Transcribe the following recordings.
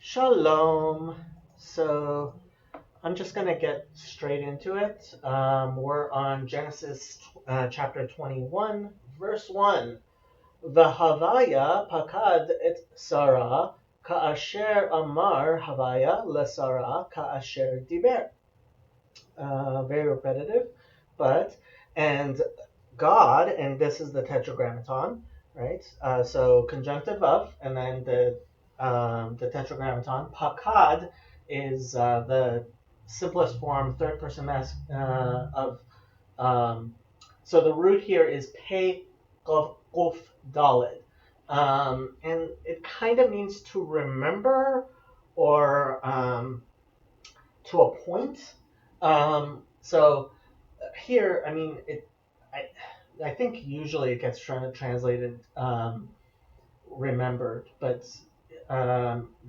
Shalom. So I'm just going to get straight into it. We're on Genesis chapter 21, verse 1. V'havaya pakad et Sarah ka'asher amar havaya lesarah ka'asher diber. Very repetitive, but, and God, and this is the tetragrammaton, right? So conjunctive of, and then the tetragrammaton. Pakad is the simplest form, third person of. Um, so the root here is pe quf dalid, and it kind of means to remember or to a point. So here, I mean, I think usually it gets translated remembered, but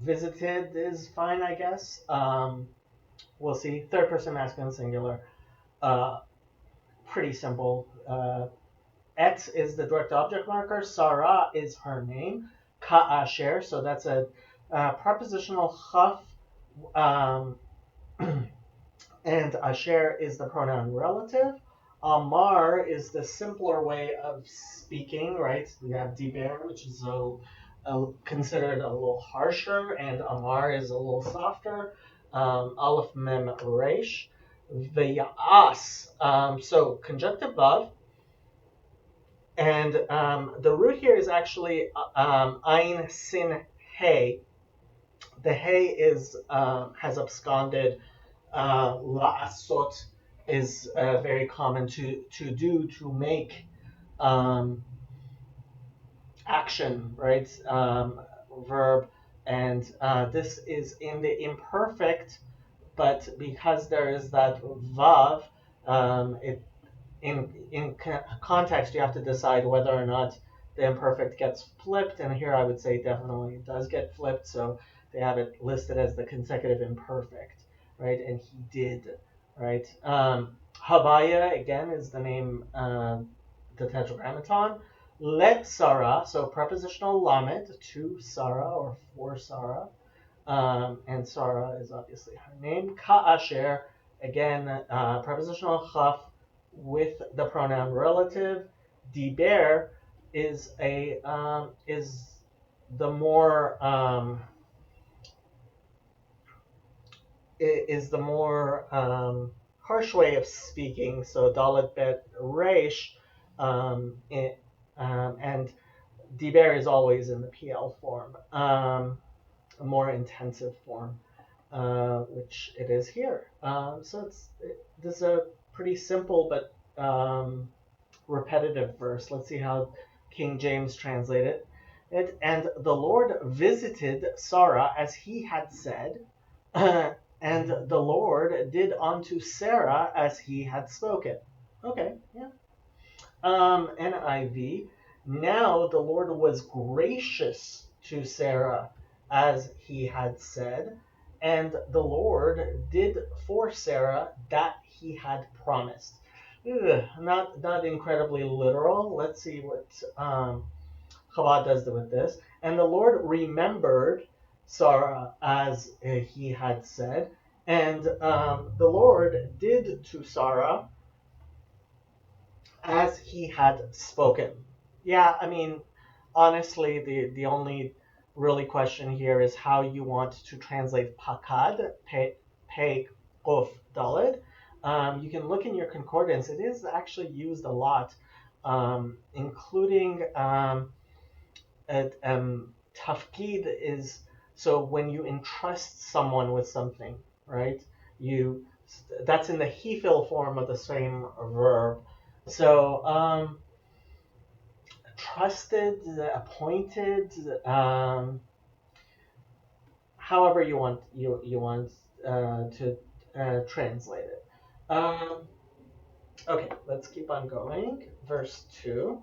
visited is fine, I guess. We'll see. Third person masculine singular. Uh, Pretty simple. Et is the direct object marker. Sarah is her name. Ka'asher, so that's a prepositional chaf. Um, and asher is the pronoun relative. Amar is the simpler way of speaking, right? We have diber, which is considered a little harsher, and amar is a little softer. Aleph mem resh. V'ya'as. So conjunctive of, and the root here is actually ein sin hey. The hey is has absconded. La'asot is very common to do, to make um, action, right? Verb, and this is in the imperfect, but because there is that vav, it in context you have to decide whether or not the imperfect gets flipped, and here I would say definitely it does get flipped, so they have it listed as the consecutive imperfect, right? And he did, right? Havaya again is the name, the tetragrammaton. Let Sarah, so prepositional lamed to Sarah or for Sarah, and Sarah is obviously her name. Ka'asher, again, prepositional chaf with the pronoun relative. Diber is is the more harsh way of speaking. So dalet bet resh, and diber is always in the PL form, a more intensive form, which it is here. This is a pretty simple but repetitive verse. Let's see how King James translated it. And the Lord visited Sarah as he had said, and the Lord did unto Sarah as he had spoken. Okay, yeah. NIV. Now the Lord was gracious to Sarah as he had said, and the Lord did for Sarah that he had promised. Not incredibly literal. Let's see what Chabad does with this. And the Lord remembered Sarah as he had said, and the Lord did to Sarah as he had spoken. Yeah, I mean, honestly, the only really question here is how you want to translate pakad, pe quf dalid. You can look in your concordance. It is actually used a lot, including tafkid is, so when you entrust someone with something, right? You That's in the hefil form of the same verb. So trusted, appointed, however you want to translate it. Okay, let's keep on going. Verse 2.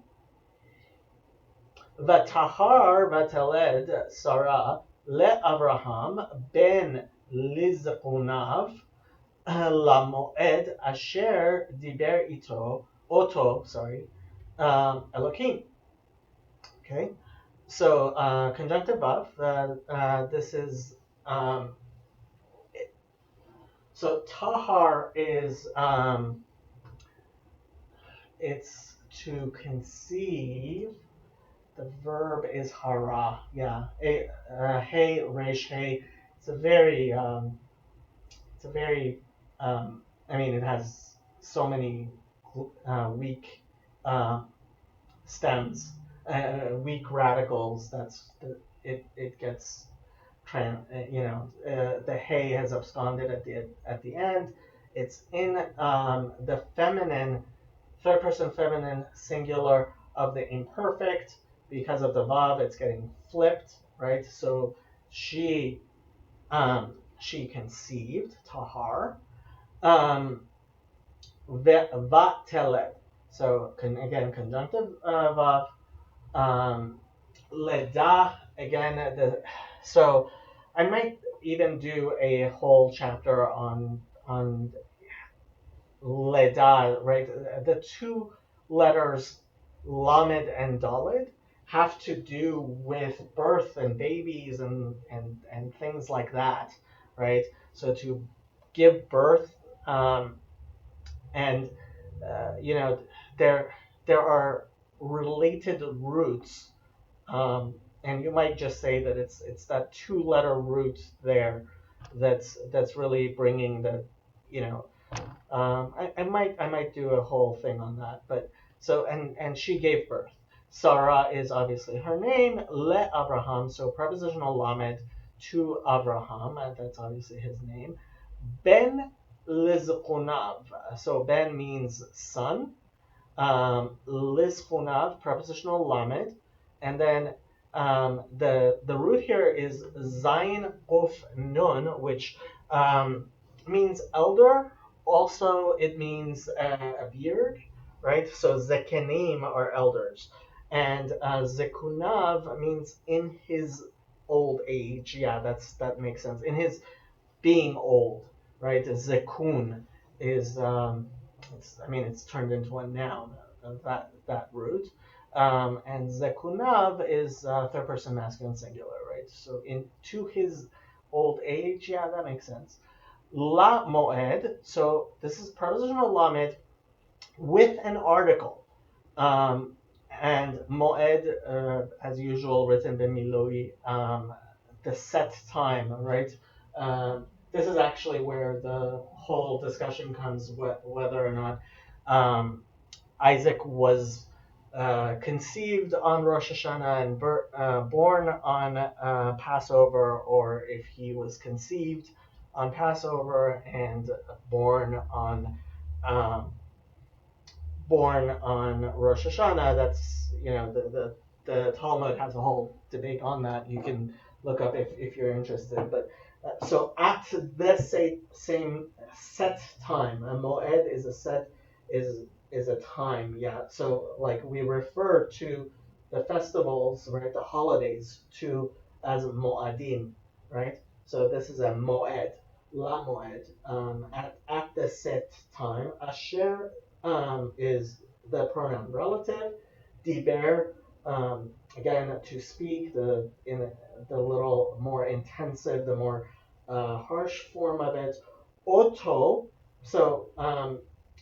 Vatahar vateled Sarah le'Avraham ben Lizqunav lamoed asher diber Elohim. Okay, so conjunctive of, this is Um, so tahar is it's to conceive. The verb is hara. Yeah. Hey, resh, hey. It's a very it's a very I mean, it has so many weak uh, stems, weak radicals. It gets the hey has absconded at the end. It's in the feminine, third person feminine singular of the imperfect. Because of the vav, it's getting flipped, right? So she she conceived tahar. Um, Vateled. So again, conjunctive vav. Leda again. So I might even do a whole chapter on leda. Right, the two letters lamed and dalid have to do with birth and babies and things like that, right? So to give birth, um, and you know there there are related roots, and you might just say that it's that two-letter root there that's really bringing the you know I might do a whole thing on that, but so and she gave birth. Sarah is obviously her name. Le Abraham, so prepositional lamed to Abraham, and that's obviously his name. Ben Lizqunav. So Ben means son. Lizqunav, prepositional lamed. And then the root here is Zayin Quf Nun, which means elder. Also, it means a beard, right? So Zekenim are elders. And Zekunav means in his old age. Yeah, that makes sense. In his being old, right? Zekun is, it's turned into a noun, that root. And Zekunav is third person masculine singular, right? So to his old age, yeah, that makes sense. La Moed, so this is prepositional lamed with an article. Um, and Moed, as usual, written b'miloi, the set time, right? This is actually where the whole discussion comes, whether or not Isaac was conceived on Rosh Hashanah and born on Passover, or if he was conceived on Passover and born on um, born on Rosh Hashanah. That's the Talmud has a whole debate on that. You can look up if you're interested. But so at the same set time, a moed is a set is a time. Yeah. So like we refer to the festivals, right, the holidays, to as moadim, right? So this is a moed, la moed, at the set time. Asher is the pronoun relative. Diber, again, to speak, the little more intensive, the more harsh form of it. Oto, so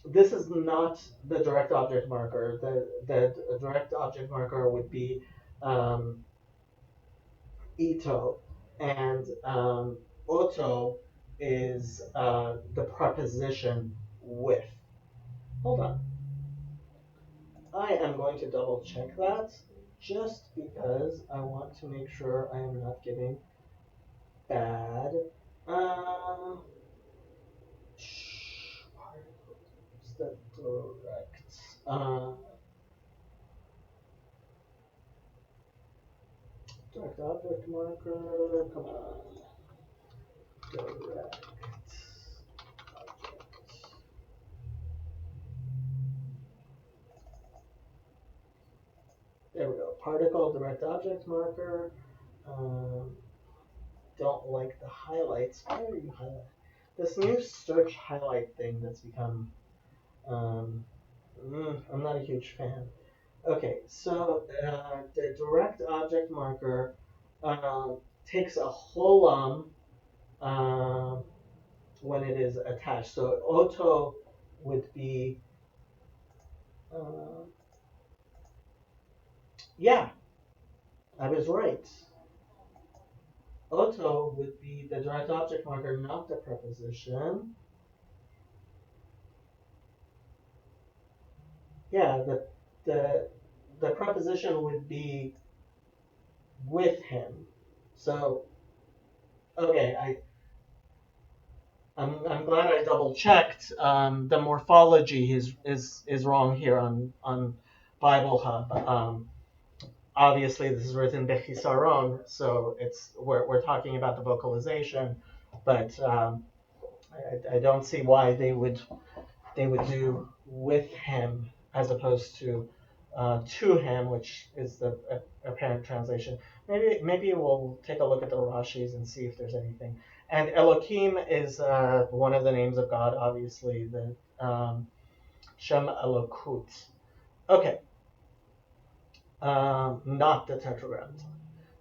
this is not the direct object marker. The direct object marker would be ito, and oto is the preposition with. Hold on. I am going to double check that just because I want to make sure I am not giving bad. Uh, what's the direct? Direct object marker. Come on. Direct object. There we go. Particle direct object marker. Don't like the highlights. Why are you highlighting? This new search highlight thing that's become. I'm not a huge fan. Okay, so the direct object marker takes a holam when it is attached. So oto would be, uh, yeah, I was right. Oto would be the direct object marker, not the preposition. Yeah, the the preposition would be with him. So okay, I'm glad I double checked. The morphology is wrong here on Bible Hub. Obviously this is written bechisaron, so we're talking about the vocalization, but I don't see why they would do with him as opposed to him, which is the apparent translation. Maybe we'll take a look at the Rashis and see if there's anything. And Elohim is one of the names of God, obviously, the Shem Elokut. Okay, not the Tetragrammaton.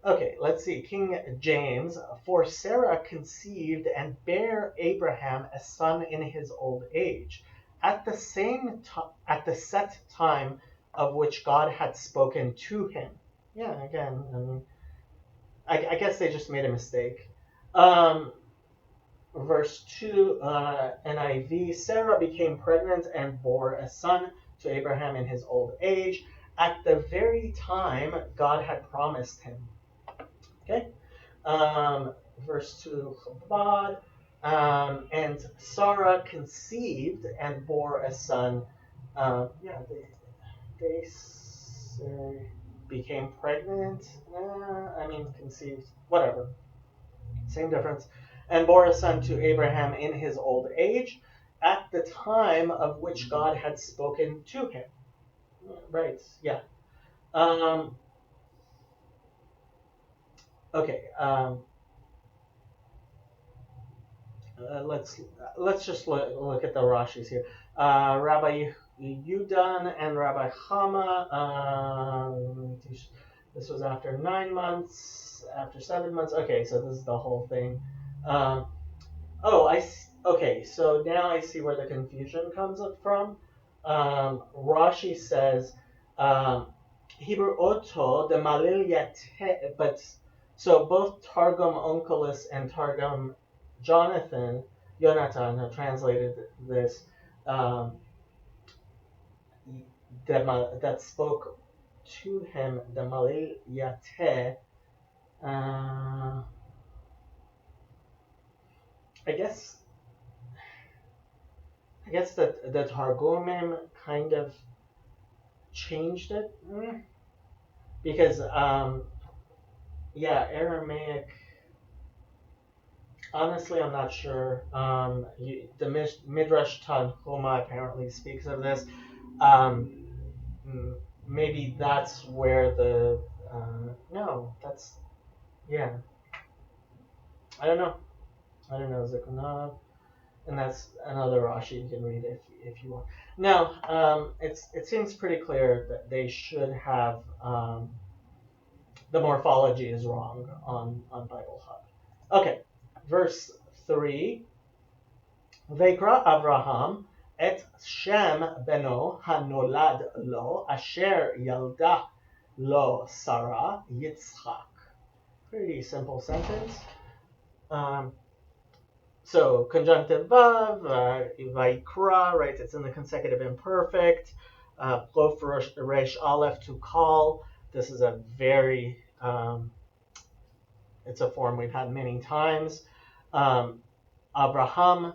Okay, let's see. King James, for Sarah conceived and bare Abraham a son in his old age, at at the set time of which God had spoken to him. Yeah, again, I mean, I guess they just made a mistake. Verse 2, NIV, Sarah became pregnant and bore a son to Abraham in his old age, at the very time God had promised him. Okay? Verse 2, Chabad, and Sarah conceived and bore a son. They became pregnant. Conceived. Whatever. Same difference. And bore a son to Abraham in his old age, at the time of which God had spoken to him. Right, yeah. Okay. Let's just look at the Rashis here. Rabbi Yudan and Rabbi Chama. This was after 9 months, after 7 months. Okay, so this is the whole thing. Okay, so now I see where the confusion comes from. Rashi says Hebrew oto the malil yate, but so both Targum Onkelos and Targum Jonathan have translated this that spoke to him the malil yate. I guess that the Targumim kind of changed it because Aramaic. Honestly, I'm not sure. The Midrash Tanhuma apparently speaks of this. Maybe that's where the no, that's yeah. I don't know. Zikunav, and that's another Rashi you can read if you want. Now, it seems pretty clear that they should have the morphology is wrong on Bible Hub. Okay, verse 3. Vayikra Avraham et Shem beno hanolad lo asher yalda lo Sarah Yitzchak. Pretty simple sentence. So conjunctive vav, Vayikra, right? It's in the consecutive imperfect. Lof resh aleph, to call. This is a very it's a form we've had many times. Abraham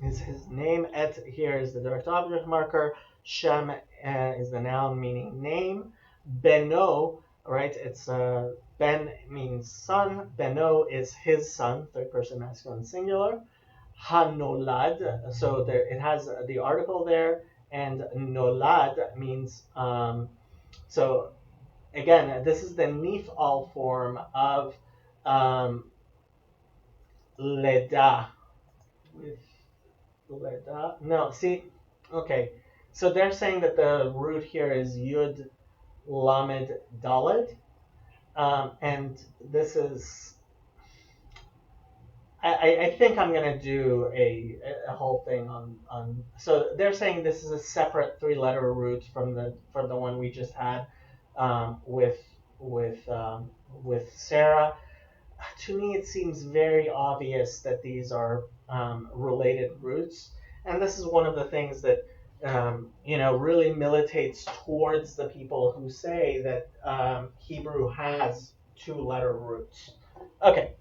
is his name. Et here is the direct object marker. Shem is the noun meaning name. Beno, right? It's Ben means son. Beno is his son, third person masculine singular. Hanolad, so there it has the article there, and nolad means so again, this is the nifal form of leda. With leda. No, see, okay. So they're saying that the root here is yud lamed daled, and this is I think I'm gonna do a whole thing on. So they're saying this is a separate three-letter root from the one we just had with with Sarah. To me, it seems very obvious that these are related roots, and this is one of the things that really militates towards the people who say that Hebrew has two-letter roots. Okay,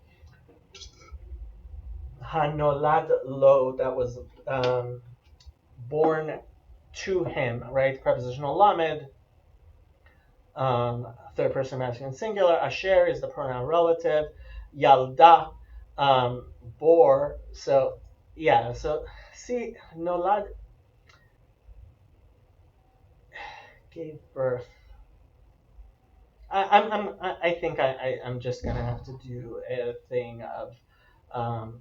Hanolad lo, that was born to him, right? Prepositional lamed, third person masculine singular. Asher is the pronoun relative. Yalda, bore. So yeah. So see, nolad gave birth. I think I'm just gonna have to do a thing of, um,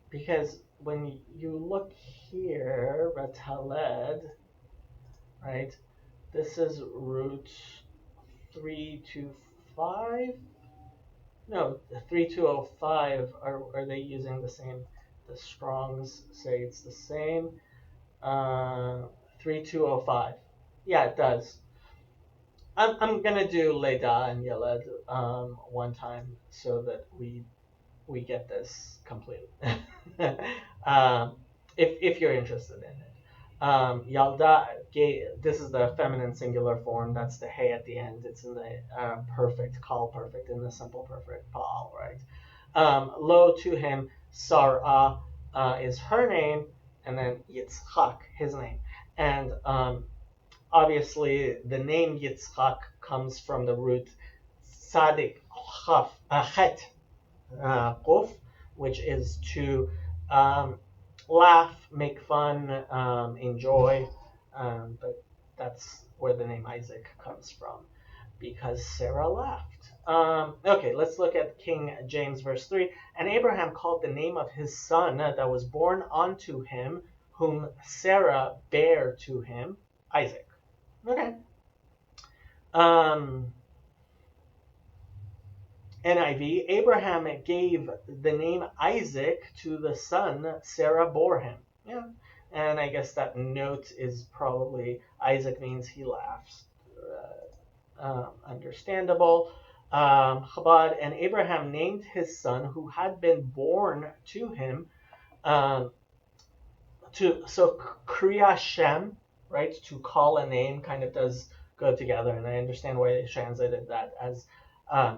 because when you look here, Rataled, right? This is root 325. No, 3205. Are they using the same? The Strongs say it's the same. 3205. Yeah, it does. I'm gonna do Leda and Yeled one time so that we get this complete. um, if you're interested in it. Yalda, this is the feminine singular form. That's the hey at the end. It's in the perfect, call perfect, in the simple perfect, Paul, right? Lo to him, Sarah is her name, and then Yitzchak, his name. And obviously, the name Yitzchak comes from the root Sadik Chet Quf, which is to um, laugh, make fun, enjoy. But that's where the name Isaac comes from, because Sarah laughed. Okay, let's look at King James, verse 3. And Abraham called the name of his son that was born unto him, whom Sarah bare to him, Isaac. Okay. Um, NIV, Abraham gave the name Isaac to the son Sarah bore him. Yeah. And I guess that note is probably Isaac means he laughs. Understandable. Chabad, and Abraham named his son who had been born to him. Um, so Kriya Shem, right? To call a name kind of does go together, and I understand why they translated that as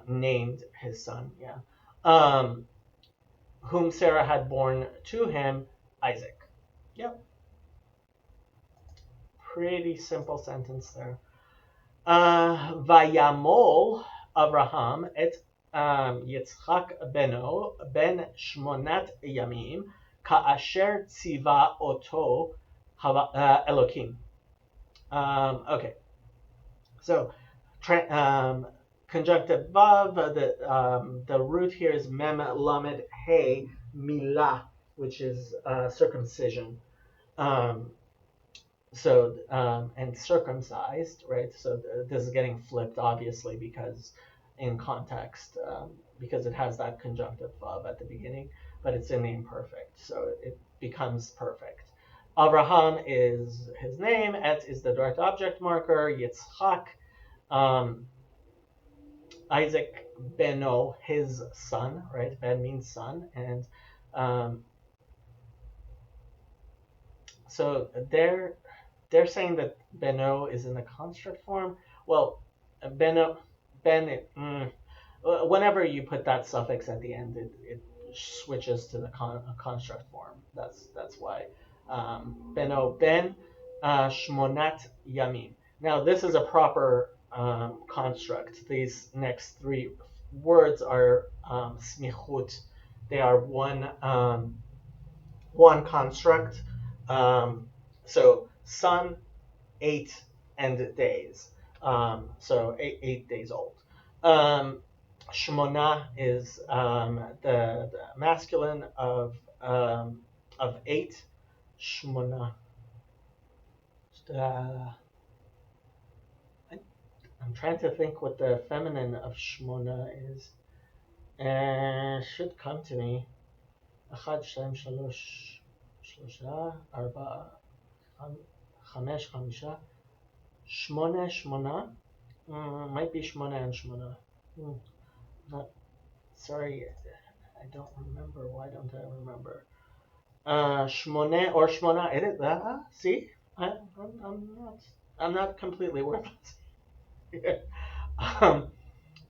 named his son. Yeah. Um, whom Sarah had born to him, Isaac. Yep. Pretty simple sentence there. Vayamol Abraham et Yitzchak beno ben shmonat yamim ka'asher tziva oto Elokim. Okay, so conjunctive vav. The root here is mem lamed hey milah, which is circumcision. Um, and circumcised, right? So this is getting flipped, obviously, because in context, because it has that conjunctive vav at the beginning, but it's in the imperfect, so it becomes perfect. Abraham is his name. Et is the direct object marker. Yitzchak, Isaac beno, his son, right? Ben means son, and so they're saying that beno is in the construct form. Well, beno, ben, whenever you put that suffix at the end, it switches to the construct form. That's why. Beno ben shmonat yamim. Now this is a proper construct. These next three words are smichut. They are one construct. So sun, 8 and days. So 8 days old. Shmona is the masculine of 8. Shmona. I'm trying to think what the feminine of Shmona is. should come to me. 1, 2, 3, 4, 5, 5, 8. Might be 8 and 8. Not, sorry, I don't remember. Why don't I remember? Shmone or Shmona. See, I'm not completely worthless. um,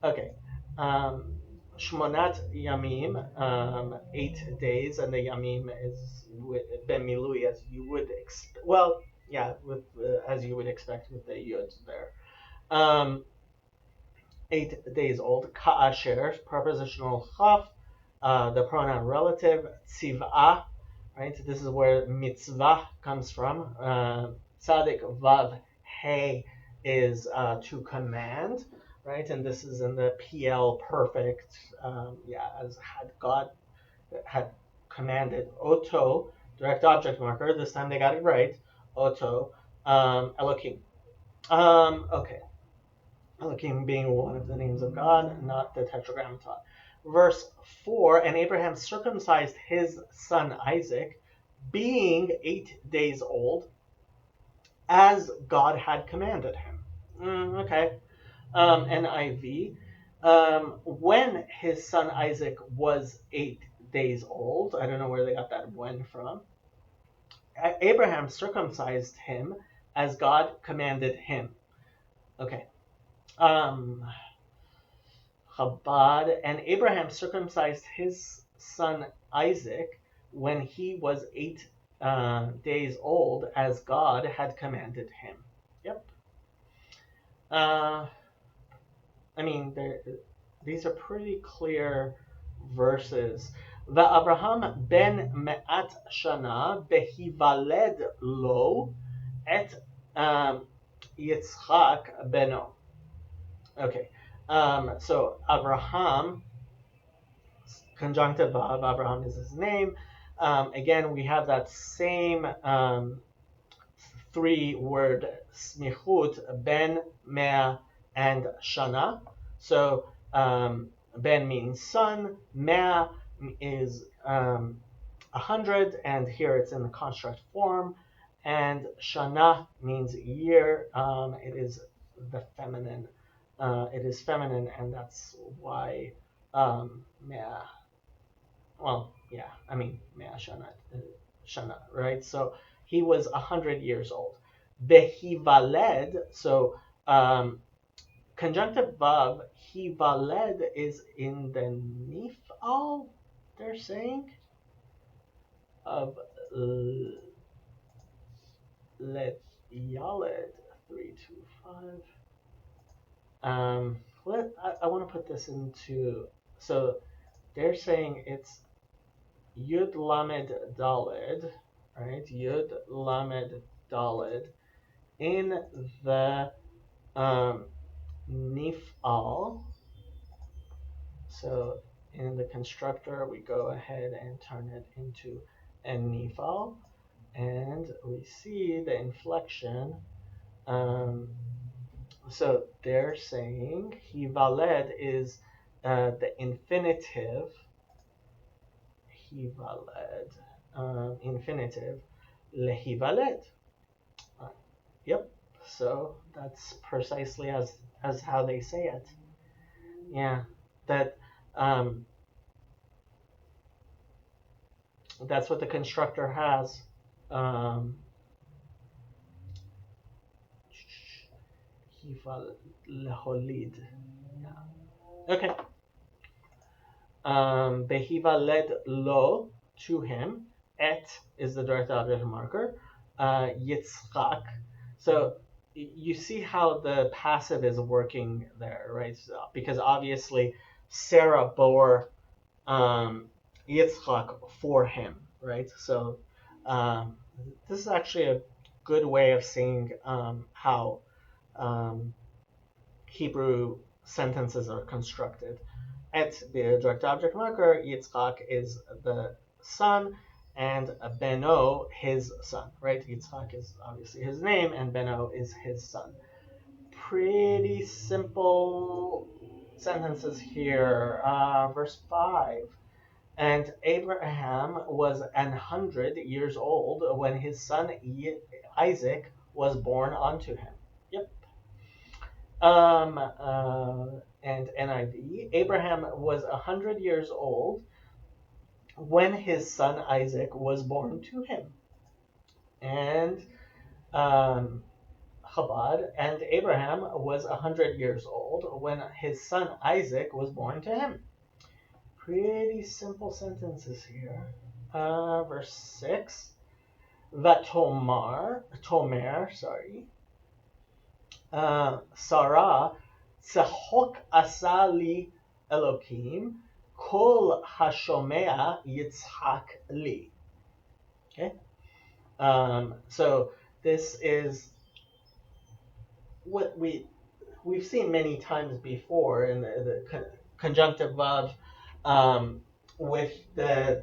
okay. Um, Shmonat Yamim, 8 days, and the Yamim is Ben Milui, as you would expect. Well, yeah, with as you would expect with the Yud there. 8 days old. Ka'asher, prepositional chaf, the pronoun relative. Tziv'ah, right? This is where mitzvah comes from. Tzadik vav hey is to command, right? And this is in the PL perfect, as God had commanded. Oto, direct object marker. This time they got it right. Oto, Elohim. Okay. Elohim being one of the names of God, not the tetragrammaton. Verse 4, and Abraham circumcised his son Isaac, being 8 days old, as God had commanded him. Okay. NIV. When his son Isaac was 8 days old, I don't know where they got that when from, Abraham circumcised him as God commanded him. Okay. Chabad, and Abraham circumcised his son Isaac when he was 8 days old, as God had commanded him. Yep. These are pretty clear verses. Va'Abraham ben me'at shana behivaled lo et Yitzchak beno. Okay. So Abraham, conjunctive of Abraham is his name. Again, we have that same 3-word smichut, ben, mea, and shana. So ben means son, mea is 100, and here it's in the construct form, and shana means year. It is the feminine. It is feminine, and that's why mea. Well, yeah, mea shana, right? So he was 100 years old. Behivaled, so conjunctive vav, hivaled is in the nifal, they're saying, of let yaled 325. I want to put this into, so they're saying it's Yud Lamed Daled, right? Yud Lamed Daled in the Nifal. So in the constructor, we go ahead and turn it into a Nifal, and we see the inflection. So they're saying Hivaled is the infinitive. Hivaled, infinitive, lehivaled. Yep. So that's precisely as how they say it. Yeah. That's what the constructor has. Leholid. Yeah. Okay. Behivaled lo, to him. Et is the direct object marker. Yitzchak. So you see how the passive is working there, right? So, because obviously Sarah bore Yitzchak for him, right? So this is actually a good way of seeing how Hebrew sentences are constructed. Et, the direct object marker, Yitzchak is the son, and Beno, his son, right? Yitzchak is obviously his name, and Beno is his son. Pretty simple sentences here. Verse 5. And Abraham was 100 years old when his son Isaac was born unto him. Yep. And NIV. Abraham was 100 years old when his son Isaac was born to him. And Chabad, and Abraham was 100 years old when his son Isaac was born to him. Pretty simple sentences here. Verse 6. Tomer, Sarah, Tzachok asali Elokim, Kol hashomea yitzhak li. Okay. So this is what we've seen many times before in the conjunctive of with the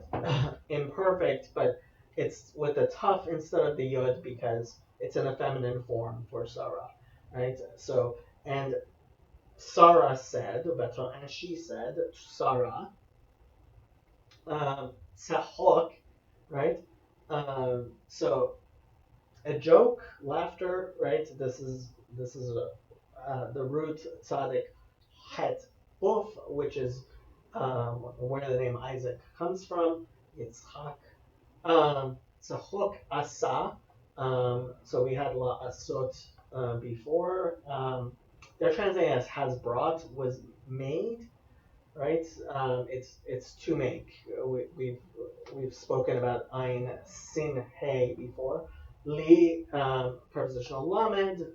imperfect, but it's with the tough instead of the yod because it's in a feminine form for Sarah, right? So, and Sarah said, and she said, Sarah, Tzachok, right? So a joke, laughter, right? This is the root tzadik het buf, which is where the name Isaac comes from. Yitzchak. Tzachok asa. So we had la asot before. They're translating as has brought, was made, right? It's to make. We've spoken about ein sin he before. Li, prepositional lamed,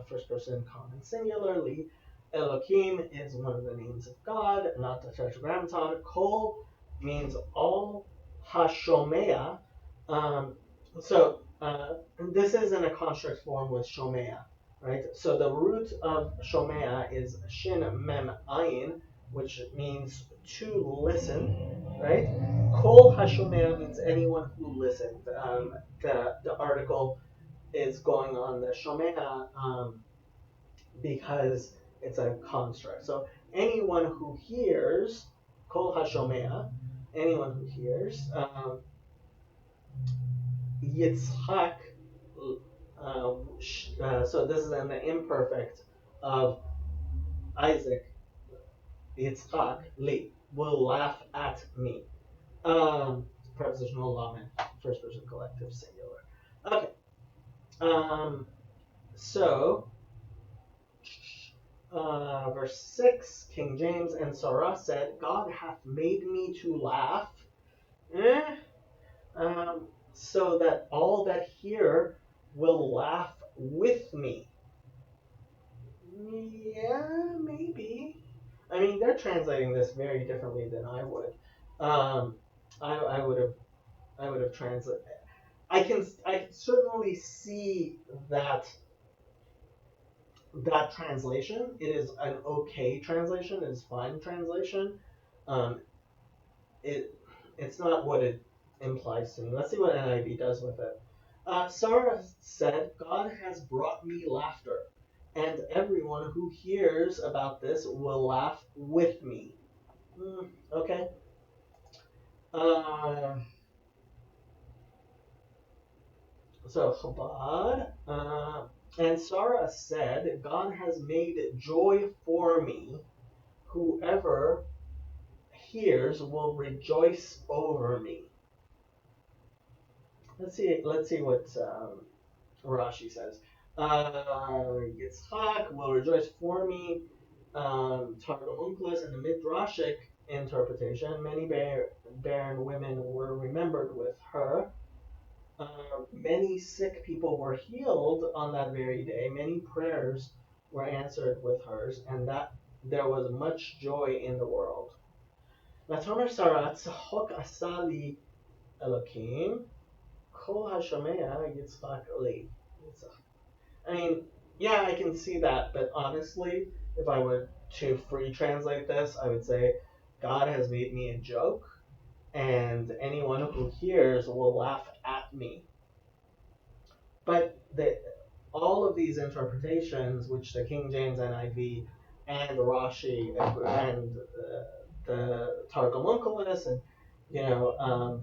first person common singular. Li Elokim is one of the names of God, not the tetragrammaton. Kol means all. Hashomea. So this is in a construct form with shomea, right? So the root of shomea is shin mem ayin, which means to listen, right? Kol hashomea means anyone who listened. The article is going on the shomea because it's a construct. So anyone who hears, kol hashomea, anyone who hears, Yitzhak, so this is an imperfect of Isaac, Yitzhak, li, will laugh at me. Prepositional lamed, first person collective singular. Okay. So, verse 6, King James, and Sarah said, God hath made me to laugh, so that all that hear will laugh with me. Yeah, maybe. I mean, they're translating this very differently than I would. I would have translated. I can certainly see that translation. It is an okay translation. It is fine translation. It's not what it implies to me. Let's see what NIV does with it. Sarah said, God has brought me laughter, and everyone who hears about this will laugh with me. Okay. So Chabad, and Sarah said, God has made joy for me. Whoever hears will rejoice over me. Let's see what Rashi says. Yitzchak will rejoice for me. Targum Onkelos and the Midrashic interpretation. Many barren women were remembered with her. Many sick people were healed on that very day. Many prayers were answered with hers, and that there was much joy in the world. Vatomer Sarah tzachok asali Elokim kol hashomea yitzchak li. I mean, yeah, I can see that, but honestly, if I were to free translate this, I would say, God has made me a joke, and anyone who hears will laugh at me. But all of these interpretations, which the King James NIV and Rashi and the Targum Onkelos and you know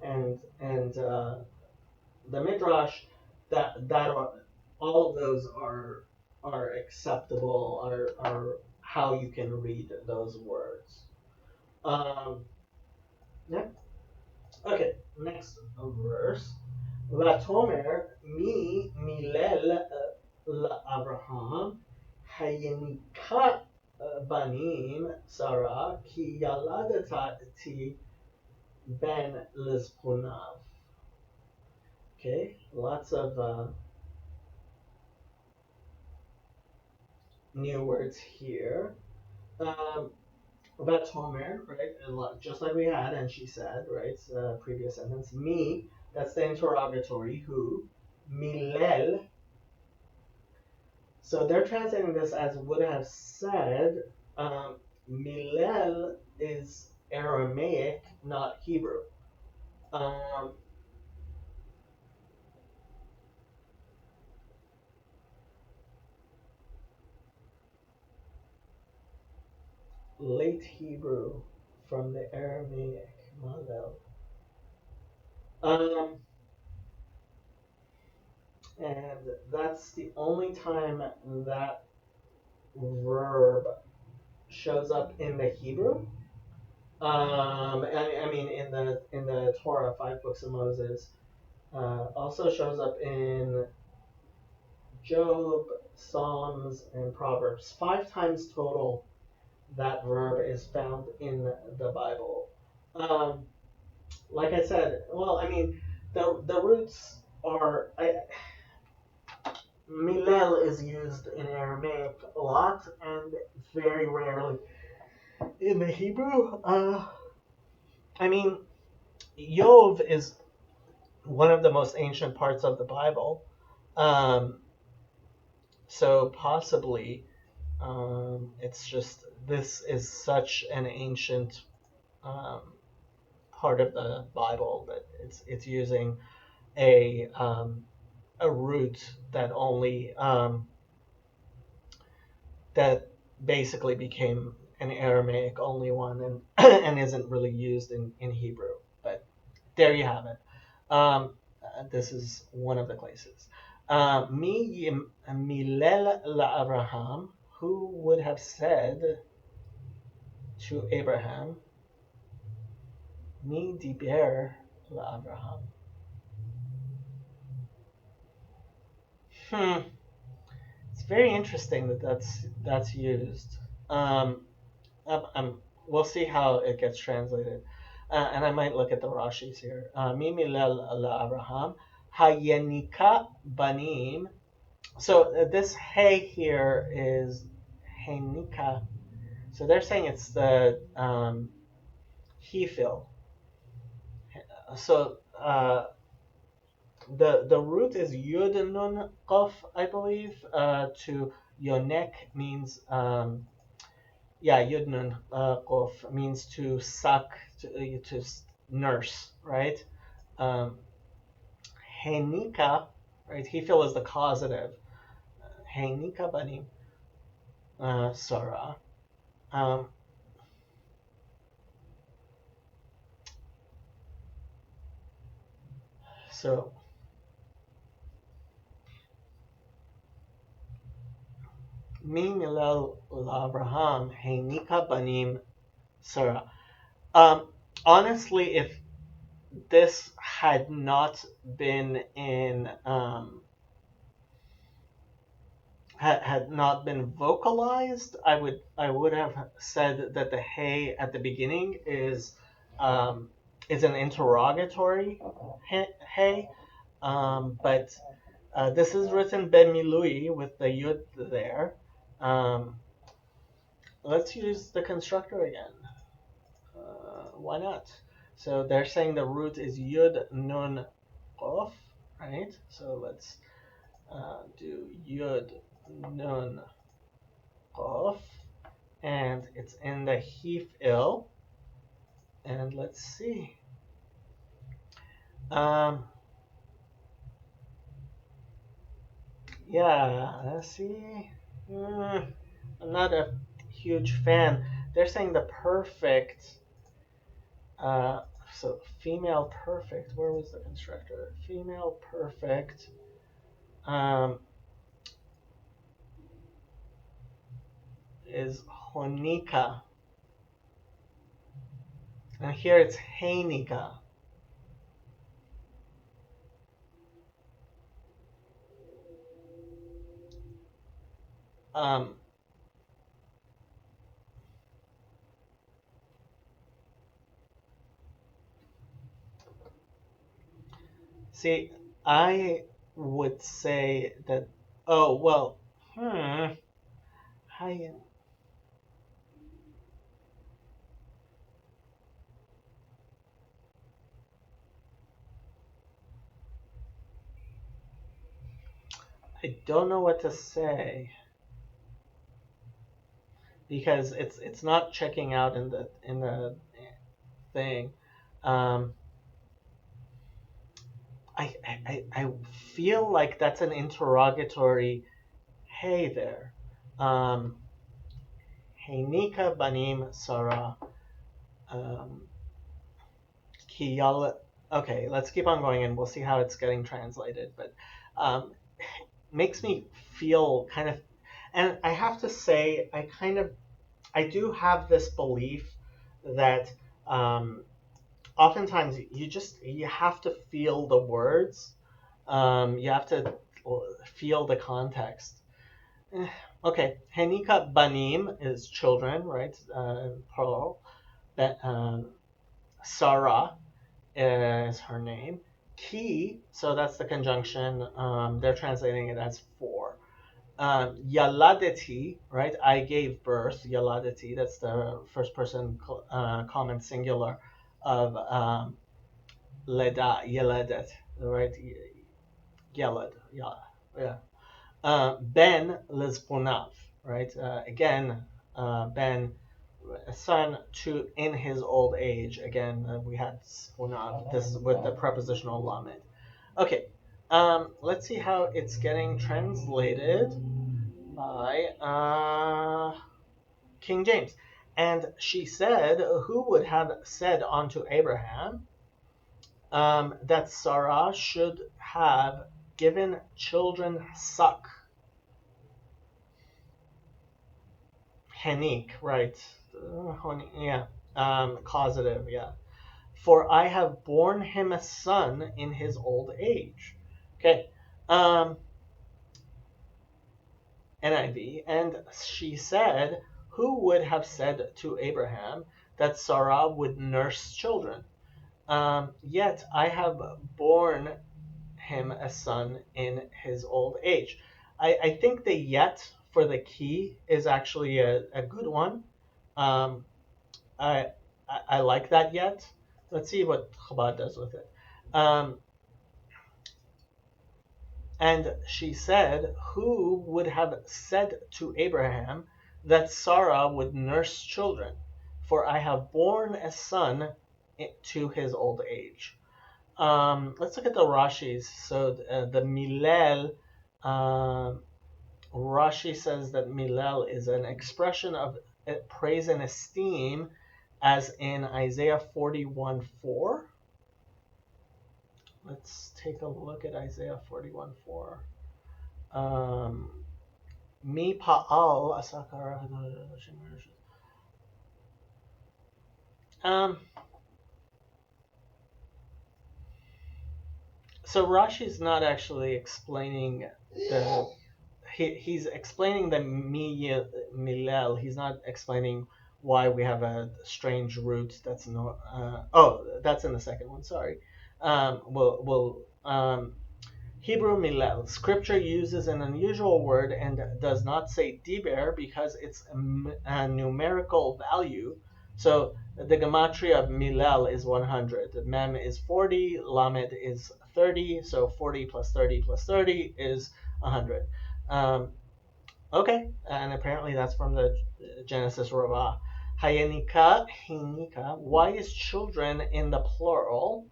and the Midrash, that are, all of those are acceptable, are how you can read those words. Yeah. Okay. Next verse. Vatomer mi milel Abraham hayenika banim Sarah ki yaladati ben lizpunav. Okay, lots of new words here. About Tomer, right? Just like we had, and she said, right? Previous sentence. Me, that's the interrogatory. Who? Milel. So they're translating this as would have said. Milel is Aramaic, not Hebrew. Um, Late Hebrew from the Aramaic. Milel. Um, and that's the only time that verb shows up in the Hebrew. I mean, in the Torah, 5 books of Moses, also shows up in Job, Psalms, and Proverbs. 5 times total that verb is found in the Bible. Um, like I said, well, I mean, the roots are. Milel is used in Aramaic a lot and very rarely in the Hebrew. I mean, Yov is one of the most ancient parts of the Bible. Um, so possibly it's just this is such an ancient um, part of the Bible that it's using a root that only that basically became an Aramaic only one and and isn't really used in Hebrew. But there you have it. This is one of the places. Mi milel la Abraham, who would have said to Abraham, Mi diber la Abraham. It's very interesting that that's used. Um, we'll see how it gets translated. And I might look at the Rashis here. Mi milel la Abraham, hayenika banim. So this hey here is henika. So they're saying it's the hefil. So the root is yud nun kof, I believe. To yonek means yeah, yud nun kof means to suck, to nurse, right? Um, henika, right? Hefil is the causative. Henika banim Sarah. Um, so Mi milel Abraham Heinika banim Sarah. Honestly, if this had not been in had not been vocalized, I would have said that the hey at the beginning is an interrogatory hey, but this is written ben milui with the yud there. Um, let's use the constructor again. Why not? So they're saying the root is yud nun kof, right? So let's do yud nun kof, and it's in the hif il. And let's see. Um, yeah, let's see. I'm not a huge fan. They're saying the perfect. Uh, so female perfect. Where was the constructor? Female perfect. Um, is Honika, and here it's Heinika. Um, See, I would say that. Oh well. I I don't know what to say because it's not checking out in the thing. Um, I feel like that's an interrogatory. Hey there. Um, hey Nika Banim Sarah. Um, Kiyala. Okay, let's keep on going and we'll see how it's getting translated. But um, makes me feel kind of, and I have to say, I do have this belief that oftentimes you have to feel the words, you have to feel the context. Okay, Henika Banim is children, right? Plural. That Sarah is her name. Ki, so that's the conjunction. They're translating it as four. Yaladeti, right? I gave birth. Yaladeti. That's the first person common singular of leda. Yeledet, right? Yeled. Yeah. Yeah. Ben Lizbonav, right? Again, Ben, a son to in his old age. Again, we had Sponav. This is with the prepositional lamed. Okay, let's see how it's getting translated by King James. And she said, who would have said unto Abraham that Sarah should have given children suck? Henik, right? Yeah, causative, yeah. For I have borne him a son in his old age. Okay, um, NIV, and she said, who would have said to Abraham that Sarah would nurse children? Yet I have borne him a son in his old age. I think the yet for the key is actually a good one. Um, I, I like that yet. Let's see what Chabad does with it. Um, and she said, who would have said to Abraham that Sarah would nurse children? For I have borne a son to his old age. Let's look at the Rashis. So the Milel, um, Rashi says that Milel is an expression of praise and esteem, as in Isaiah 41:4. Let's take a look at Isaiah 41:4. Mi pa'al asakar. Um, so Rashi's not actually explaining the. He's explaining the milel. He's not explaining why we have a strange root. That's no. That's in the second one. Sorry. We'll Hebrew milel. Scripture uses an unusual word and does not say diber because it's a numerical value. So the gematria of milel is 100. Mem is 40. Lamed is 30. So 40 plus 30 plus 30 is 100. Okay, and apparently that's from the Genesis Rabbah. Hayenika, Henika. Why is children in the plural?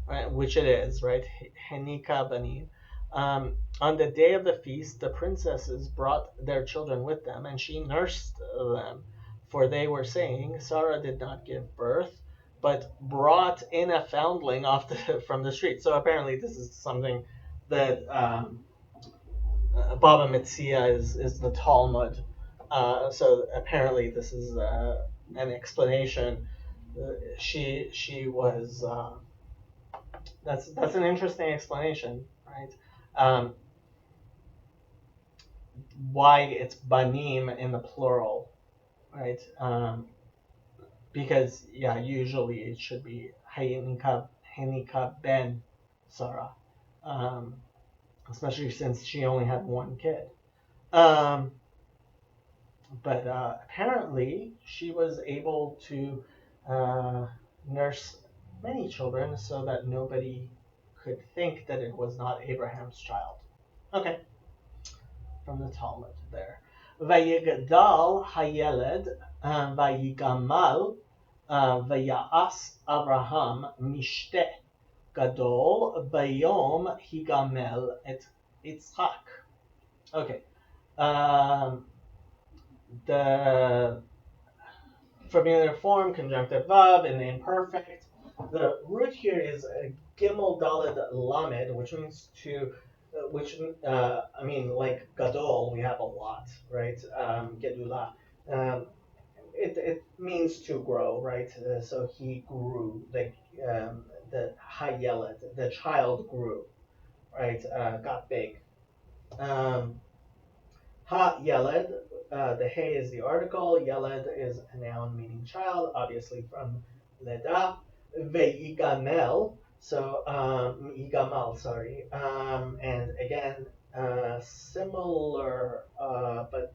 Right, which it is, right? Henika banim. On the day of the feast, the princesses brought their children with them, and she nursed them. For they were saying, Sarah did not give birth, but brought in a foundling from the street. So apparently, this is something that Baba Metzia is the Talmud. So apparently, this is an explanation. She was that's an interesting explanation, right? Um, why it's banim in the plural, right? Because yeah, usually it should be Hanika ben Sarah, um, especially since she only had one kid. Um, but apparently she was able to nurse many children so that nobody could think that it was not Abraham's child. Okay, from the Talmud there. Vayigdal hayeled vayigamal vayas Abraham mishte gadol bayom higamel et Yitzchak. Okay. Um, the familiar form, conjunctive vav, and the imperfect. The root here is gimel daled lamed, which means to, I mean, like gadol, we have a lot, right? Gedula. Um, it means to grow, right? So he grew, the hayelet, the child grew, right? Got big. Um, Ha Yeled, the Hey is the article, Yeled is a noun meaning child, obviously from Leda. Ve'igamel, so Yigamal, sorry. And again, similar, but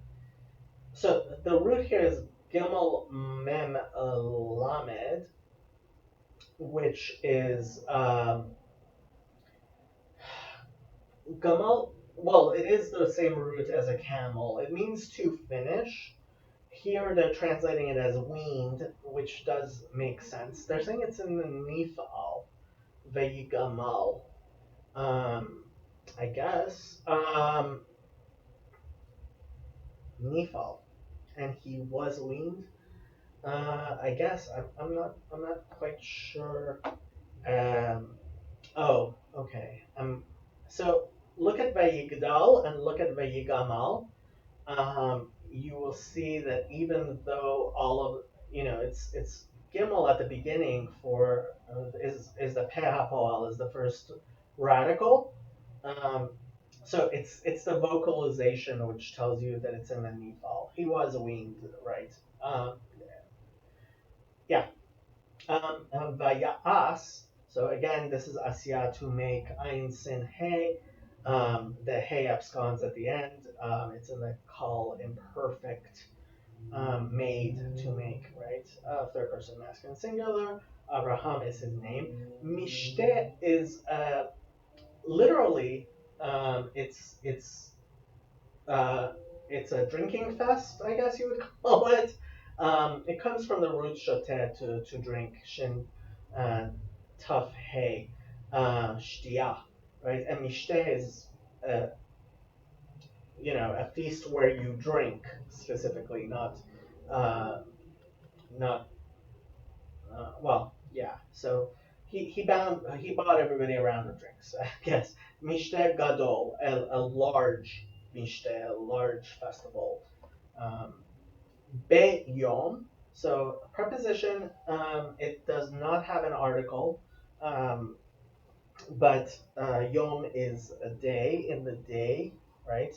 so the root here is Gimel Mem Lamed, which is Gamal. Well, it is the same root as a camel. It means to finish. Here they're translating it as weaned, which does make sense. They're saying it's in the Nifal, Veyigamal. I guess. Nifal. And he was weaned. I guess. I'm not quite sure. Um, oh, okay. So look at Vayigdal and look at Vayigamal. You will see that even though all of it's Gimel at the beginning for is the Peh HaPoel is the first radical. Um, so it's the vocalization which tells you that it's in the Nifal. He was weaned, right? Um, yeah. Vayas. So again, this is Asya to make Ein Sin Hey. The Hey absconds at the end. It's in the call imperfect. Made to make, right? Third person masculine singular. Abraham is his name. Mishte is literally uh, it's a drinking fest, I guess you would call it. It comes from the root shoteh to drink, shin, uh, tough hay, shtiya, right? And mishteh is, uh, a feast where you drink specifically, uh, not, well, yeah. So he bought everybody around the drinks, I guess. Mishteh gadol, a large mishteh, a large festival. Um, Be yom. So preposition, it does not have an article, um, but yom is a day in the day, right?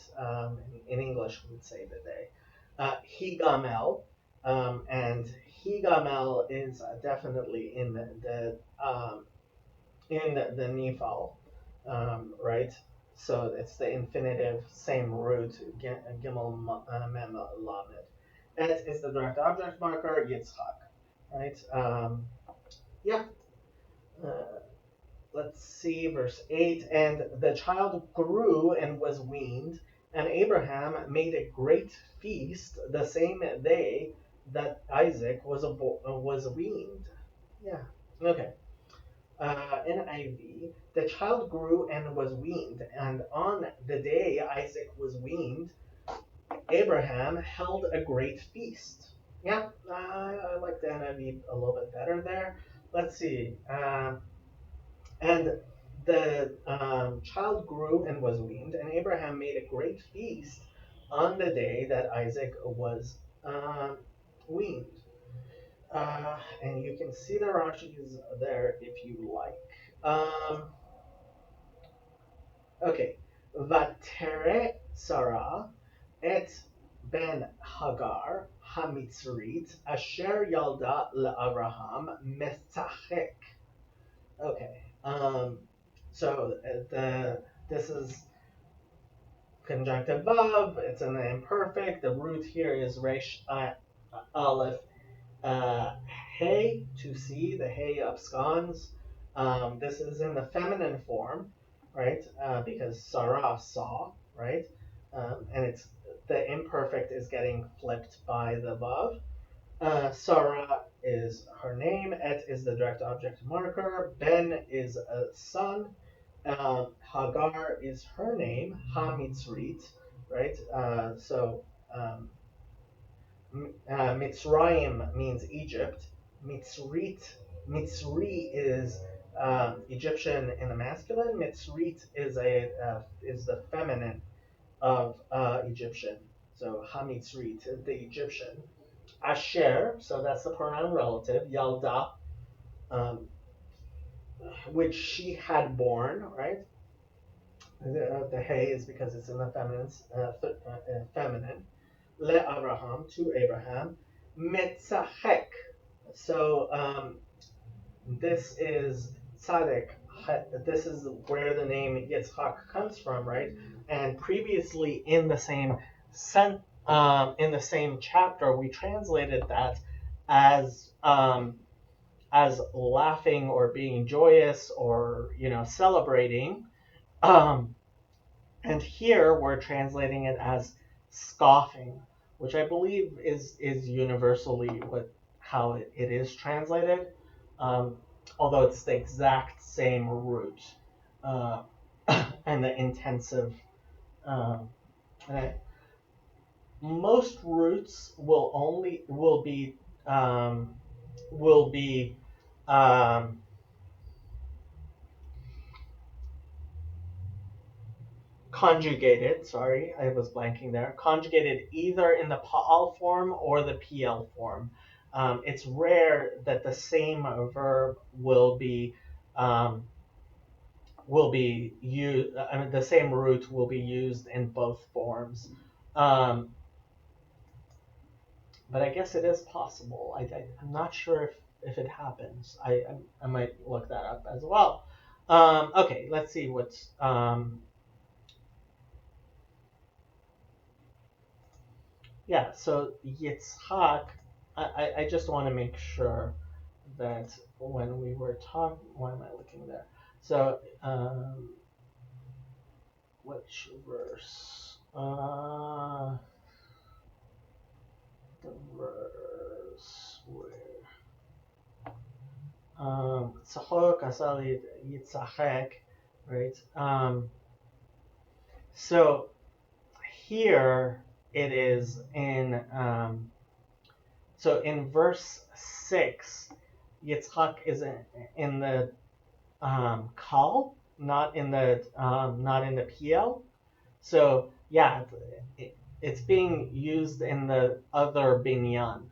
In English, we would say the day. Higamel, and higamel is definitely in the Nifal, right? So it's the infinitive, same root, gimel mem lamed. Et is the direct object marker, Yitzchak, right? Yeah. Uh, let's see, verse 8. And the child grew and was weaned, and Abraham made a great feast the same day that Isaac was weaned. Yeah. Okay. NIV, the child grew and was weaned, and on the day Isaac was weaned, Abraham held a great feast. Yeah, I like the NIV a little bit better there. Let's see. And the child grew and was weaned, and Abraham made a great feast on the day that Isaac was weaned. And you can see the Rashi's there if you like. Okay. Vatere Sarah et ben Hagar Hamitzrit Asher Yalda LeAbraham Mestachek. Okay. So this is conjunctive vav. It's an imperfect. The root here is resh aleph hey, to see. The hey absconds. This is in the feminine form, right? Because Sarah saw, right? And it's the imperfect is getting flipped by the vav. Sarah is her name. Et is the direct object marker. Ben is a son. Hagar is her name. Ha-Mitzrit, right? Um, Mitzrayim means Egypt. Mitzri is Egyptian in the masculine. Mitzrit is the feminine of Egyptian. So Hamitzrit, the Egyptian. Asher, so that's the pronoun relative. Yalda, um, which she had born, right? The hey is because it's in the feminine. Le Abraham, to Abraham. Metzachek. So this is tzaddik. This is where the name Yitzchak comes from, right? And previously in the same in the same chapter, we translated that as laughing or being joyous or celebrating. And here we're translating it as scoffing, which I believe is universally how it is translated, although it's the exact same root and the intensive. Most roots will be conjugated. Sorry, I was blanking there. Conjugated either in the Pa'al form or the PL form. It's rare that the same verb will be used. I mean, the same root will be used in both forms. But I guess it is possible. I'm not sure if it happens. I might look that up as well. Okay, let's see what's. Yeah, so Yitzhak, I just want to make sure that when we were talking, why am I looking there? So, which verse? The verse where? Tzachok asali Yitzhak, right? So here it is in so in verse 6, Yitzchak is in the kal, not in the PL. So yeah, it's being used in the other binyan.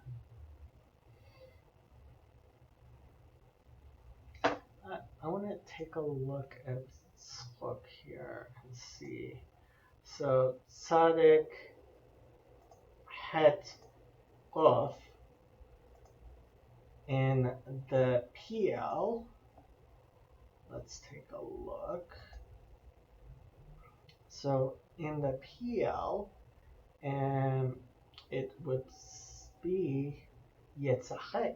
I want to take a look at Tzchok here and see. So Tzaddik Het Kof in the PL. Let's take a look. So in the PL, it would be Yitzhak.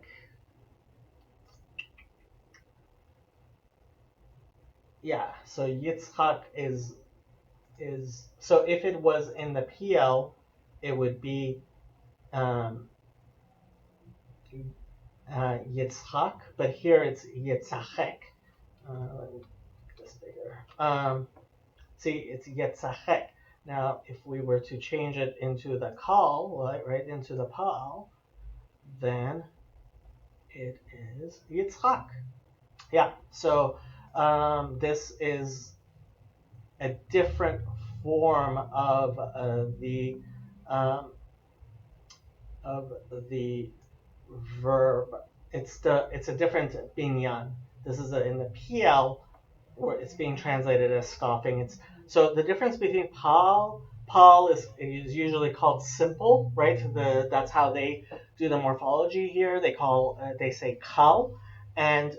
Yeah, so Yitzhak is so if it was in the PL, it would be Yitzhak, but here it's Yitzhak. Let me make this bigger. See, it's Yetzachek. Now, if we were to change it into the Kal, right into the Pal, then it is Yitzchak. Yeah, so this is a different form um, of the verb. It's a different binyan. This is in the PL where it's being translated as scoffing. It's so the difference between Pal is usually called simple, right? That's how they do the morphology here. They say Kal, and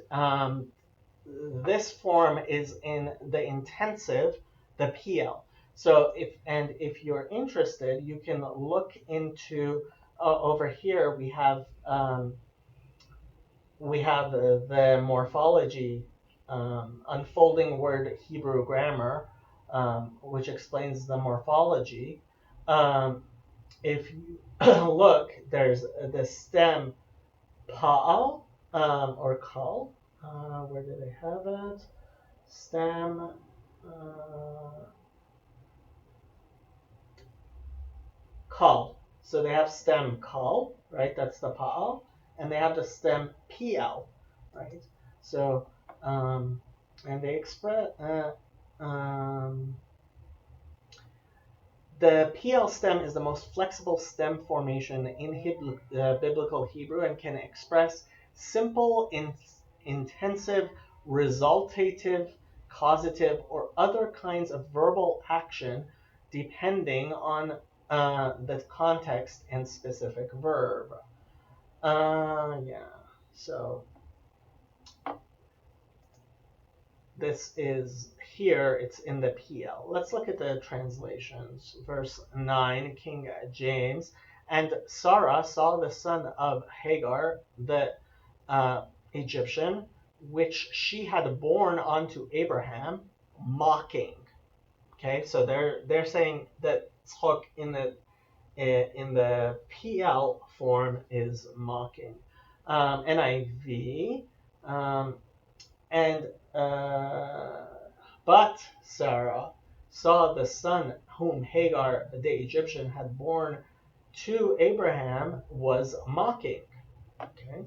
this form is in the intensive, the PL. So if you're interested, you can look into over here. We have the morphology, unfolding word Hebrew grammar, which explains the morphology. If you look, there's the stem pa'al, or kal. Where did I have it? Stem kal. So they have stem kal, right? That's the pa'al, and they have the stem pl, right? So and they express the PL stem is the most flexible stem formation in biblical Hebrew and can express simple, intensive, resultative, causative, or other kinds of verbal action depending on the context and specific verb. Yeah. So this is here, it's in the PL. Let's look at the translations. Verse 9, King James. And Sarah saw the son of Hagar, the Egyptian, which she had borne unto Abraham, mocking. Okay, so they're saying that tzchok in the PL form is mocking. NIV, and but Sarah saw the son whom Hagar the Egyptian had borne to Abraham was mocking. Okay.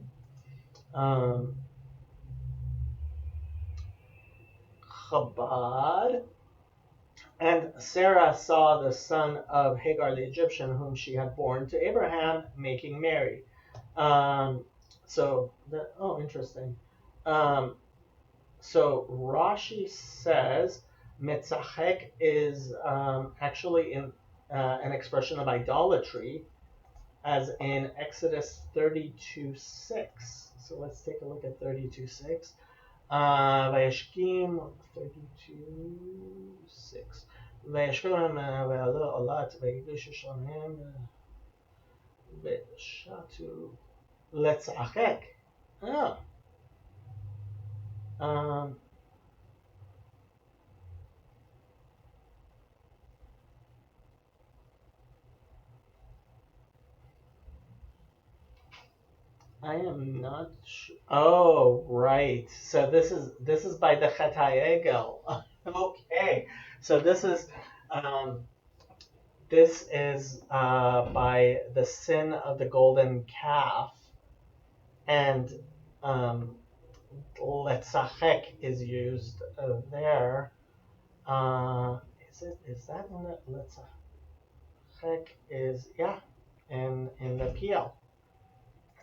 Chabad. And Sarah saw the son of Hagar the Egyptian whom she had borne to Abraham making merry. Interesting. So Rashi says Metzachek is actually in an expression of idolatry, as in Exodus 32:6. So let's take a look at 32:6. Vayeshkim 32:6. Vayeshkim ve'alo olat ve'yidush shonem ve'shatu letzachek. Oh. I am not sure. Oh, right. So this is by the Chet HaEgel. Okay. So this is by the sin of the golden calf, and letzachek is used there. Is that in the letzachek is in the PL,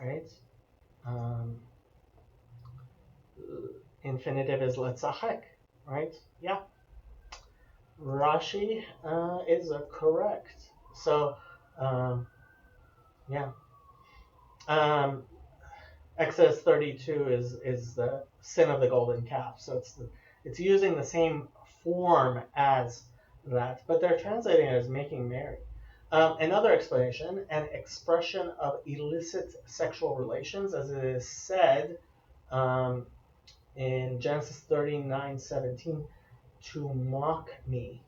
right? Infinitive is letzachek, right? Yeah. Rashi is correct. So, yeah. Exodus 32 is the sin of the golden calf. So it's using the same form as that, but they're translating it as making merry. Another explanation, an expression of illicit sexual relations, as it is said in Genesis 39:17, to mock me.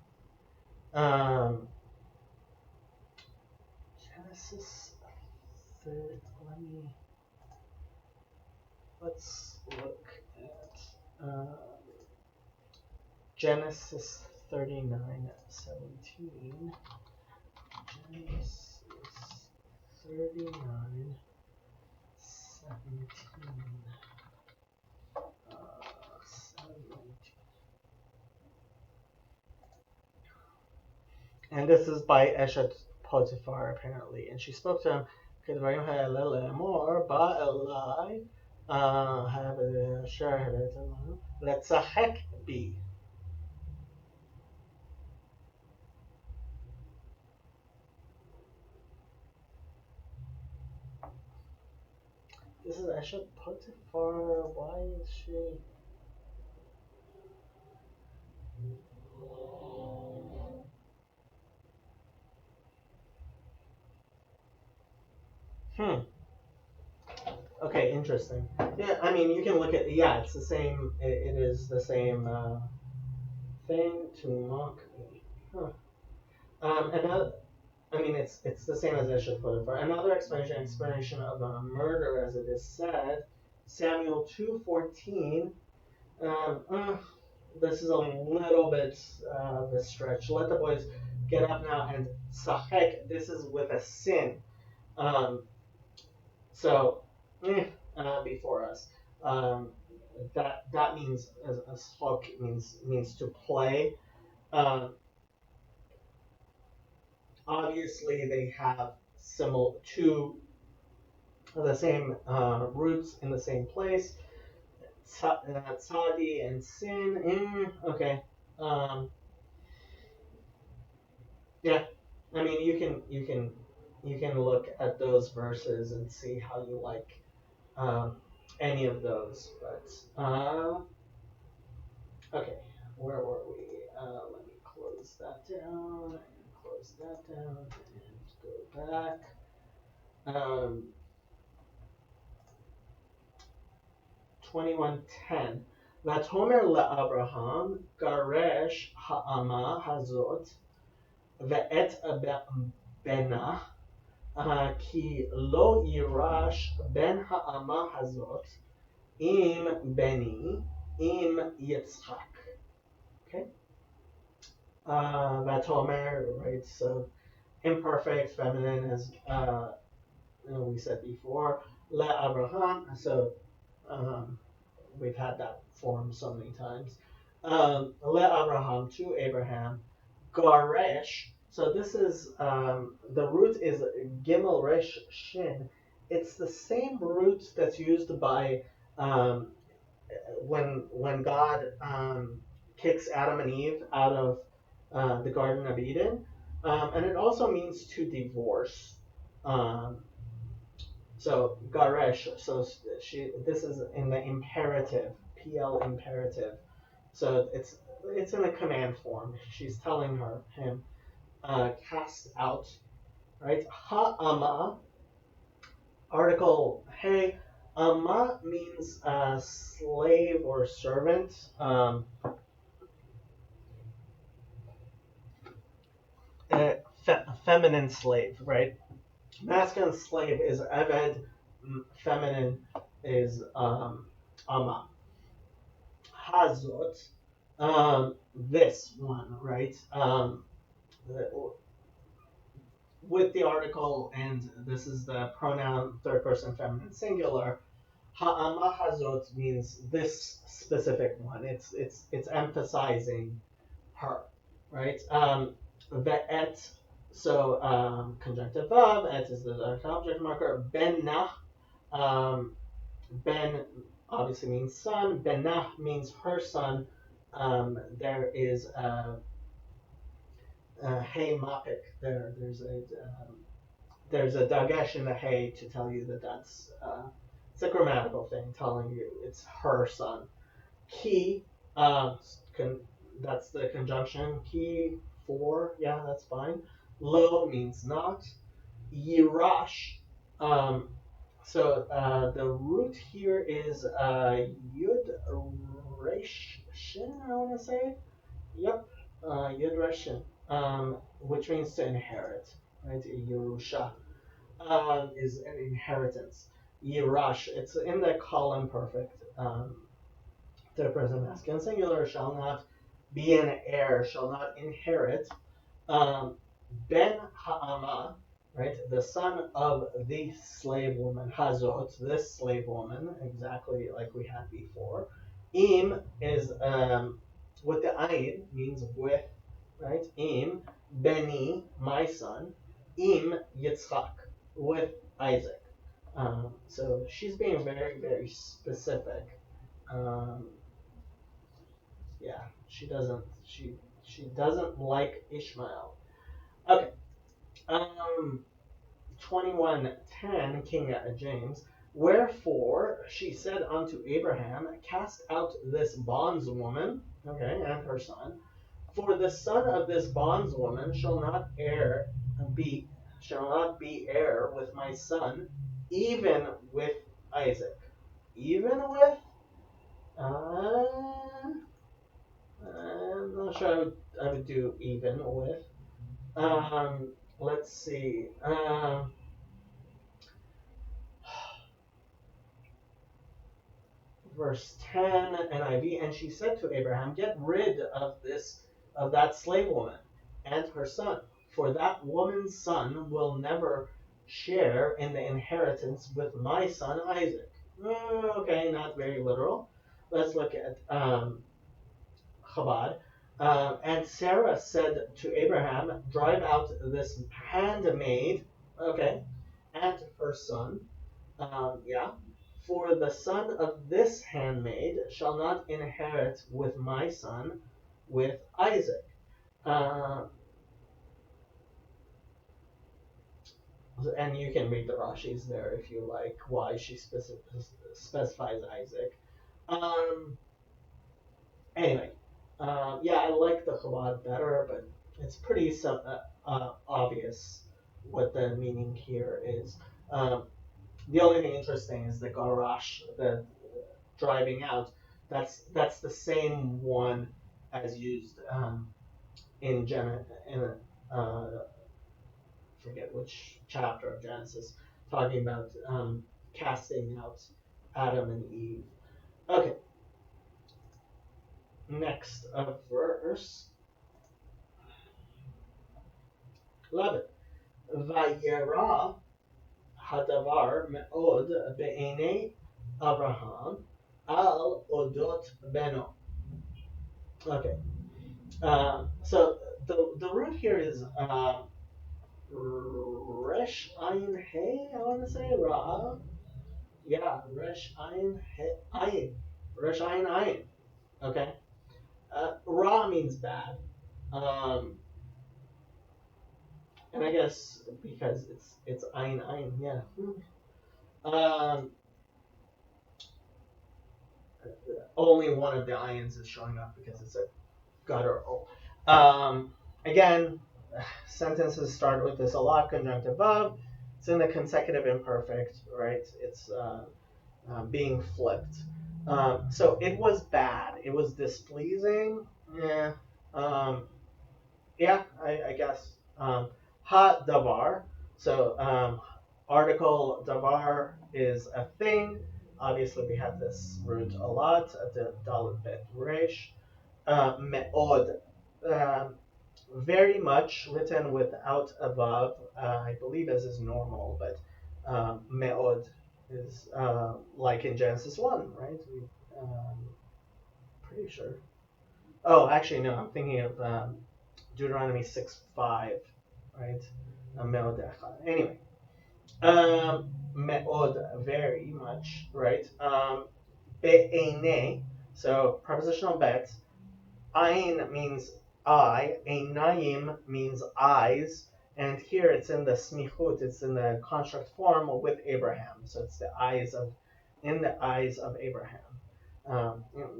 Genesis 30, let's look at Genesis 39:17. Genesis 39:17. 17. And this is by Eshet Potiphar, apparently. And she spoke to him, כדברים האלה לאמור, בא אליי, אשר הבאת לנו, לצחק בי. This is Eshet Potiphar. Why is she... Okay, interesting. Yeah, I mean, you can look at... Yeah, it's the same... It is the same thing to mock me. Another... I mean, it's the same as Eshet Potiphar. Another explanation of a murder, as it is said, Samuel 2:14. This is a little bit of a stretch. Let the boys get up now and sachek. This is with a sin. Before us. That means a schok means to play. Obviously, they have the same roots in the same place. Tzadi and sin. Okay. Yeah. I mean, you can look at those verses and see how you like any of those. But okay, where were we? Let me close that down and close that down and go back. 21:10. Vatomer leAbraham garesh ha'ama hazot ve'et bena ki lo yirash ben ha'ama hazot im beni im Yitzchak. Okay. Vatomer, right? So imperfect feminine, as we said before. LeAbraham. So we've had that form so many times. LeAbraham, to Abraham. Garesh. So this is the root is Gimel Resh Shin. It's the same root that's used by when God kicks Adam and Eve out of the Garden of Eden, and it also means to divorce. So Garesh. So this is in the imperative, PL imperative. So it's in a command form. She's telling him, cast out, right? Ha'ama, article hey. Ama means slave or servant. Feminine slave, right? Masculine slave is Eved, feminine is Ama. Hazot, this one, right? With the article, and this is the pronoun third person feminine singular. Ha'ama hazot means this specific one. It's emphasizing her, right? Ve'et, so conjunctive verb. Et is the object marker. Benah, ben obviously means son. Benah means her son. There is hey mapik there. There's a dagesh in the hey to tell you that that's it's a grammatical thing telling you it's her son. Ki, that's the conjunction. Ki for, yeah, that's fine. Lo means not. Yirash. So the root here is yud resh shin, I want to say. Yep, yud resh shin, which means to inherit, right? Yerusha is an inheritance. Yirash, it's in the column perfect. Third person masculine singular, shall not be an heir, shall not inherit. Ben Ha'ama, right, the son of the slave woman, Hazot, this slave woman, exactly like we had before. Im is with the ayin, means with, right? Im, Beni, my son. Im Yitzchak, with Isaac. So she's being very, very specific. Um, yeah, she doesn't like Ishmael. Okay. 21:10, King James. Wherefore she said unto Abraham, cast out this bondswoman, okay, and her son, for the son of this bondswoman be shall not be heir with my son, even with Isaac. Even with? I'm not sure I would do even with. Let's see. Verse 10 NIV, and she said to Abraham, get rid of that slave woman and her son, for that woman's son will never share in the inheritance with my son Isaac. Okay, not very literal. Let's look at Chabad. And Sarah said to Abraham, drive out this handmaid, okay, and her son. Yeah. For the son of this handmaid shall not inherit with my son, with Isaac. Uh, and you can read the Rashi's there if you like, why she specifies Isaac. Um, anyway, yeah, I like the Chabad better, but it's pretty obvious what the meaning here is. Um, the only thing interesting is the Garash, the driving out. That's the same one as used in forget which chapter of Genesis, talking about casting out Adam and Eve. Okay, next verse 11. Vayera hadavar me'od be'enei Abraham al odot beno. Okay, so the root here is Resh Ayin Hey, I want to say Ra. Yeah, Resh Ayin Hey Ayin. Resh Ayin Ayin. Okay. Ra means bad. Um, and I guess because it's Ayin Ayin, yeah. Only one of the Ayins is showing up because it's a guttural. Again, sentences start with this a lot, conjunctive of. It's in the consecutive imperfect, right? It's being flipped. So it was bad. It was displeasing. Yeah. Yeah, I guess. Ha davar. So article davar is a thing. Obviously, we have this root a lot at the dalet bet resh. Me'od. Very much written without above, I believe as is normal, but me'od is like in Genesis 1, right? Pretty sure. Oh, actually, no, I'm thinking of Deuteronomy 6:5, right? Me'od. Anyway, me'od, very much, right? Be'ene, so prepositional bet. Ain means eye, einayim means eyes, and here it's in the smichut, it's in the construct form with Abraham. So it's in the eyes of Abraham.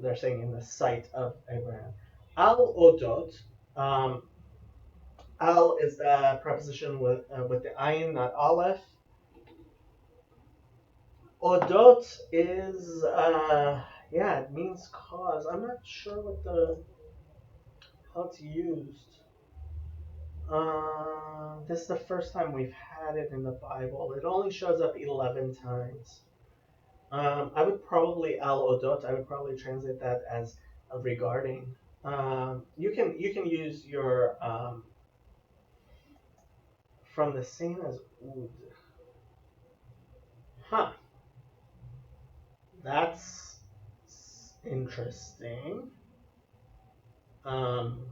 They're saying in the sight of Abraham. Al odot, al is the preposition with the ayin, not aleph. Odot is, yeah, it means cause. I'm not sure how it's used. This is the first time we've had it in the Bible. It only shows up 11 times. I would probably al odot. I would probably translate that as regarding. You can use your from the same as ud. Huh. That's interesting. Um,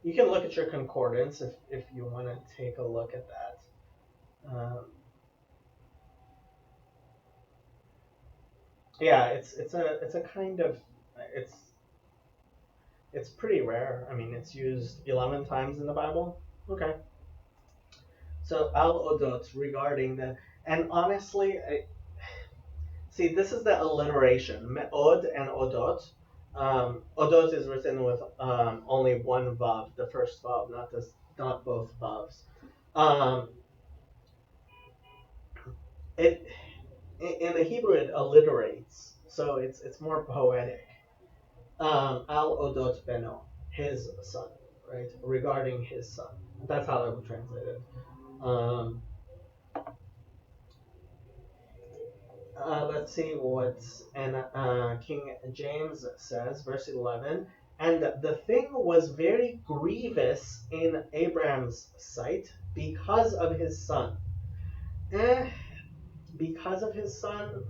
you can look at your concordance if you want to take a look at that. Yeah, it's a kind of it's it's pretty rare. I mean, it's used 11 times in the Bible. Okay. So al odot regarding the and honestly, see this is the alliteration me'od and odot. Odot is written with only one vav, the first vav, not both vavs. Um, it in the Hebrew it alliterates, so it's more poetic. Al odot beno, his son, right? Regarding his son. That's how I would translate it. Um, let's see what King James says, verse 11. And the thing was very grievous in Abraham's sight because of his son. Because of his son,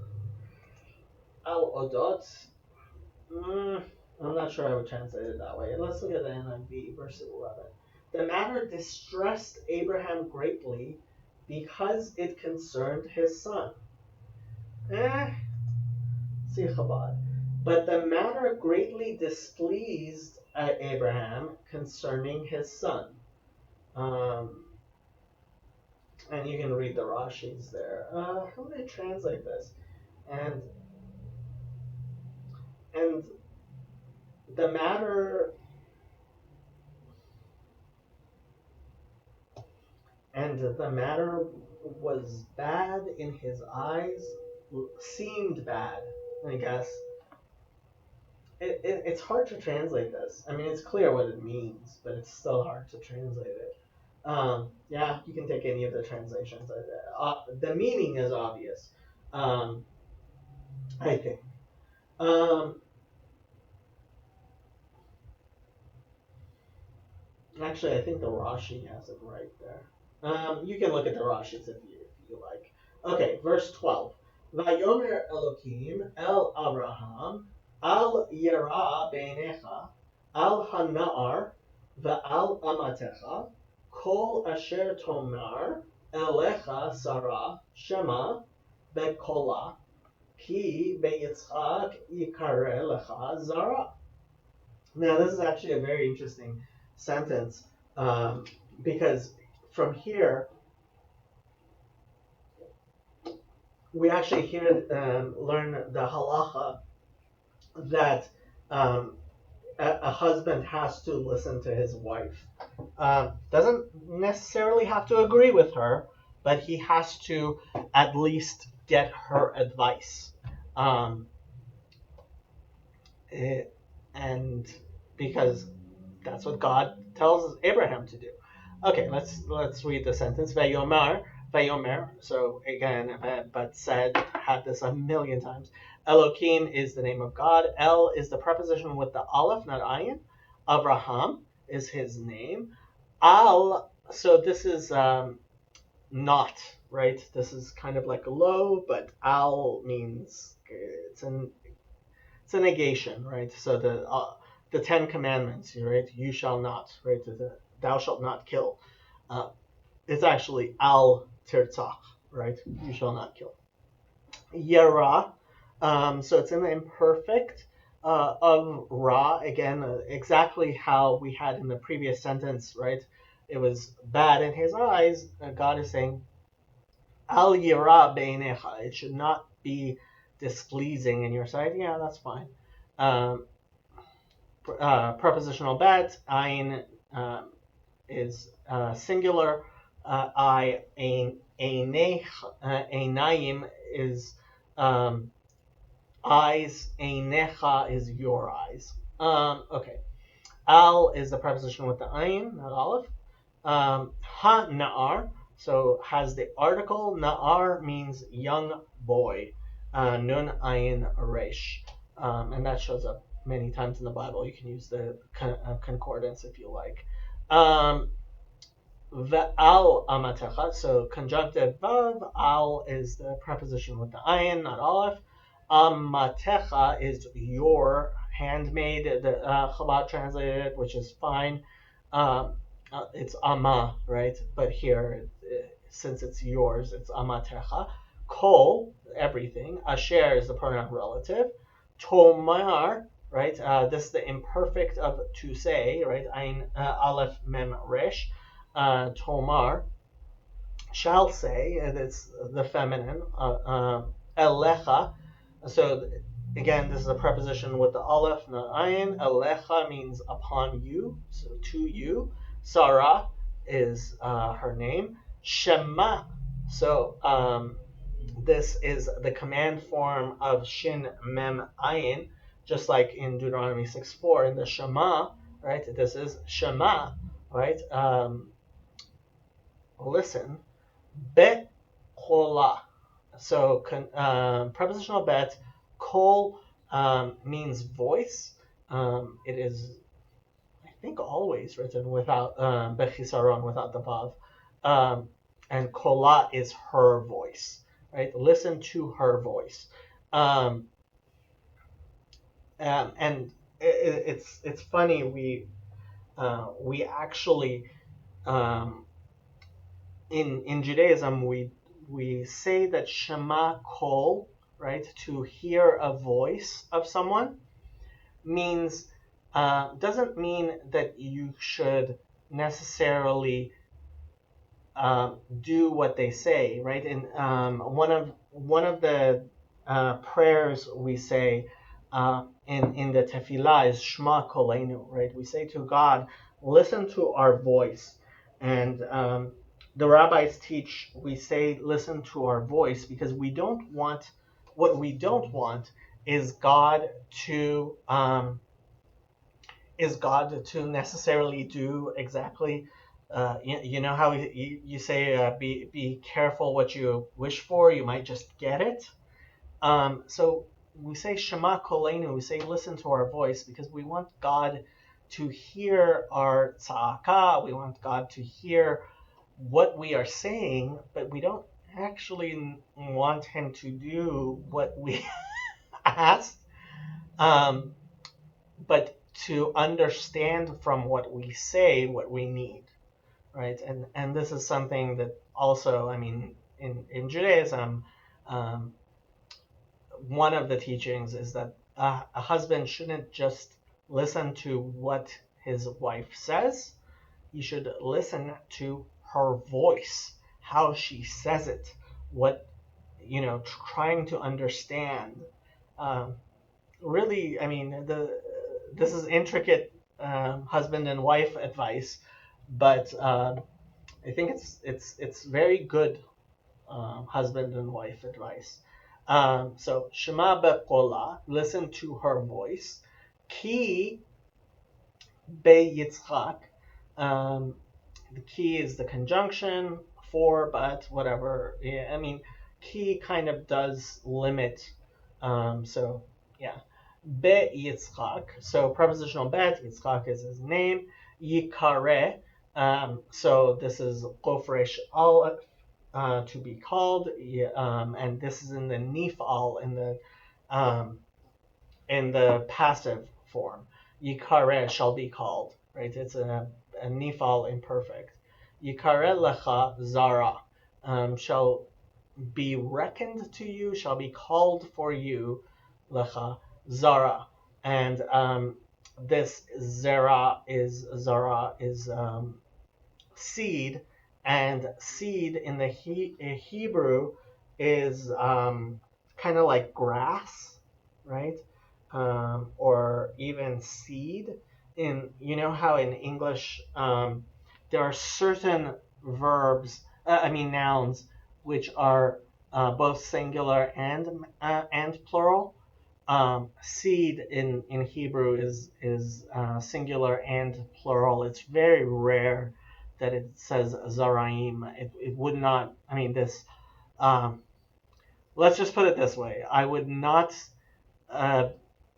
al odot. I'm not sure I would translate it that way. Let's look at the NIV, verse 11. The matter distressed Abraham greatly because it concerned his son. See Chabad. But the matter greatly displeased Abraham concerning his son. And you can read the Rashi's there. How do they translate this? And and the matter was bad in his eyes, seemed bad, I guess. It's hard to translate this. I mean, it's clear what it means, but it's still hard to translate it. Yeah, you can take any of the translations. The meaning is obvious, I think. Actually, I think the Rashi has it right there. You can look at the Rashis if you like. Okay, verse 12. Vayomer Elokim el Abraham al yira beinecha al hanar ve'al amatecha kol asher tomar elecha Sarah shema bekola ki beyitzchak yikare lecha zara. Now, this is actually a very interesting sentence because from here we actually learn the halacha that a husband has to listen to his wife. Doesn't necessarily have to agree with her, but he has to at least get her advice. And because that's what God tells Abraham to do. Okay, let's read the sentence. Vayomer. So again, but said, had this a million times. Elohim is the name of God. El is the preposition with the aleph, not ayin. Abraham is his name. Al. So this is not, right. This is kind of like a low, but al means it's a negation, right? So the 10 Commandments, right? You shall not, right? Thou shalt not kill. It's actually al tirtzach, right? You shall not kill. Yara, so it's in the imperfect of ra, again, exactly how we had in the previous sentence, right? It was bad in his eyes. God is saying, al yara beinecha. It should not be displeasing in your sight. Yeah, that's fine. Prepositional bet, ayin is singular. Einayim is eyes. Einecha is your eyes. Okay. Al is the preposition with the ayin, not aleph. Ha na'ar, so has the article. Na'ar means young boy. Nun ayin resh. And that shows up many times in the Bible. You can use the concordance if you like. Ve'al amatecha, so conjunctive vav. Al is the preposition with the ayin, not aleph. Amatecha is your, handmade. The Chabad translated, which is fine. It's ama, right? But here, since it's yours, it's amatecha. Kol, everything. Asher is the pronoun relative. Tomar, right? This is the imperfect of to say, right? Ayin aleph mem resh. Tomar shall say, and it's the feminine. Elecha. So again, this is a preposition with the aleph, not ayin. Elecha means upon you, so to you. Sarah is her name. Shema. So this is the command form of shin mem ayin, just like in Deuteronomy 6:4 in the Shema, right? This is Shema, right? Listen. Bet kola. So prepositional bet. Kol means voice. It is, I think, always written without bechisaron, without the vav. And kola is her voice, right? Listen to her voice. And it's funny. We actually in Judaism we say that Shema Kol, right, to hear a voice of someone, means doesn't mean that you should necessarily do what they say, right? And one of the prayers we say in the tefillah is Shema Kolenu, right? We say to God, listen to our voice, and the rabbis teach, we say listen to our voice because we don't want, what we don't want is God to necessarily do exactly. You know how you say be careful what you wish for, you might just get it. So we say Shema Kolenu, we say listen to our voice because we want God to hear our tza'aka, we want God to hear what we are saying, but we don't actually want him to do what we asked, but to understand from what we say what we need, right? And this is something that also, I mean, in Judaism, one of the teachings is that a husband shouldn't just listen to what his wife says. He should listen to her voice, how she says it, what, trying to understand. Really, I mean, this is intricate husband and wife advice, but I think it's very good husband and wife advice. So Shema bekola, listen to her voice. Ki be Yitzchak. The key is the conjunction for, but, whatever. Yeah, I mean, ki kind of does limit. So yeah, be Yitzchak. So prepositional bet. Yitzchak is his name. Yikare. So this is Qofresh Aleph, to be called. And this is in the nifal, in the passive form. Yikare shall be called. Right? It's a nifal imperfect. Yikare lecha zara, shall be reckoned to you, shall be called for you, lecha zara. And this zara is seed, and seed in the Hebrew is kind of like grass, right? Or even seed. How in English there are certain verbs, nouns, which are both singular and plural. Seed in Hebrew is singular and plural. It's very rare that it says zaraim. It would not. I mean, this. Let's just put it this way. I would not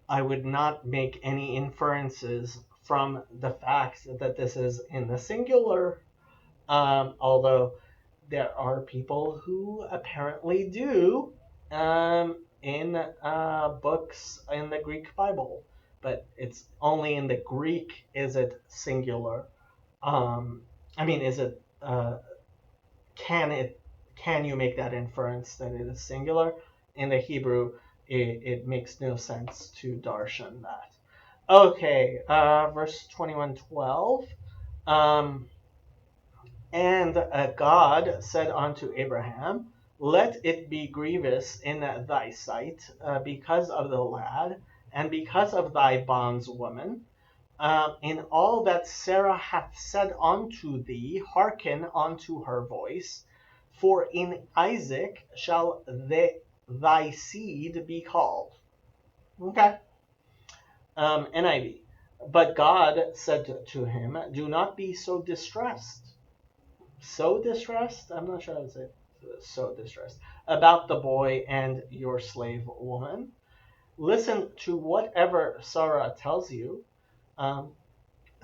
I would not make any inferences from the fact that this is in the singular, although there are people who apparently do in books in the Greek Bible, but it's only in the Greek is it singular. I mean, is it can it can you make that inference that it is singular? In the Hebrew, it makes no sense to darshan that. Okay, verse 21:12. Um, and God said unto Abraham, let it be grievous in thy sight because of the lad, and because of thy bondswoman. In all that Sarah hath said unto thee, hearken unto her voice. For in Isaac shall thy seed be called. Okay. NIV. But God said to him, do not be so distressed. So distressed? I'm not sure how to say it. So distressed. About the boy and your slave woman. Listen to whatever Sarah tells you. Um,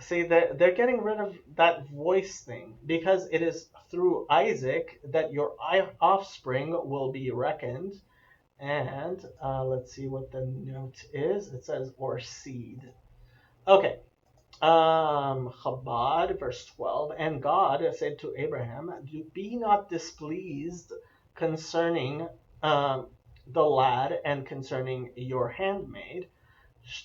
See, they're getting rid of that voice thing because it is through Isaac that your offspring will be reckoned. And let's see what the note is. It says, or seed. Okay. Chabad, verse 12. And God said to Abraham, be not displeased concerning the lad and concerning your handmaid.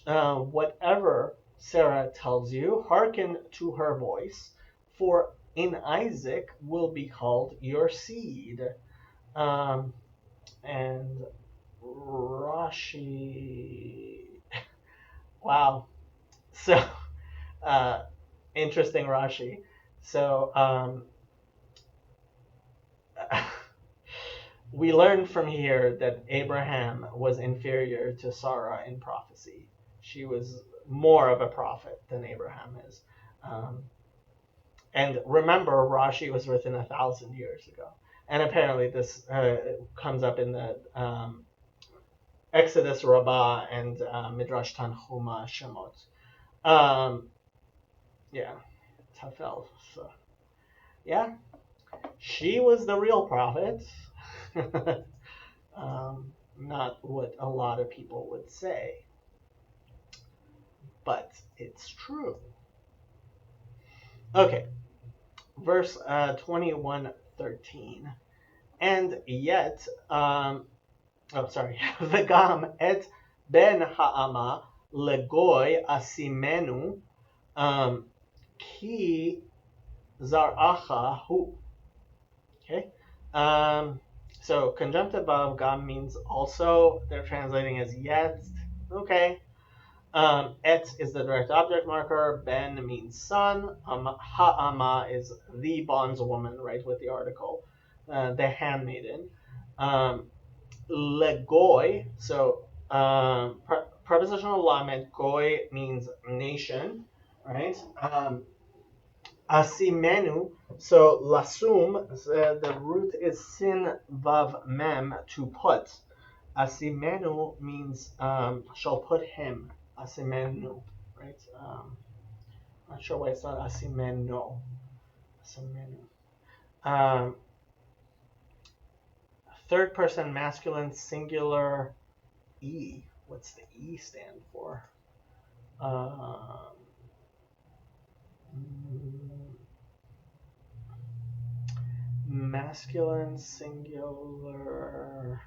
Whatever Sarah tells you, hearken to her voice, for in Isaac will be called your seed. Um, and Rashi, wow. So, uh, interesting Rashi. So, we learn from here that Abraham was inferior to Sarah in prophecy. She was more of a prophet than Abraham is. Um, and remember, Rashi was written 1,000 years ago. And apparently, this comes up in the Exodus Rabbah and Midrash Tanhuma Shemot. Yeah, Tafel. So, yeah, she was the real prophet. Not what a lot of people would say, but it's true. Okay, verse 21:13. And yet, v'gam et ben ha'ama legoy asimenu ki zaracha hu. Okay. So conjunctive of gam means also. They're translating as yet. Okay. Et is the direct object marker. Ben means son. Ha'ama is the bondswoman, right, with the article. The handmaiden. Legoy, so prepositional lamed, goy means nation, right? Asimenu, so lasum, the root is sin vav mem, to put. Asimenu means shall put him. Asimenu, right? Not sure why it's not asimeno. Asimenu. Third person masculine singular E. What's the E stand for? Masculine singular.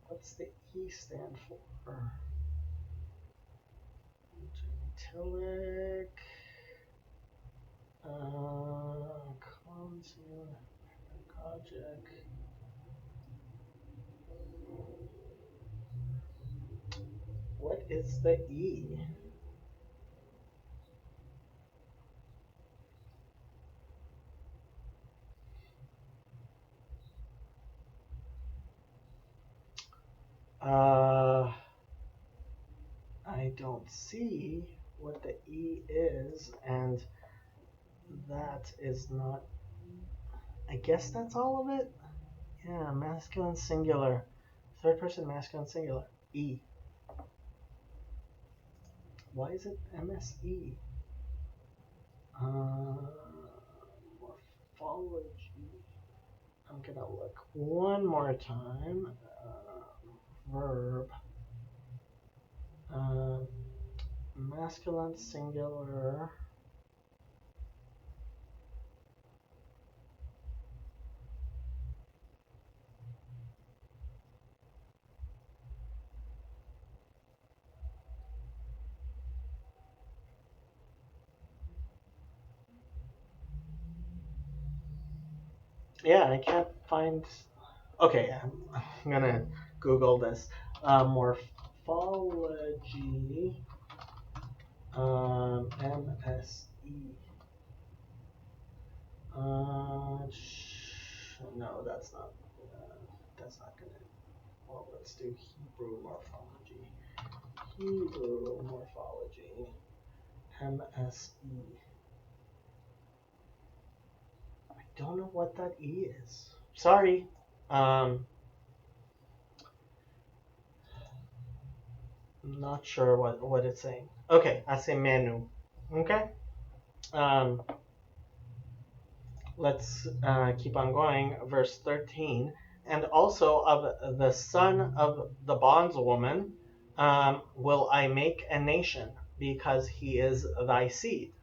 What's the E stand for? Gentilic. Pedagogic. What is the E? I don't see what the E is, and that is not. I guess that's all of it? Yeah, masculine singular. Third person masculine singular. E. Why is it MSE? Morphology. I'm gonna look one more time. Verb. Masculine singular. Yeah, I can't find. Okay, I'm gonna Google this. Morphology. MSE. No, that's not. That's not gonna. Well, let's do Hebrew morphology. Hebrew morphology. MSE. I don't know what that E is. Sorry. I'm not sure what it's saying. Okay, I say menu. Okay. Um, let's keep on going. Verse 13. And also of the son of the bondswoman will I make a nation, because he is thy seed.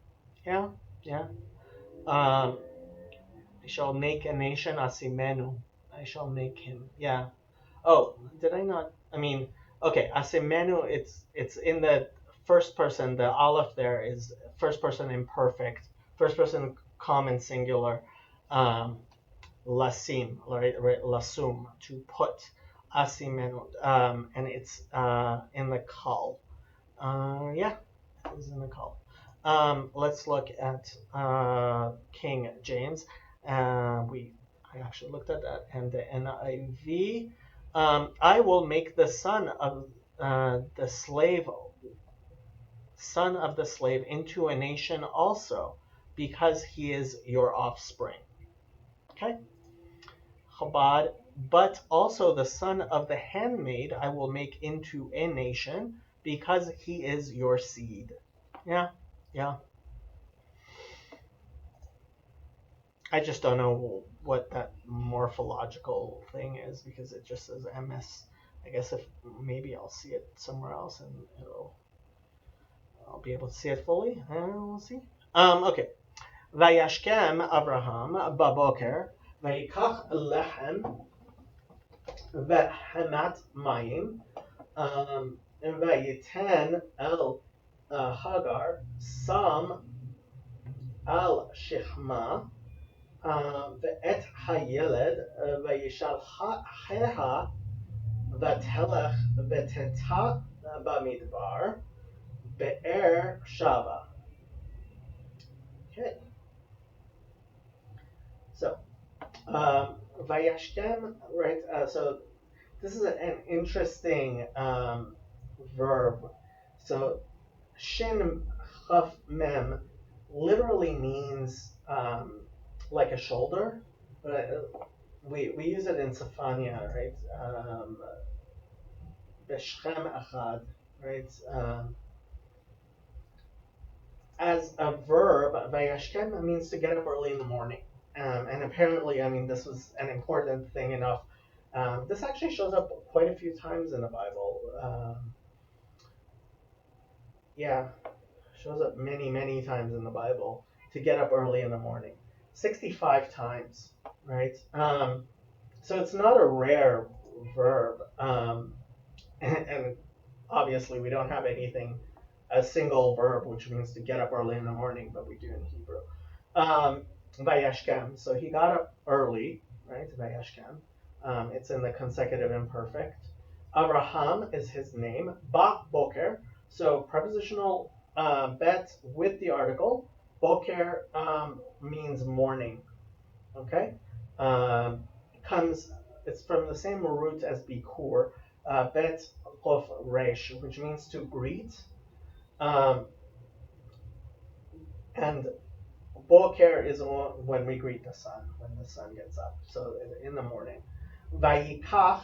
Yeah, yeah. I shall make a nation, asimenu. I shall make him. Yeah. Oh, did I not? I mean, okay, asimenu. It's in the first person. The aleph there is first person imperfect, first person common singular. Um, lasim, right? Lasum, to put. Asimenu, and it's in the kal. Yeah, it is in the call. Let's look at King James. I actually looked at that, and the NIV. I will make the son of the slave into a nation also, because he is your offspring. Okay, Chabad. But also the son of the handmaid I will make into a nation, because he is your seed. Yeah, yeah. I just don't know what that morphological thing is, because it just says MS. I guess if maybe I'll see it somewhere else and I'll be able to see it fully. We'll see. Okay. Vayashkem Abraham baboker vayikach lechem vehemat mayim vayiten el Hagar sam al shechma ואת הילד וישלחיה ותלך ותטע במדבר באר שבה. Okay. So, Vayashkem, right? So, this is an interesting verb. So, Shin Chaf Mem literally means like a shoulder. We use it in Safania, right? Beshchem Achad, right? As a verb, Vayashkem means to get up early in the morning. And apparently, I mean, this was an important thing enough. This actually shows up quite a few times in the Bible. Yeah, shows up many, many times in the Bible to get up early in the morning. 65 times, right? So it's not a rare verb. And obviously, we don't have anything, a single verb, which means to get up early in the morning, but we do in Hebrew. Vayashkem. So he got up early, right? Vayashkem. It's in the consecutive imperfect. Abraham is his name. Ba boker. So prepositional bet with the article. Boker means morning. Okay. Comes. It's from the same root as bikur. Bet of resh, which means to greet. And boker is when we greet the sun, when the sun gets up. So in the morning. Vayikach,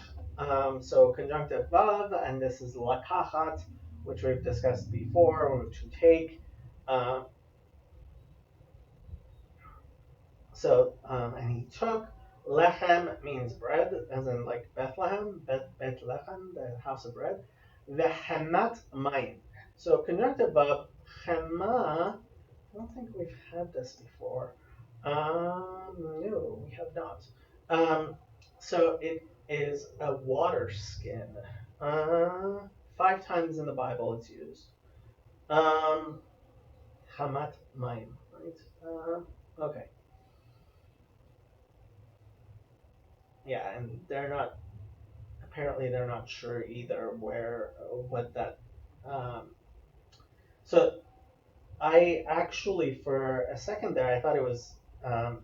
So conjunctive vav, and this is lakachat, which we've discussed before, or to take. Um, and he took. Lechem means bread, as in like Bethlehem, Bet Lechem, the house of bread. Vehemat mayim. So conjunctive vav, chema. I don't think we've had this before. No, we have not. Um, so it is a water skin. Uh, 5 times in the Bible it's used. Hamat mayim, right? Okay. Yeah, and apparently they're not sure either what that. Um, so I actually, for a second there, I thought it was um,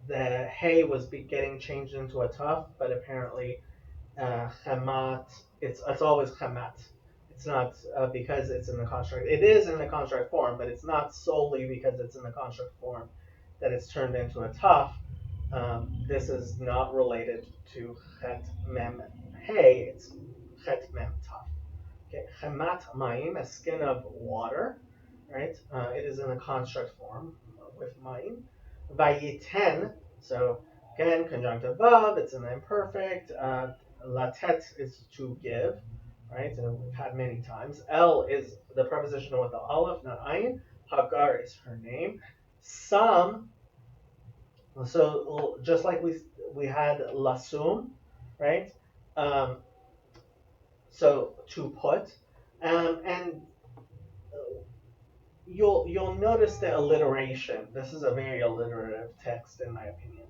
the hay was getting changed into a tuf, but apparently chamat, it's always chamat. It's not because it's in the construct. It is in the construct form, but it's not solely because it's in the construct form that it's turned into a tuf. This is not related to chet mem hay. It's chet mem taf. Okay, chamat mayim, a skin of water, right? It is in the construct form with mayim. Vayiten, so again, conjunctive vav, it's an imperfect. Latet is to give, right? And we've had many times. El is the preposition with the aleph, not ayin. Hagar is her name. Some, so just like we had lasum, right? Um, so to put, and you'll notice the alliteration. This is a very alliterative text, in my opinion.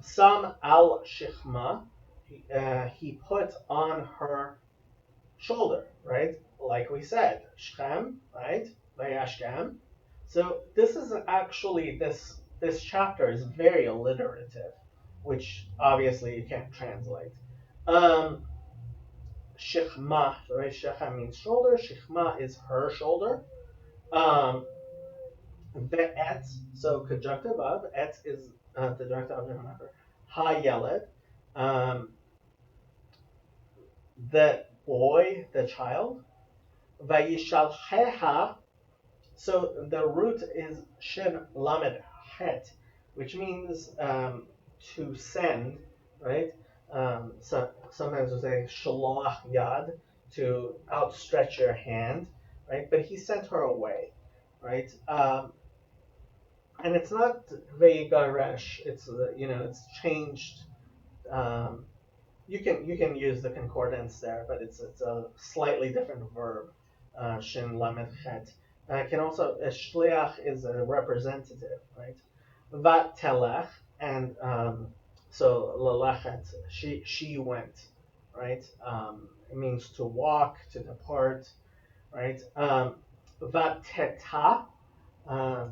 Some al shichma, he put on her shoulder, right? Like we said, shchem, right? Vayashkem. So this is actually this chapter is very alliterative, which obviously you can't translate. Um, Shichma, right? Shechem means shoulder. Shichma is her shoulder. Um, Et, so conjunctive of, et is the direct object, remember. Ha yeled, the boy, the child. Vayishalcheha, so the root is shin lamed het, which means to send, right? So sometimes we say shalach yad, to outstretch your hand, right? But he sent her away, right? And it's not vegaresh. It's it's changed. Um, you can use the concordance there, but it's a slightly different verb. Shin lamed chet. Can also shliach is a representative, right? Vat telech, and so lalachet, she went, right? It means to walk, to depart, right? Vat teta,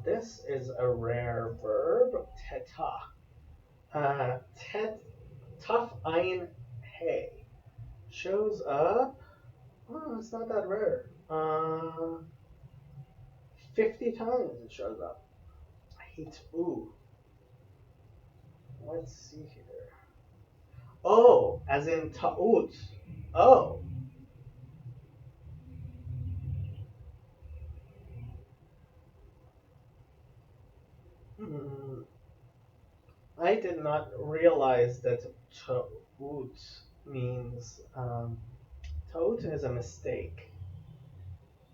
this is a rare verb, teta. Tuf ayin hey shows up. Oh, it's not that rare. 50 times it shows up. I hate ooh. Let's see here. Oh, as in ta'ut. Oh. Hmm. I did not realize that ta'ut means ta'ut is a mistake.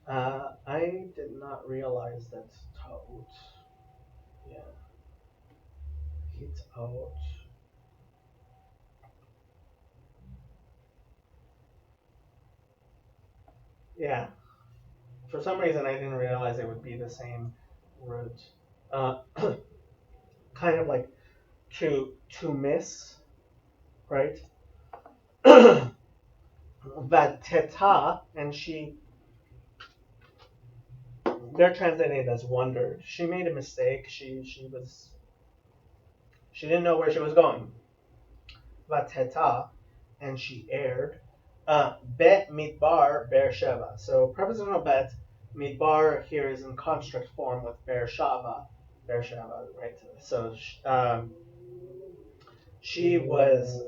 I did not realize that ta'ut. Yeah. Hit out. Yeah. For some reason, I didn't realize it would be the same root. Uh, kind of like to miss, right? That teta, and they're translating it as wondered. She made a mistake. She didn't know where she was going. Vateta, and she erred. Bet midbar Beersheba. So prepositional bet midbar here is in construct form with Beersheba, right? So she was,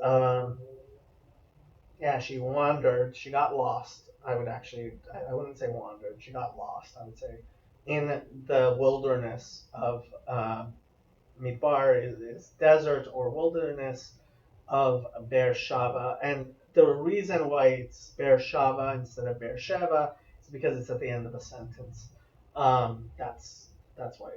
she wandered. She got lost. I wouldn't say wandered. She got lost, I would say, in the wilderness of Midbar is desert or wilderness of Beersheba. And the reason why it's Beersheba instead of Beersheba is because it's at the end of a sentence. That's why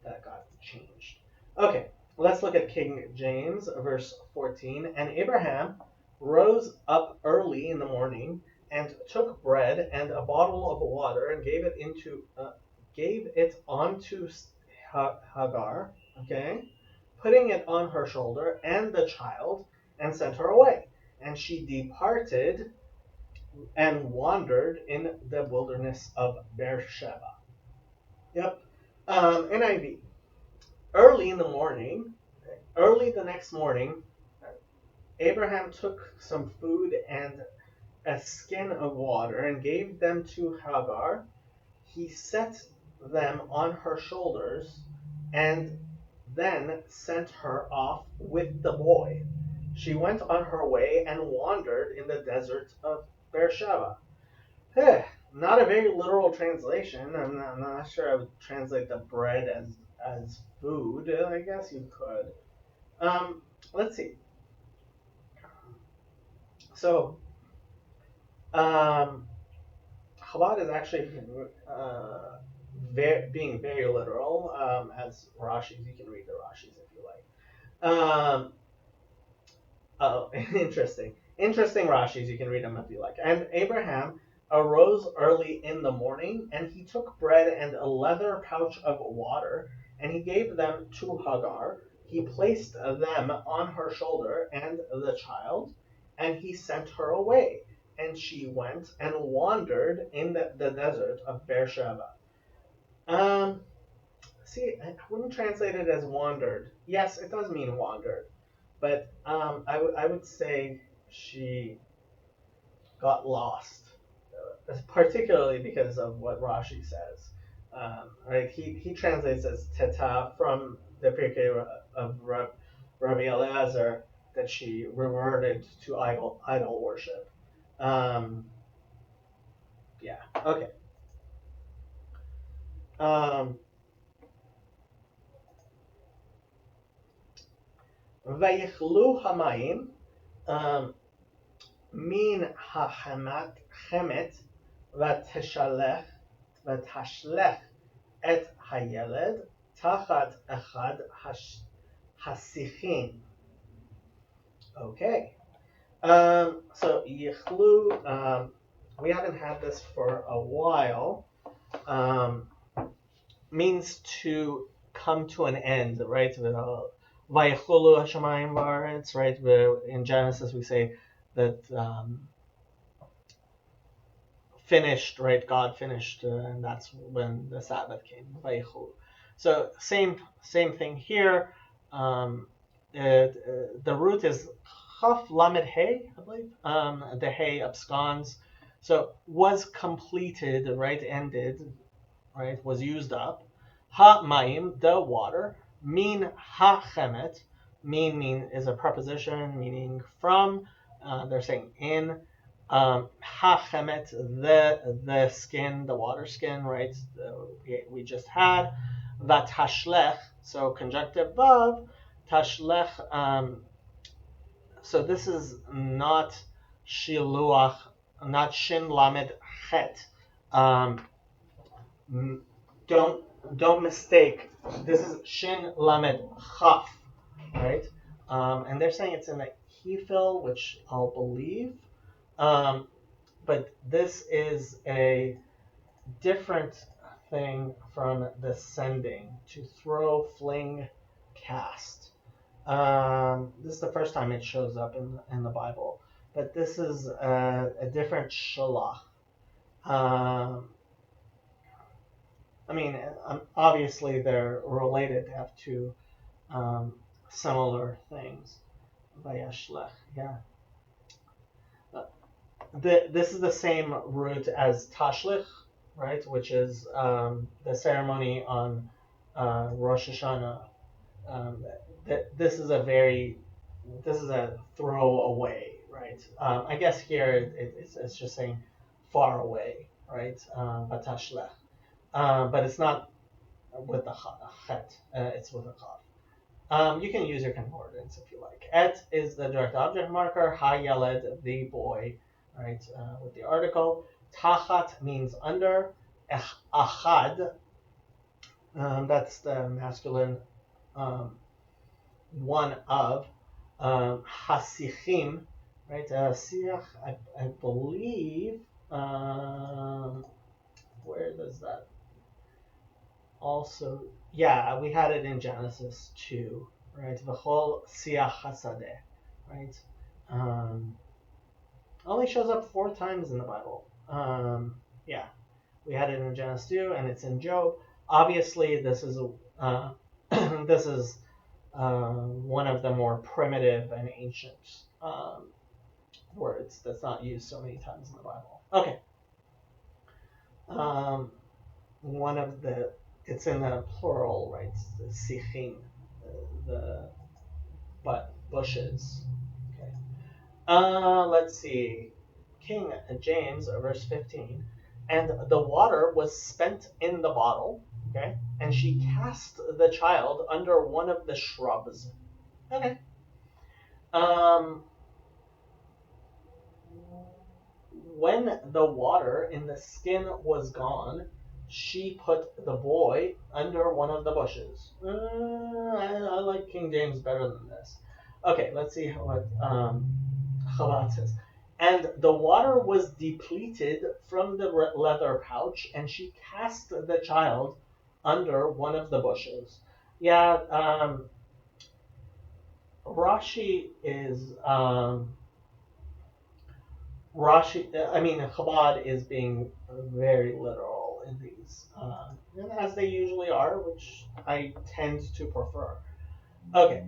that got changed. Okay, let's look at King James, verse 14. And Abraham rose up early in the morning and took bread and a bottle of water and gave it onto Hagar, okay, putting it on her shoulder and the child, and sent her away. And she departed and wandered in the wilderness of Beersheba. Yep. NIV. Early in the morning, early the next morning, Abraham took some food and a skin of water and gave them to Hagar. He set them on her shoulders and then sent her off with the boy. She went on her way and wandered in the desert of Beersheba. Not a very literal translation. I'm not sure I would translate the bread as food. I guess you could. Let's see. So, Chabad is actually being very literal, as Rashi's. You can read the Rashi's if you like. Oh, interesting. Interesting Rashi's. You can read them if you like. And Abraham arose early in the morning, and he took bread and a leather pouch of water, and he gave them to Hagar. He placed them on her shoulder and the child, and he sent her away. And she went and wandered in the desert of Beersheba. Um, I wouldn't translate it as wandered. Yes, it does mean wandered, but I would say she got lost, particularly because of what Rashi says. Right? He translates as teta from the Pirkei of Rabbi Eliezer that she reverted to idol worship. Um, yeah. Okay. Vayichlu hamayim min hachemet ותשלח את הילד תחת אחד השיחים. Okay. So yichlu, we haven't had this for a while. Means to come to an end, right? Vayichlu hashamayim v'aretz, right? In Genesis we say that finished, right? God finished, and that's when the Sabbath came. Vayichlu. So same thing here. The root is chaf lamed hey, I believe. The hey absconds. So was completed, right? Ended, right? Was used up. Ha mayim, the water. Min ha chemet. Mean is a preposition meaning from. They're saying in. Ha chemet, the skin, the water skin, right? We just had. Vatashlech, so conjunctive vav. Tashlech. So this is not shiluach, not shin lamed chet. Don't mistake. This is shin lamed chaf, right? And they're saying it's in a hefil, which I'll believe. But this is a different thing from the sending, to throw, fling, cast. This is the first time it shows up in the Bible, but this is a different shalach. I mean, obviously they're related. They have two similar things. Vayashlech, yeah. This is the same root as tashlich, right? Which is the ceremony on Rosh Hashanah. This is a very this is a throw away, right? I guess here it's just saying far away, right? Batashlech. But it's not with the chet, it's with a chaf. You can use your concordance if you like. Et is the direct object marker. Ha yeled, the boy, right? With the article. Tachat means under. Achad, that's the masculine one of. Hasichim, right? Siach, I believe. Where does that also? Yeah, we had it in Genesis 2, right? V'chol siach hasadeh, right? Only shows up 4 times in the Bible. Yeah, we had it in Genesis 2, and it's in Job. Obviously, this is this is one of the more primitive and ancient words that's not used so many times in the Bible. Okay. One of the, it's in the plural, right? The sichim, the but bushes. Okay. Let's see. King James, verse 15. And the water was spent in the bottle, okay? And she cast the child under one of the shrubs. Okay. When the water in the skin was gone, she put the boy under one of the bushes. I like King James better than this. Okay, let's see what Chabad says. And the water was depleted from the leather pouch, and she cast the child under one of the bushes. Yeah, Rashi is Chabad is being very literal in these, as they usually are, which I tend to prefer. Okay.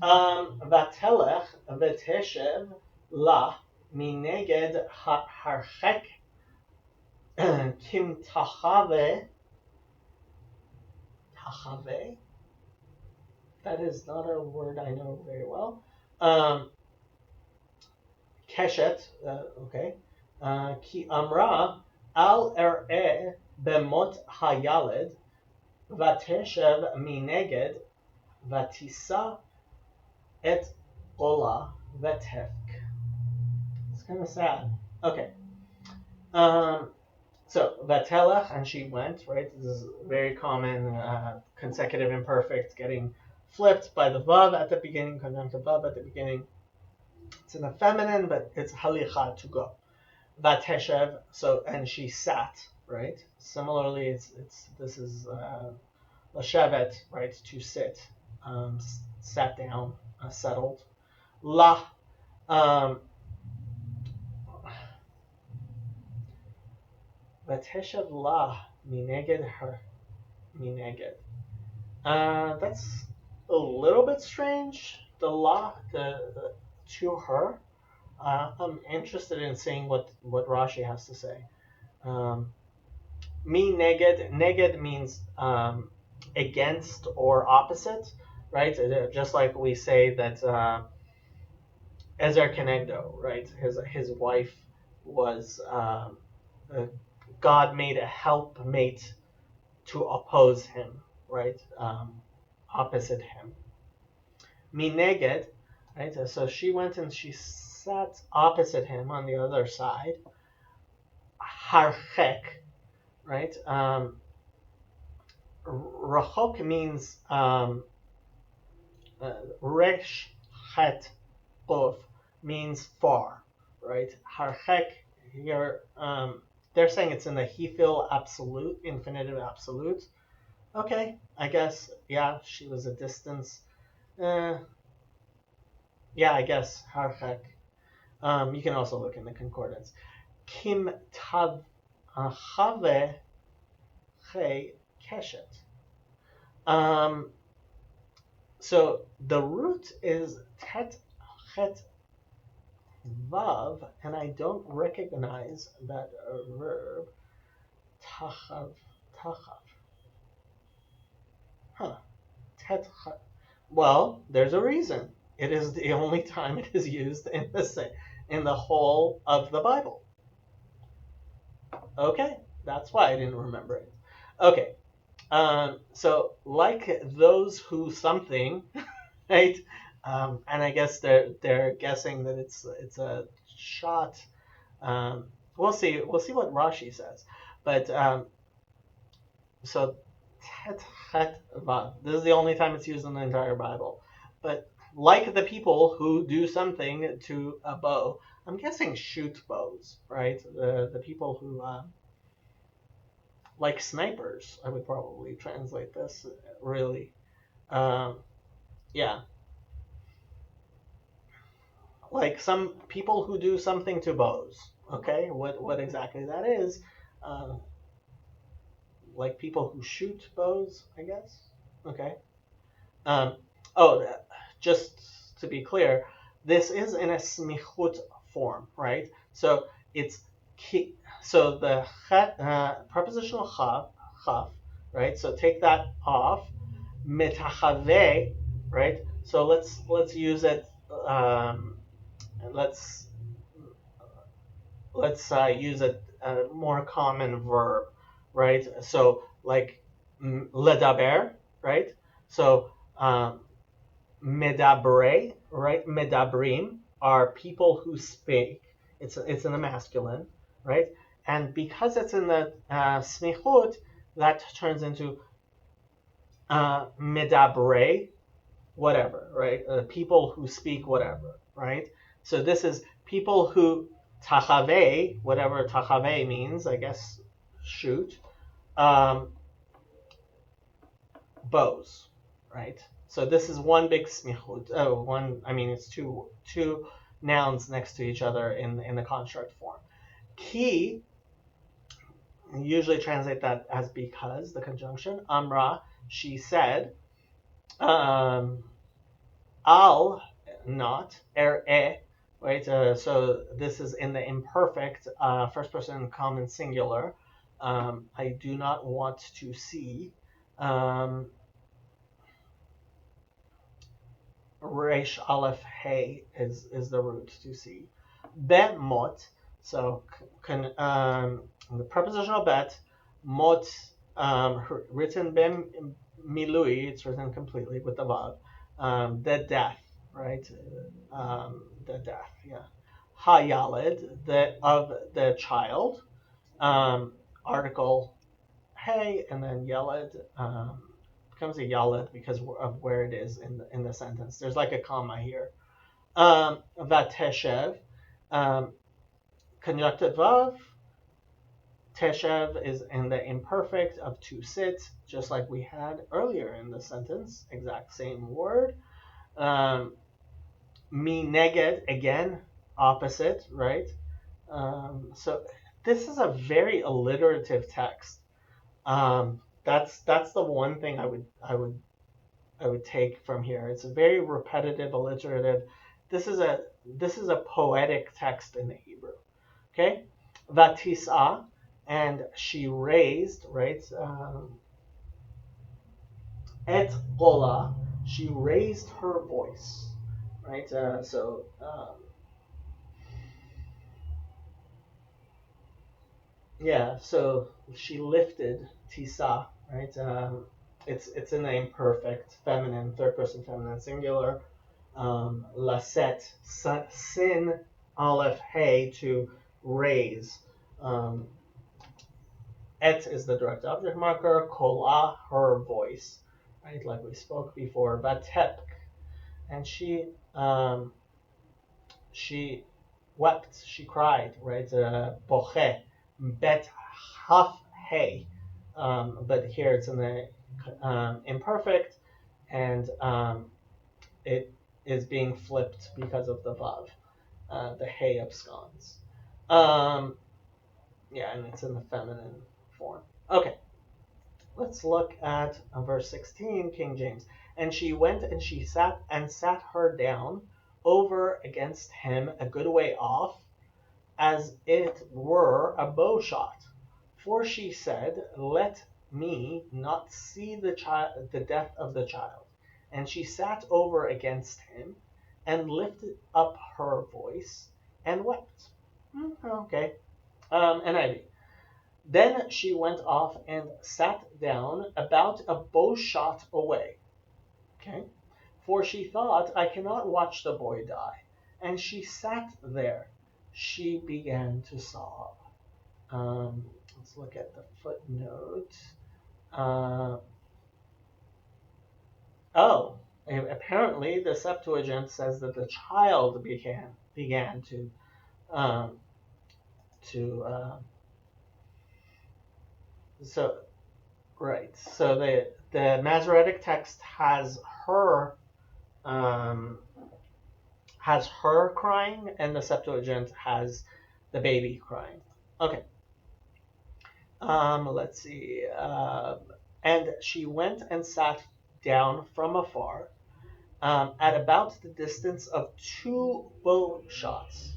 Vatelech v'teshev la mineged harchek kim tachave. Tachave? That is not a word I know very well. Keshet, okay. Ki amra al er'e bemot hayaled vateshev mineged vatisa et ola vetefk. It's kind of sad. Okay. So vatelech, and she went, right? This is very common, consecutive imperfect getting flipped by the vav at the beginning, conjunctive vav at the beginning. It's in the feminine, but it's halicha, to go. Vateshev, so, and she sat, right? Similarly, this is lashevet, right? To sit, sat down, settled. La, vateshev la mineged her, mineged. That's a little bit strange. The la, the to her. I'm interested in seeing what Rashi has to say. Mi neged. Neged means against or opposite, right? Just like we say that Ezer Kenegdo, right? His wife was God made a helpmate to oppose him, right? Opposite him. Mi neged, right? So she went and she sat opposite him on the other side. Harchek, right? Rachok means resh het both means far, right? Harchek here, they're saying it's in the Hefil absolute, infinitive absolute. Okay, I guess, yeah, she was a distance. Yeah, I guess harchek. You can also look in the concordance. Kim tav chave che keshet. So the root is tet chet vav, and I don't recognize that verb. Tachav. Huh. Tet. Well, there's a reason. It is the only time it is used in the whole of the Bible. Okay, that's why I didn't remember it. Okay, so like those who something, right? And I guess they're guessing that it's a shot. Um, we'll see what Rashi says, but so tet het vav. This is the only time it's used in the entire Bible. But like the people who do something to a bow, I'm guessing shoot bows, right? The people who like snipers. I would probably translate this really. Um, yeah, like some people who do something to bows. Okay, what exactly that is? Uh, like people who shoot bows, I guess. Okay. Um, oh, just to be clear, this is in a smichut form, right? So it's ki, so the prepositional chaf, right? So take that off. Metachave, right? So let's use it. Let's use a more common verb, right? So like ledaber, right? So medabre, right? Medabrim are people who speak. It's in the masculine, right? And because it's in the smichut, that turns into medabre, whatever, right? People who speak whatever, right? So this is people who tachave, whatever tachave means, I guess, shoot, um, bows, right? So this is one big smichut. Oh, one. I mean, it's two nouns next to each other in the construct form. Ki, usually translate that as because, the conjunction. Amra, she said. Um, Al, not. Right? So this is in the imperfect first person common singular. I do not want to see. Resh Aleph Hey is the root to see. Bet mot. So the prepositional bet mot written ben milui. It's written completely with the vav. The death, right? The death. Yeah. Hayalid, the of the child. Article hey, and then Yeled becomes a Yaled because of where it is in the sentence. There's like a comma here. Vateshev, um, conjunctive vav. Teshev is in the imperfect of to sit, just like we had earlier in the sentence. Exact same word. Mi neged, again, opposite, right? So this is a very alliterative text. That's the one thing I would take from here. It's a very repetitive, alliterative. This is a poetic text in the Hebrew. Okay, Vatisa, and she raised, right? Et Gola, she raised her voice, right? Yeah, so she lifted Tisa, right? It's in the imperfect, feminine, third person feminine singular. Laset, sin, aleph, hey, to raise. Um, Et is the direct object marker. Kola, her voice, right? Like we spoke before. Vatep, and she wept, she cried, right? Boche, bet haf hey. But here it's in the imperfect, and it is being flipped because of the vav. The hey absconds. Yeah, and it's in the feminine form. Okay, let's look at verse 16, King James. And she went and she sat her down over against him a good way off, as it were a bow shot. For she said, let me not see the death of the child. And she sat over against him, and lifted up her voice and wept. Okay. NIV. Then she went off and sat down about a bowshot away. Okay. For she thought, I cannot watch the boy die. And she sat there. She began to sob. Let's look at the footnote. Uh, oh, apparently the Septuagint says that the child began um, to so right. So the Masoretic text um, has her crying, and the Septuagint has the baby crying. Okay. Let's see. And she went and sat down from afar, at about the distance of 2 bow shots.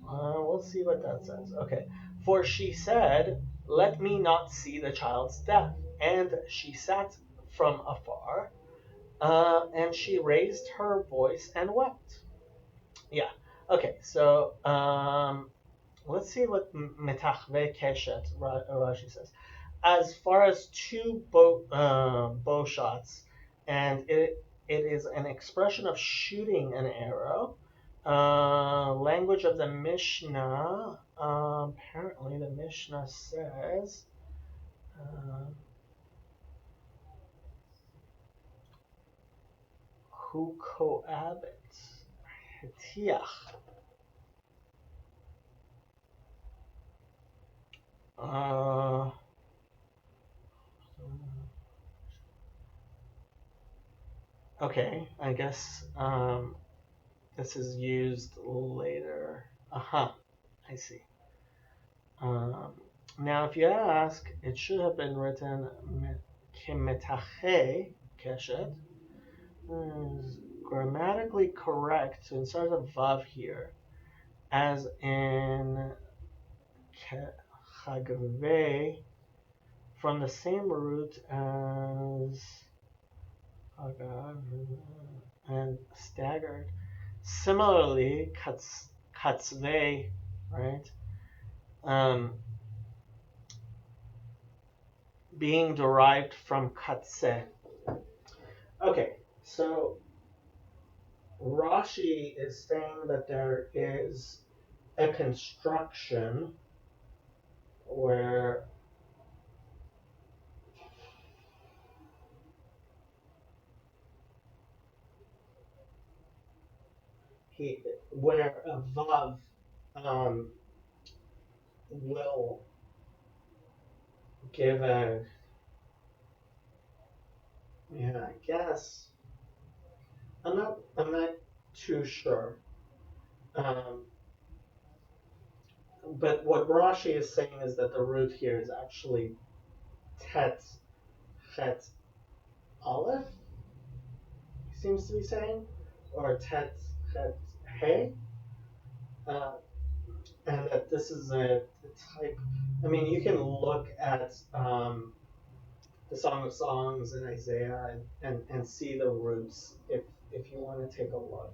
We'll see what that says. Okay. For she said, let me not see the child's death. And she sat from afar, and she raised her voice and wept. Yeah. Okay. So let's see what Metachve Keshet Rashi says. As far as bow shots, and it is an expression of shooting an arrow. Language of the Mishnah. Apparently, the Mishnah says. Who cohabits? Hetiach. Okay, I guess this is used later. Aha, I see. Now, if you ask, it should have been written Kimetache Keshet. Grammatically correct, so instead of Vav here, as in Chagve, from the same root as and staggered. Similarly, Katzve, right? Being derived from Katse. Okay, so Rashi is saying that there is a construction where where a vav will give a, I guess I'm not too sure. But what Rashi is saying is that the root here is actually tet chet aleph. He seems to be saying, or tet chet hey, and that this is a type. I mean, you can look at the Song of Songs and Isaiah and see the roots if you want to take a look.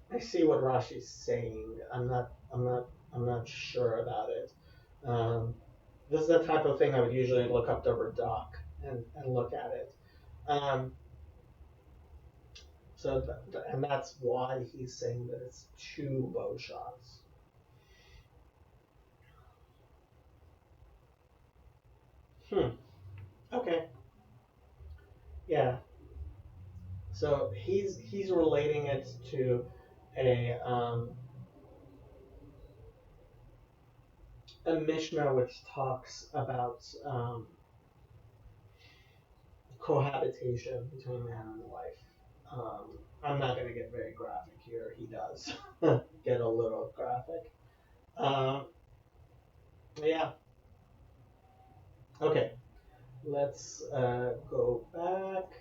I see what Rashi's saying. I'm not sure about it. This is the type of thing I would usually look up the Radak and look at it. And that's why he's saying that it's 2 bow shots. Okay. Yeah. So he's relating it to a Mishnah which talks about cohabitation between man and wife. I'm not going to get very graphic here. He does get a little graphic. Yeah. Okay. Let's go back.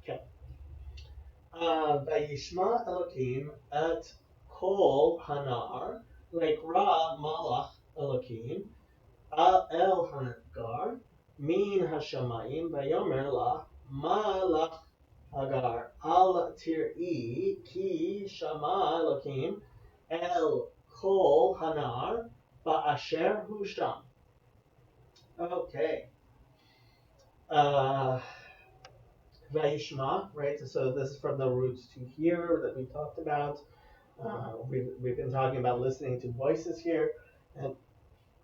Okay. Vayishma Elokim et kol hanar, like Ra Malach Elokim El Hagar Min Hashamayim Vayomer La Ma Lach Hagar Al Tir'i Ki Shama Elokim El Kol Hanar Ba'asher Husham. Okay. Vayishma, right? So this is from the roots to hear that we talked about. We've been talking about listening to voices here, and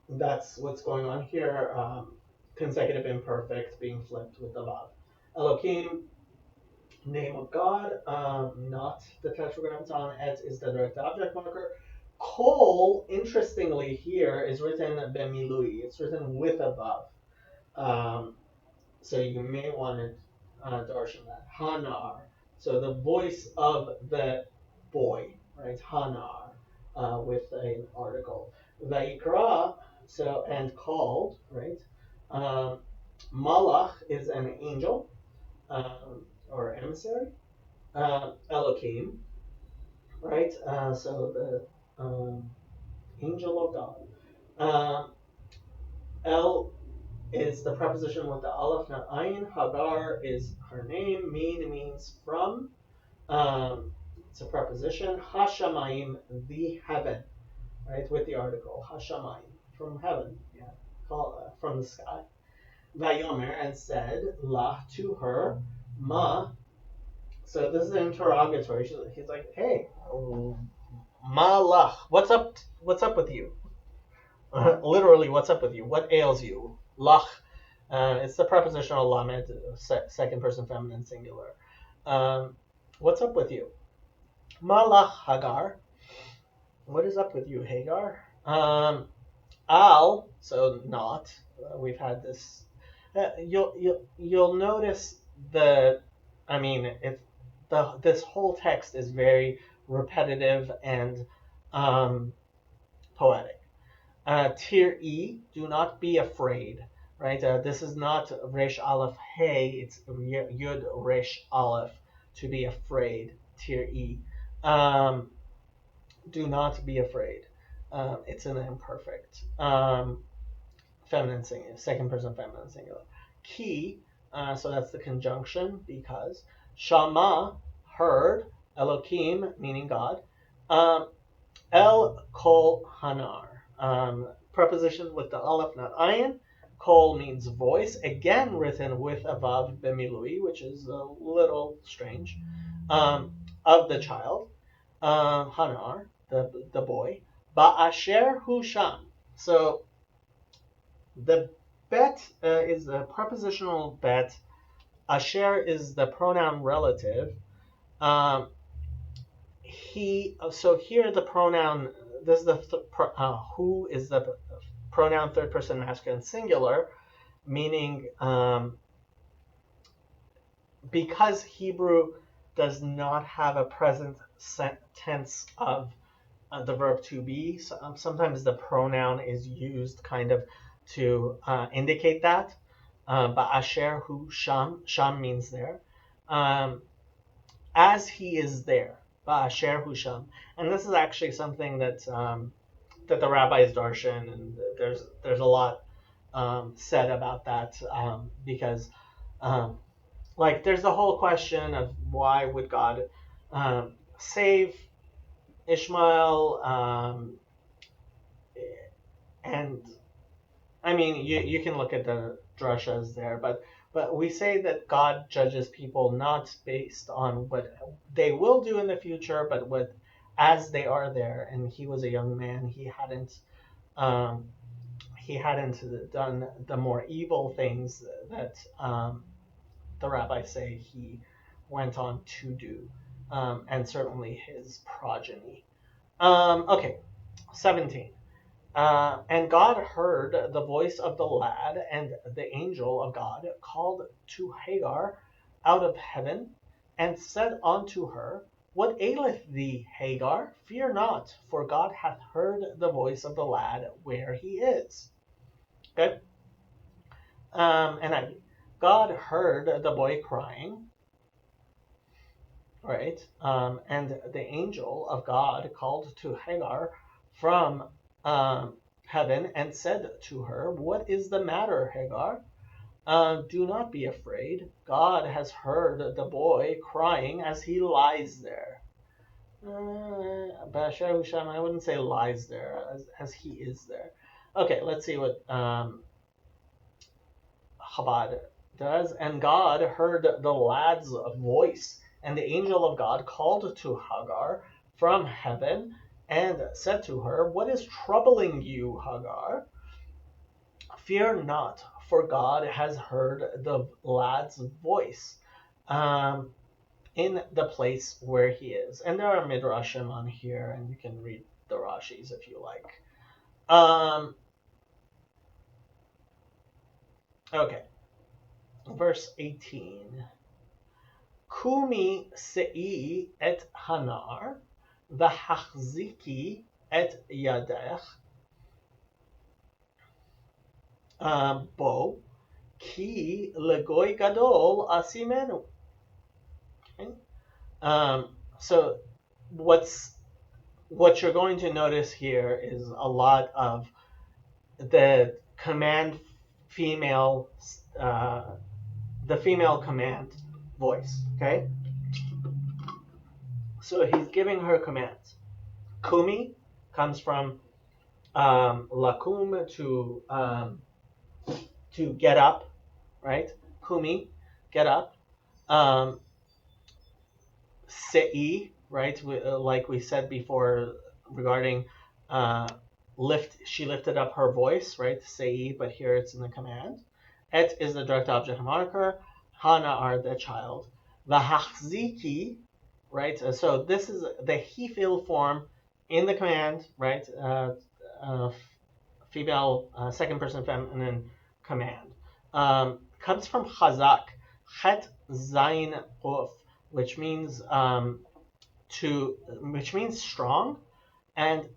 that's what's going on here. Consecutive imperfect being flipped with the vav. Elohim, name of God, not the tetragrammaton. Et is the direct object marker. Kol, interestingly, here is written bemilui. It's written with a vav. So you may want to darshan that. Hanar. So the voice of the boy, right? Hanar, with an article. Vayikra, so and called, right? Malach is an angel, or emissary. Elohim, right? So the angel of God. El is the preposition with the aleph, not ayin. Hagar is her name. Min means from. It's a preposition. Hashamayim, the heaven, right? With the article. Hashamayim, from heaven. Yeah, from the sky. Vayomer, and said, la, to her, ma. So this is an interrogatory. He's like, hey, ma lach, what's up? What's up with you? Literally, what's up with you? What ails you? Lach. It's the prepositional lamed, second person feminine singular. What's up with you? Malach Hagar. What is up with you, Hagar? Al, so not. We've had this. You'll notice this whole text is very repetitive and poetic. Tir E, do not be afraid. Right? This is not Resh Aleph Hey, it's Yud Resh Aleph, to be afraid. Tir E. Do not be afraid. It's an imperfect. Feminine singular, second person feminine singular. Ki, so that's the conjunction, because. Shama, heard. Elokim, meaning God. El Kol Hanar. Preposition with the aleph, not ayin. Kol means voice, again written with a vav bemilui, which is a little strange. Of the child, Hanar, the boy. Ba'asher hu sham. So the bet is the prepositional bet. Asher is the pronoun relative. So here the pronoun. This is the who is the pronoun third person masculine singular, meaning because Hebrew does not have a present tense of the verb to be. So, sometimes the pronoun is used kind of to indicate that. But asher hu sham, sham means there. As he is there, asher hu sham. And this is actually something that that the rabbis darshan, and there's a lot said about that, because like there's the whole question of why would God save Ishmael, and I mean you can look at the drashas there, but we say that God judges people not based on what they will do in the future, but what as they are there. And he was a young man; he hadn't done the more evil things that the rabbis say he went on to do, and certainly his progeny. Okay, 17. And God heard the voice of the lad, and the angel of God called to Hagar out of heaven, and said unto her, what aileth thee, Hagar? Fear not, for God hath heard the voice of the lad where he is. Okay? God heard the boy crying, right? And the angel of God called to Hagar from heaven and said to her, "What is the matter, Hagar? Do not be afraid. God has heard the boy crying as he lies there." Bashar Husham, I wouldn't say lies there, as he is there. Okay, let's see what Chabad does. And God heard the lad's voice, and the angel of God called to Hagar from heaven and said to her, "What is troubling you, Hagar? Fear not, for God has heard the lad's voice in the place where he is." And there are midrashim on here, and you can read the Rashis if you like. Okay, verse 18. Kumi se'i et hanar, v'hachziki et yadech bo, ki legoy gadol asimenu. Okay? So what you're going to notice here is a lot of the command female, the female command voice. Okay, so he's giving her commands. Kumi comes from lakum, to get up, right? Kumi, get up. Se'i, right? Like we said before regarding she lifted up her voice, right? Se'i, but here it's in the command. Et is the direct object marker. Hana are the child. V'hachziki, right? So this is the he feel form in the command, right? Female, second person feminine command. Comes from chazak, chet zayin uf, which means which means strong, and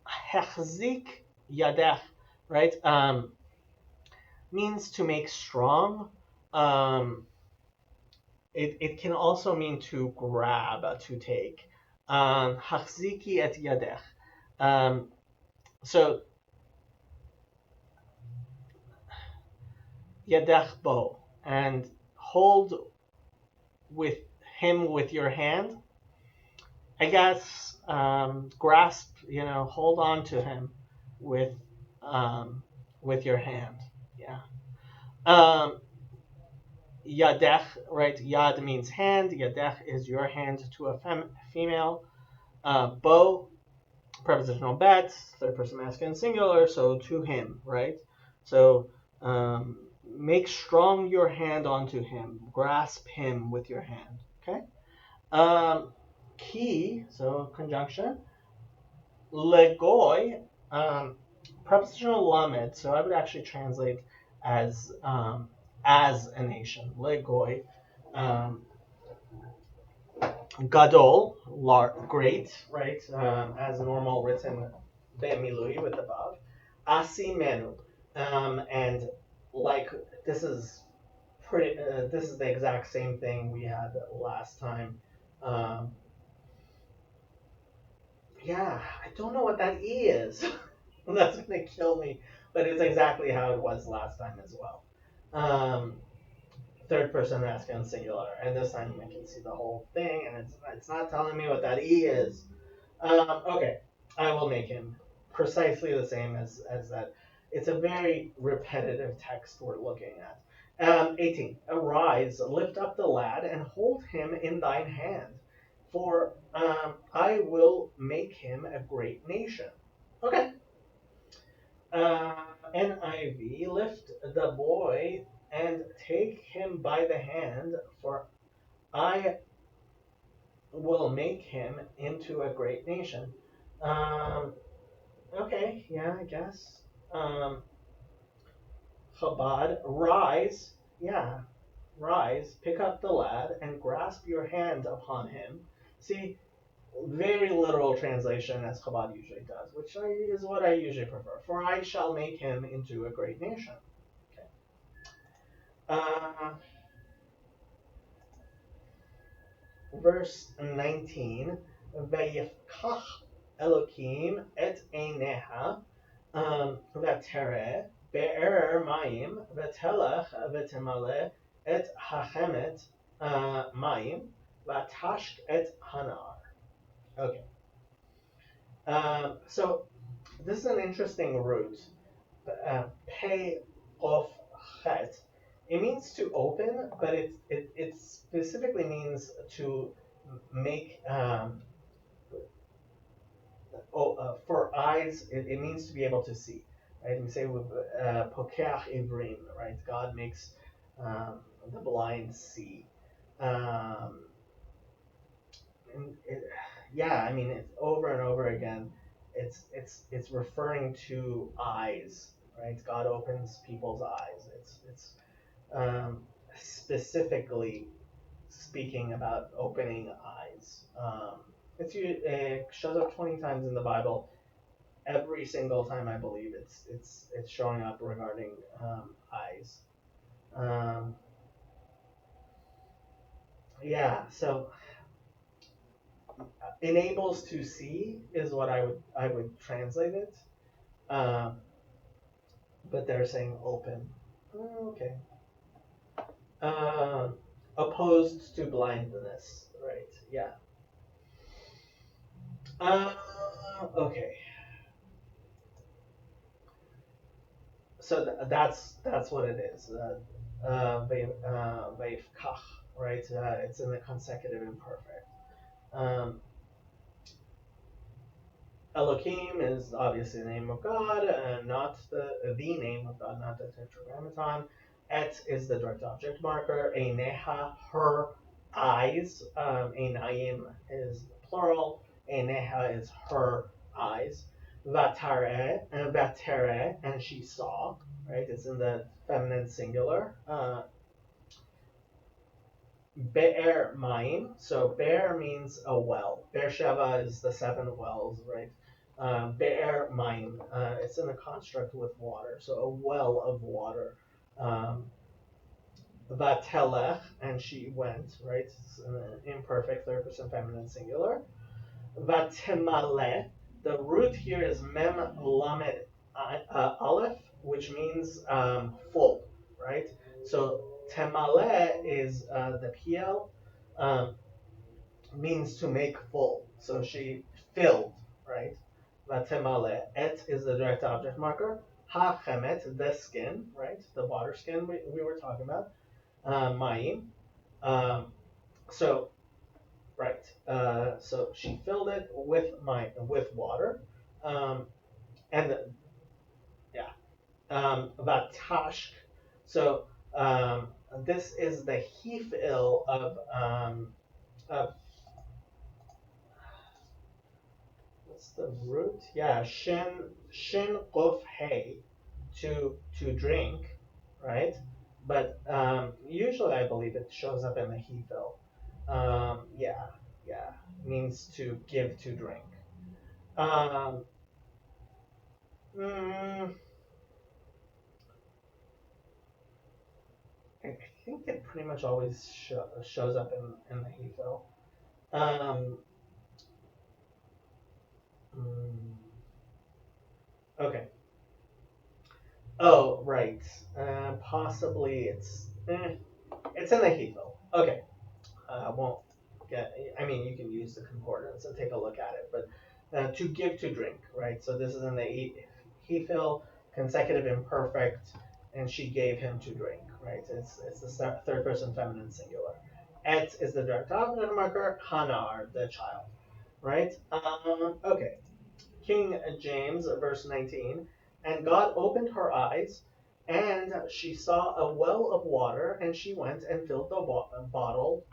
hechzik yadech, right? Means to make strong. It can also mean to grab, to take. Hachziki et yadech. So yadech bo, and hold with him with your hand. I guess grasp, hold on to him with your hand. Yeah. Yadech, right? Yad means hand. Yadech is your hand to a female. Bo, prepositional bet, third person masculine singular, so to him, right? So make strong your hand onto him. Grasp him with your hand. Okay. Ki, so conjunction. Legoy, prepositional lamed. So I would actually translate as a nation. Legoy. Gadol, great, right? As normal written be'milui with the vav. Asimenu, and like this is pretty. This is the exact same thing we had last time. Yeah, I don't know what that E is. That's gonna kill me, but it's exactly how it was last time as well. Third person masculine singular, and this time I can see the whole thing, and it's not telling me what that E is. Okay, I will make him precisely the same as that. It's a very repetitive text we're looking at. 18. Arise, lift up the lad, and hold him in thine hand, for I will make him a great nation. Okay. NIV, lift the boy and take him by the hand, for I will make him into a great nation. Okay, yeah, I guess. Chabad, rise, yeah, rise, pick up the lad, and grasp your hand upon him. See, very literal translation, as Chabad usually does, which is what I usually prefer. For I shall make him into a great nation. Okay. Verse 19, Vayifkach Elokim et eineha ותראה באר מים ותלך ותמלא את החמת מים ותשק את הנהר. Okay. So this is an interesting root. Pei of chet. It means to open, but it specifically means to make for eyes. It means to be able to see. Right? We say with pokeach ivrim. Right? God makes the blind see. Um, and yeah, I mean, it's over and over again. It's referring to eyes, right? God opens people's eyes. It's specifically speaking about opening eyes. It shows up 20 times in the Bible. Every single time, I believe it's showing up regarding eyes. Um, yeah, so enables to see is what I would translate it. Um, but they're saying open. Okay. Um, Opposed to blindness, right? Yeah. Okay. So that's what it is. Ve'ifkach, right? It's in the consecutive imperfect. Um, Elohim is obviously the name of God, and not the name of God, not the tetragrammaton. Et is the direct object marker. Eineha, her eyes. Einayim is plural. Eineha is her eyes. Vatere, and she saw. Right, it's in the feminine singular. Be'er Mayim. So Be'er means a well. Beersheba is the 7 wells, right? Be'er Mayim. It's in a construct with water, so a well of water. Vatelech, and she went, right? It's an imperfect third person feminine singular. Vatemale. The root here is mem lamed aleph, which means full, right? So temale is the PL, means to make full. So she filled, right? Vatemale. Et is the direct object marker. Ha chemet, the skin, right? The water skin we were talking about. Mayim. So right. So she filled it with water, and yeah, vatashk. So this is the hefil of what's the root? Yeah, shin quf hey, to drink, right? But usually I believe it shows up in the hefil. Yeah, yeah, means to give to drink. Um, mm, I think it pretty much always shows up in the hefil. Um, mm, okay. Oh, right. Possibly it's in the hefil. Okay. I won't get. I mean, you can use the concordance and take a look at it, but to give to drink, right? So this is in the hefil, consecutive imperfect, and she gave him to drink, right? It's the third person feminine singular. Et is the direct object marker. Hanar, the child, right? Okay. King James, verse 19. And God opened her eyes, and she saw a well of water, and she went and filled the bottle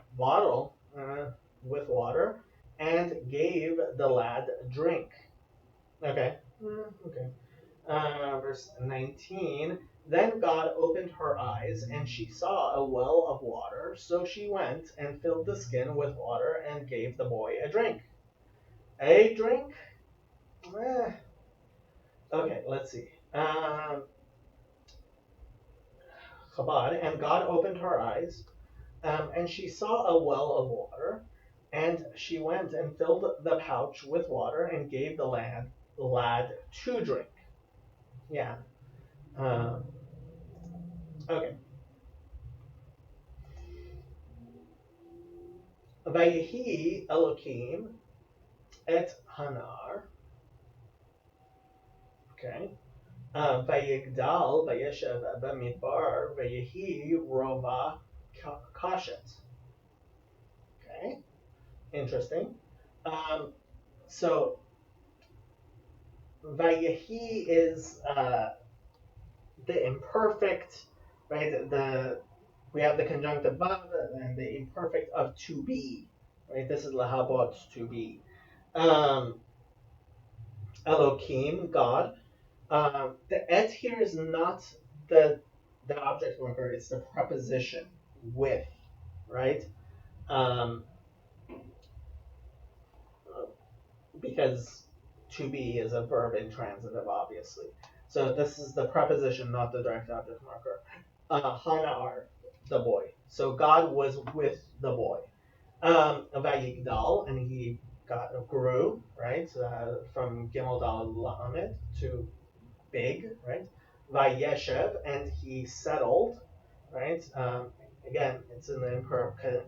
with water, and gave the lad drink. Okay. Okay. Verse 19. Then God opened her eyes, and she saw a well of water. So she went and filled the skin with water and gave the boy a drink. A drink? Eh. Okay, let's see. Chabad, and God opened her eyes, and she saw a well of water, and she went and filled the pouch with water and gave the lad to drink. Yeah. Um, okay. Vayehi Elohim et Hanar. Okay. Vayigdal Vayeshev Bamidbar Vayehi Rova Kashet. Okay. Interesting. Um, so Vayehi is the imperfect, right? We have the conjunctive vav and the imperfect of to be, right? This is lahabot to be. Um, Elohim, God. The et here is not the the object marker; it's the preposition with, right? Um, because to be is a verb intransitive, obviously. So this is the preposition, not the direct object marker. Hanar, the boy. So God was with the boy. Vayigdal, and he grew, right? From Gimel Dal Lamed to big, right? Vayeshev, and he settled, right? Again, it's an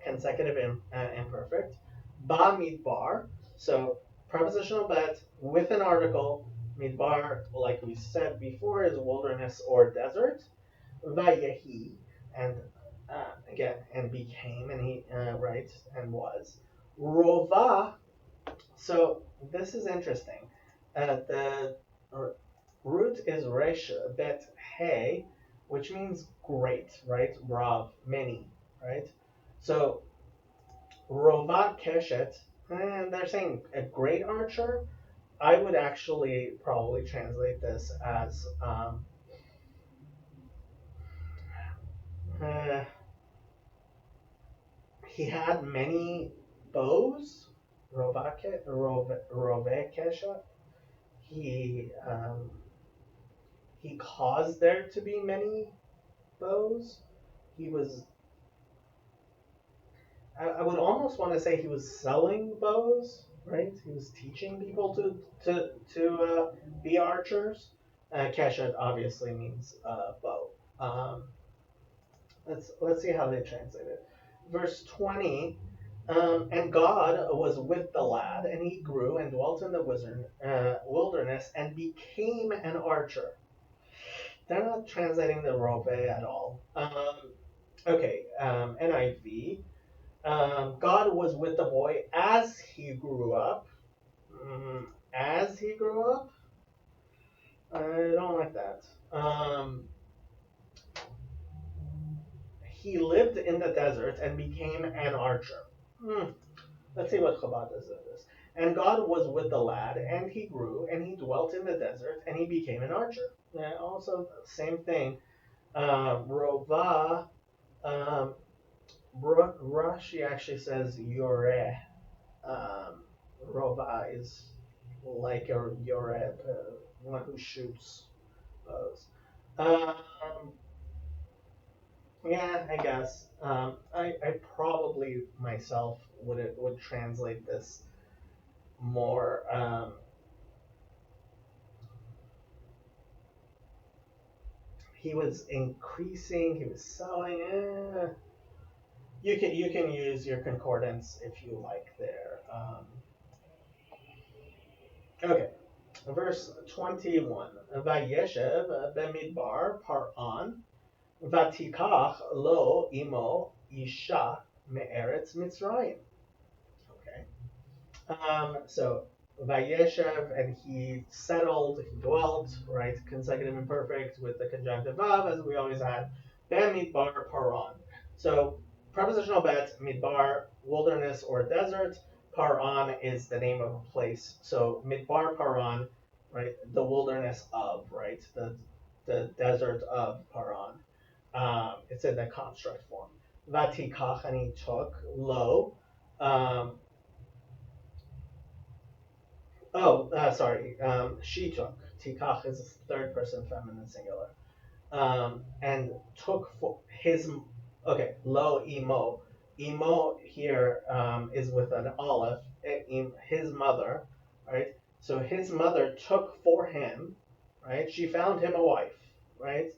consecutive imperfect. Ba midbar, so prepositional bet with an article. Midbar, like we said before, is wilderness or desert. Vayehi, and again, and became, and he, right, and was. Rova, so this is interesting. The root is resh bet hey, which means great, right? Rav, many, right? So rovat keshet, and they're saying a great archer. I would actually probably translate this as uh, he had many bows. Rove keshet. He he caused there to be many bows. He was, I would almost want to say he was selling bows, right? He was teaching people to be archers. Keshet obviously means bow. Um, let's see how they translate it. Verse 20. And God was with the lad, and he grew and dwelt in the wilderness and became an archer. They're not translating the Rove at all. Okay, NIV. God was with the boy as he grew up. As he grew up? I don't like that. He lived in the desert and became an archer. Let's see what Chabad does with this. And God was with the lad, and he grew, and he dwelt in the desert, and he became an archer. Also, same thing. Rova, um, Rashi actually says Yoreh. Um, Rova is like a Yoreh, one who shoots bows. Um, yeah, I guess. I probably myself would translate this more. He was increasing. He was selling. You can use your concordance if you like there. Okay, verse 21. Vayeshev bemidbar paran vatikach lo imo isha me'eretz Mitzrayim. Okay. So Vayeshev, and he settled, he dwelt, right? Consecutive imperfect with the conjunctive of, as we always had. Ben midbar paran. So prepositional bet, midbar, wilderness or desert. Paran is the name of a place. So midbar paran, right? The wilderness of, right? The desert of Paran. It's in the construct form. Vatikach, and he took lo. Um, sorry. She took. Tikach is third person feminine singular. And took for his. Okay, lo imo. Imo here is with an aleph. His mother, right? So his mother took for him. right? She found him a wife, right?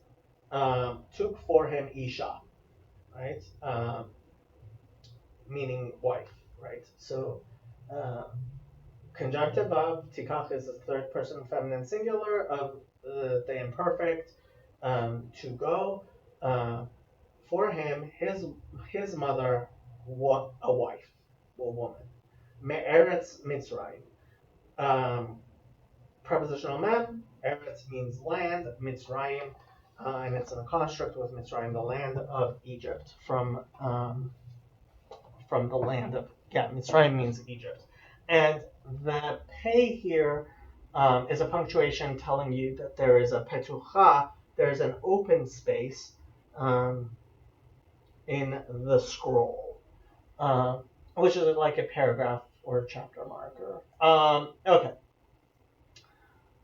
Took for him Isha, right? Meaning wife, right? So, uh, conjunctive of tikach is the third person feminine singular of the imperfect, to go. For him, his mother, a wife, a woman. Me'eretz Mitzrayim. Um, Prepositional mem. Eretz means land. Mitzrayim, and it's in a construct with Mitzrayim, the land of Egypt, from the land of, yeah, Mitzrayim means Egypt. And the pei here is a punctuation telling you that there is a petucha, there's an open space um, in the scroll, uh, which is like a paragraph or a chapter marker. Okay.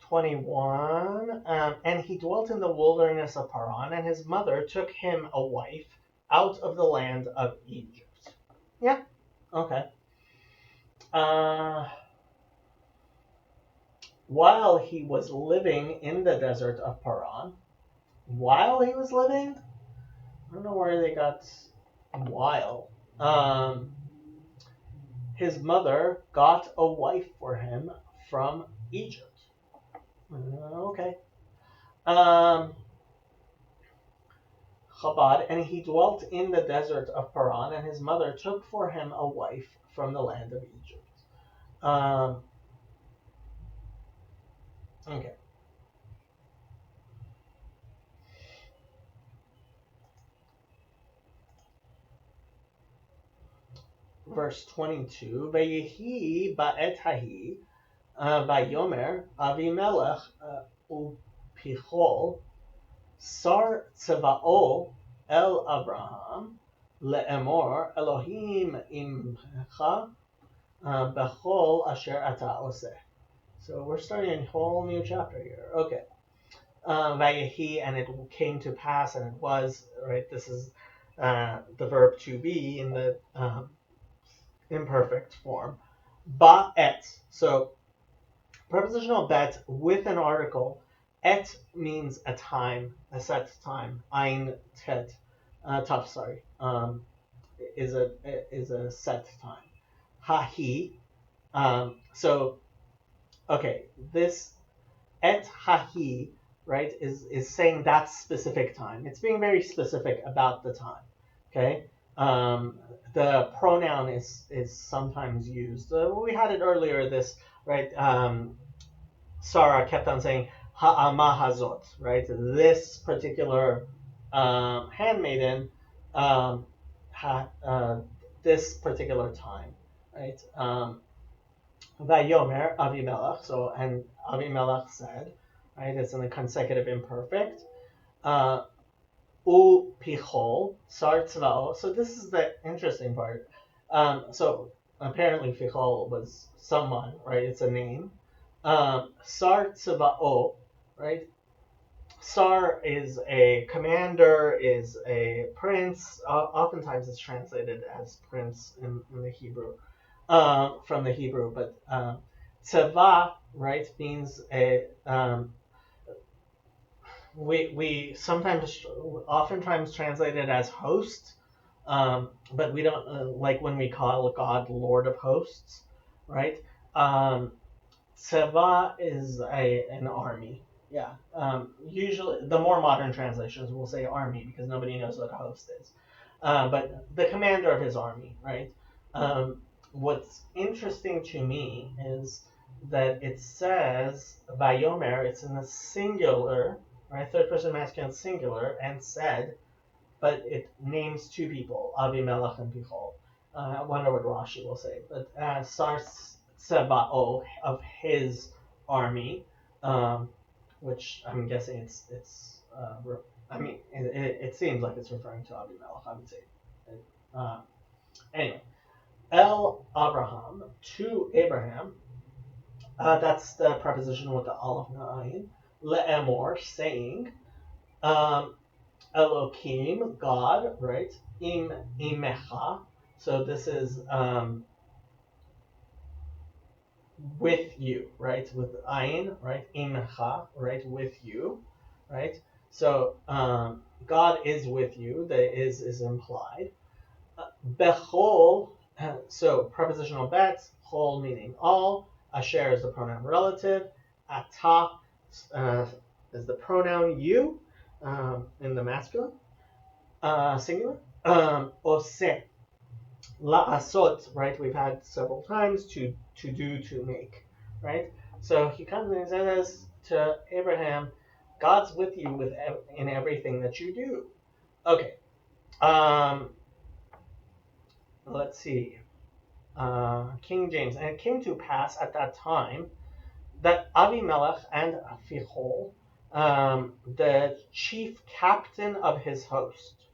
21. And he dwelt in the wilderness of Paran, and his mother took him a wife out of the land of Egypt. Yeah. Okay. While he was living in the desert of Paran, while he was living, I don't know where they got while. His mother got a wife for him from Egypt. Okay. Chabad, and he dwelt in the desert of Paran, and his mother took for him a wife from the land of Egypt. Okay. Verse 22, Veyehi ba'et hahi, Vayomer Avimelech upichol sar tzeva'o el Abraham le'emor Elohim imcha bechol asher ata oseh. So we're starting a whole new chapter here. Okay. Vayehi, and it came to pass, and it was, right? This is the verb to be in the imperfect form. Ba'et. So prepositional bet with an article. Et means a time, a set time. Ein tet, tough. Sorry, is a set time. Hahi. So okay, this et hahi, right, is saying that specific time. It's being very specific about the time. Okay. The pronoun is sometimes used. We had it earlier. This, right. Sarah kept on saying ha'ama hazot, right? This particular handmaiden, this particular time, right? Vayomer Avimelech. So, and Avimelech said, right? It's in the consecutive imperfect. U pichol sar tzvao. So this is the interesting part. So apparently pichol was someone, right? It's a name. Sar tzvao, right? Sar is a commander, is a prince. Oftentimes it's translated as prince in the Hebrew, from the Hebrew. But tzeva, right, means a we sometimes, oftentimes translate it as host, but we don't, like when we call God Lord of Hosts, right? Tseva is an army. Yeah. Usually, the more modern translations will say army because nobody knows what a host is. But the commander of his army, right? What's interesting to me is that it says Vayomer, it's in the singular, right? Third person masculine singular, and said, but it names two people, Avimelech and Pichol. I wonder what Rashi will say. But Sar Sebao, of his army, which I'm guessing it seems like it's referring to Avimelech, I would say. Anyway, El Abraham, to Abraham, that's the preposition with the aleph na'ayin, le'emor, saying, Elohim, God, right? Imecha. So this is with you, right? With ayin, right? Imcha, right? With you, right? So God is with you. The is implied. Bechol, so prepositional bet, chol meaning all. Asher is the pronoun relative. Ata is the pronoun you in the masculine, singular. Ose, la'asot, right? We've had several times to do, to make, right? So he comes and says to Abraham, God's with you in everything that you do. Okay. Let's see. King James. And it came to pass at that time that Abimelech and Phicol, the chief captain of his host,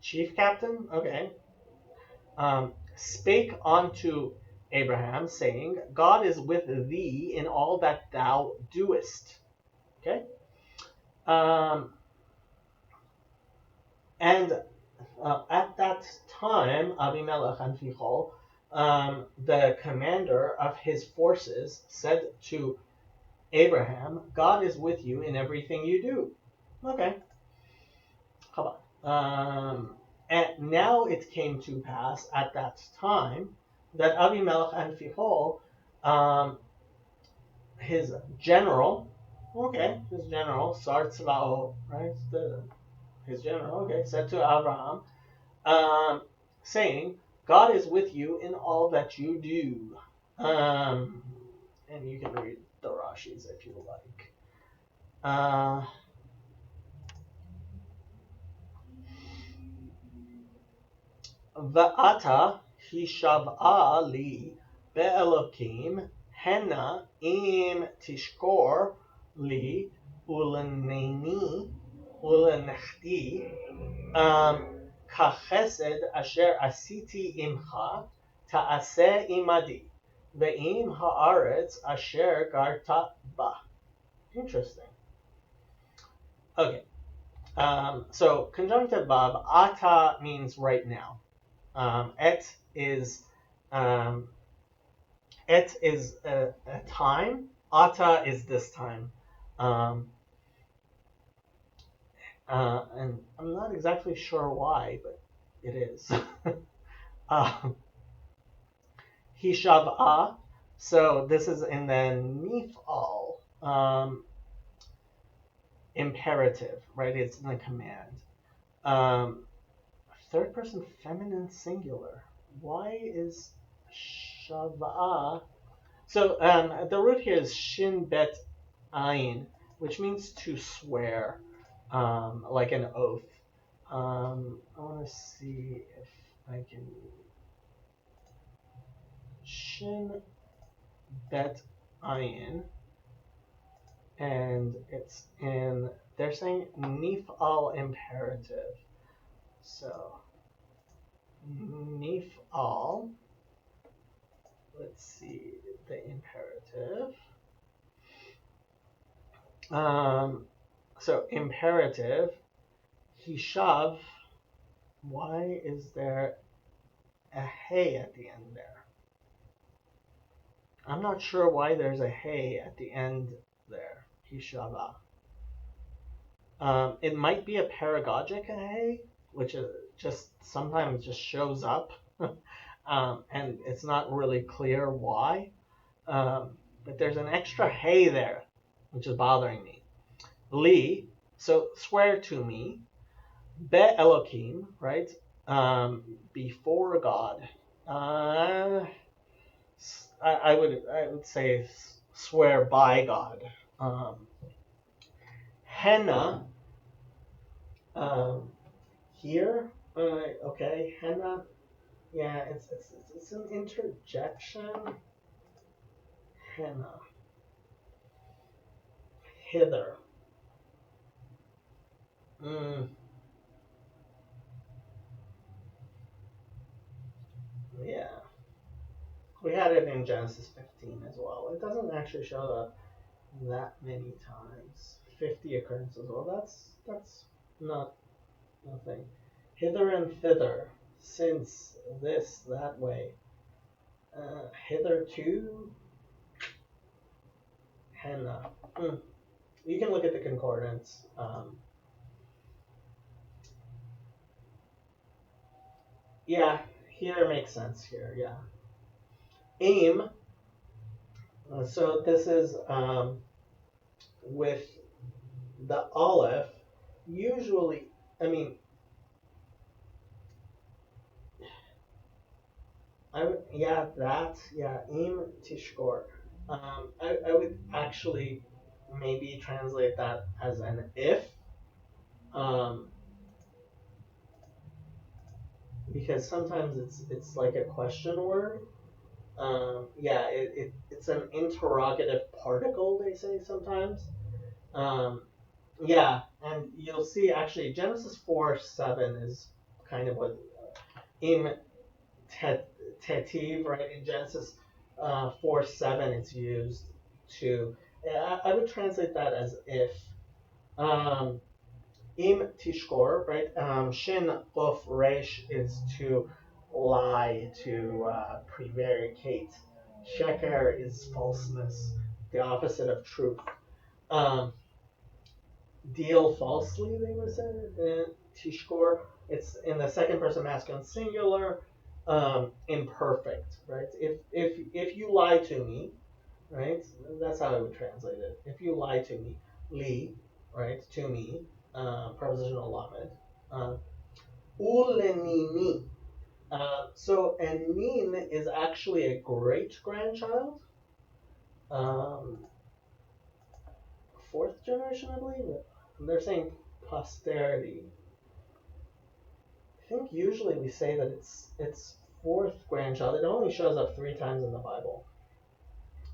chief captain, okay, spake unto Abraham, saying, God is with thee in all that thou doest. Okay? And at that time, Abimelech and Phicol, the commander of his forces, said to Abraham, God is with you in everything you do. Okay. Come on. And now it came to pass at that time that Abimelech and Phicol, his general, Sar Tzva'o, right? His general, okay, said to Abraham, saying, God is with you in all that you do. And you can read the Rashis if you like. Va'ata hishav'a li be'elokim hena im tishkor li uleneni ulenechti kachesed asher asiti imcha ta'aseh imadi ve'im haaretz asher garta ba. Interesting. Okay. So conjunctive verb ata means right now. Et is a time. Ata is this time. And I'm not exactly sure why, but it is. Hishav'a. So this is in the nif'al imperative, right? It's in the command. Third person feminine singular. Why is Shav'a? So the root here is Shin Bet Ayin, which means to swear, like an oath. I want to see if I can. Shin Bet Ayin, and it's in. They're saying Nif'al imperative. So Nif'al. Let's see the imperative. So imperative, hishav. Why is there a hey at the end there? I'm not sure why there's a hey at the end there. Hishava. It might be a paragogic hey, which is just sometimes just shows up, and it's not really clear why. But there's an extra hey there, which is bothering me. Li, so swear to me. Be Elohim, right? Before God. I would say swear by God. Henna. Here. Okay. Henna. Yeah, it's an interjection. Henna. Hither. Yeah. We had it in Genesis 15 as well. It doesn't actually show up that many times. 50 occurrences. Well, that's not nothing. Hither and thither, since this, that way. Hitherto, Henna. You can look at the concordance. Yeah, here makes sense here. Yeah. Aim. So this is with the aleph. Usually, I mean, Aim Tishkor. I would actually maybe translate that as an if, um, because sometimes it's like a question word. It's an interrogative particle, they say sometimes. Um, yeah, and you'll see actually Genesis 4:7 is kind of what im tetiv, right? In Genesis 4:7, it's used to. I would translate that as if. Um, Im tishkor, right? Shin of resh is to lie, to prevaricate. Sheker is falseness, the opposite of truth. Um, Deal falsely, they would say. Tishkor, it's in the second person masculine singular, imperfect, right? If you lie to me, right? That's how I would translate it. If you lie to me, li, right, to me, prepositional lamed. Ulenini. So Enin is actually a great grandchild, um, fourth generation, I believe. They're saying posterity. I think usually we say that it's fourth grandchild. It only shows up 3 times in the Bible.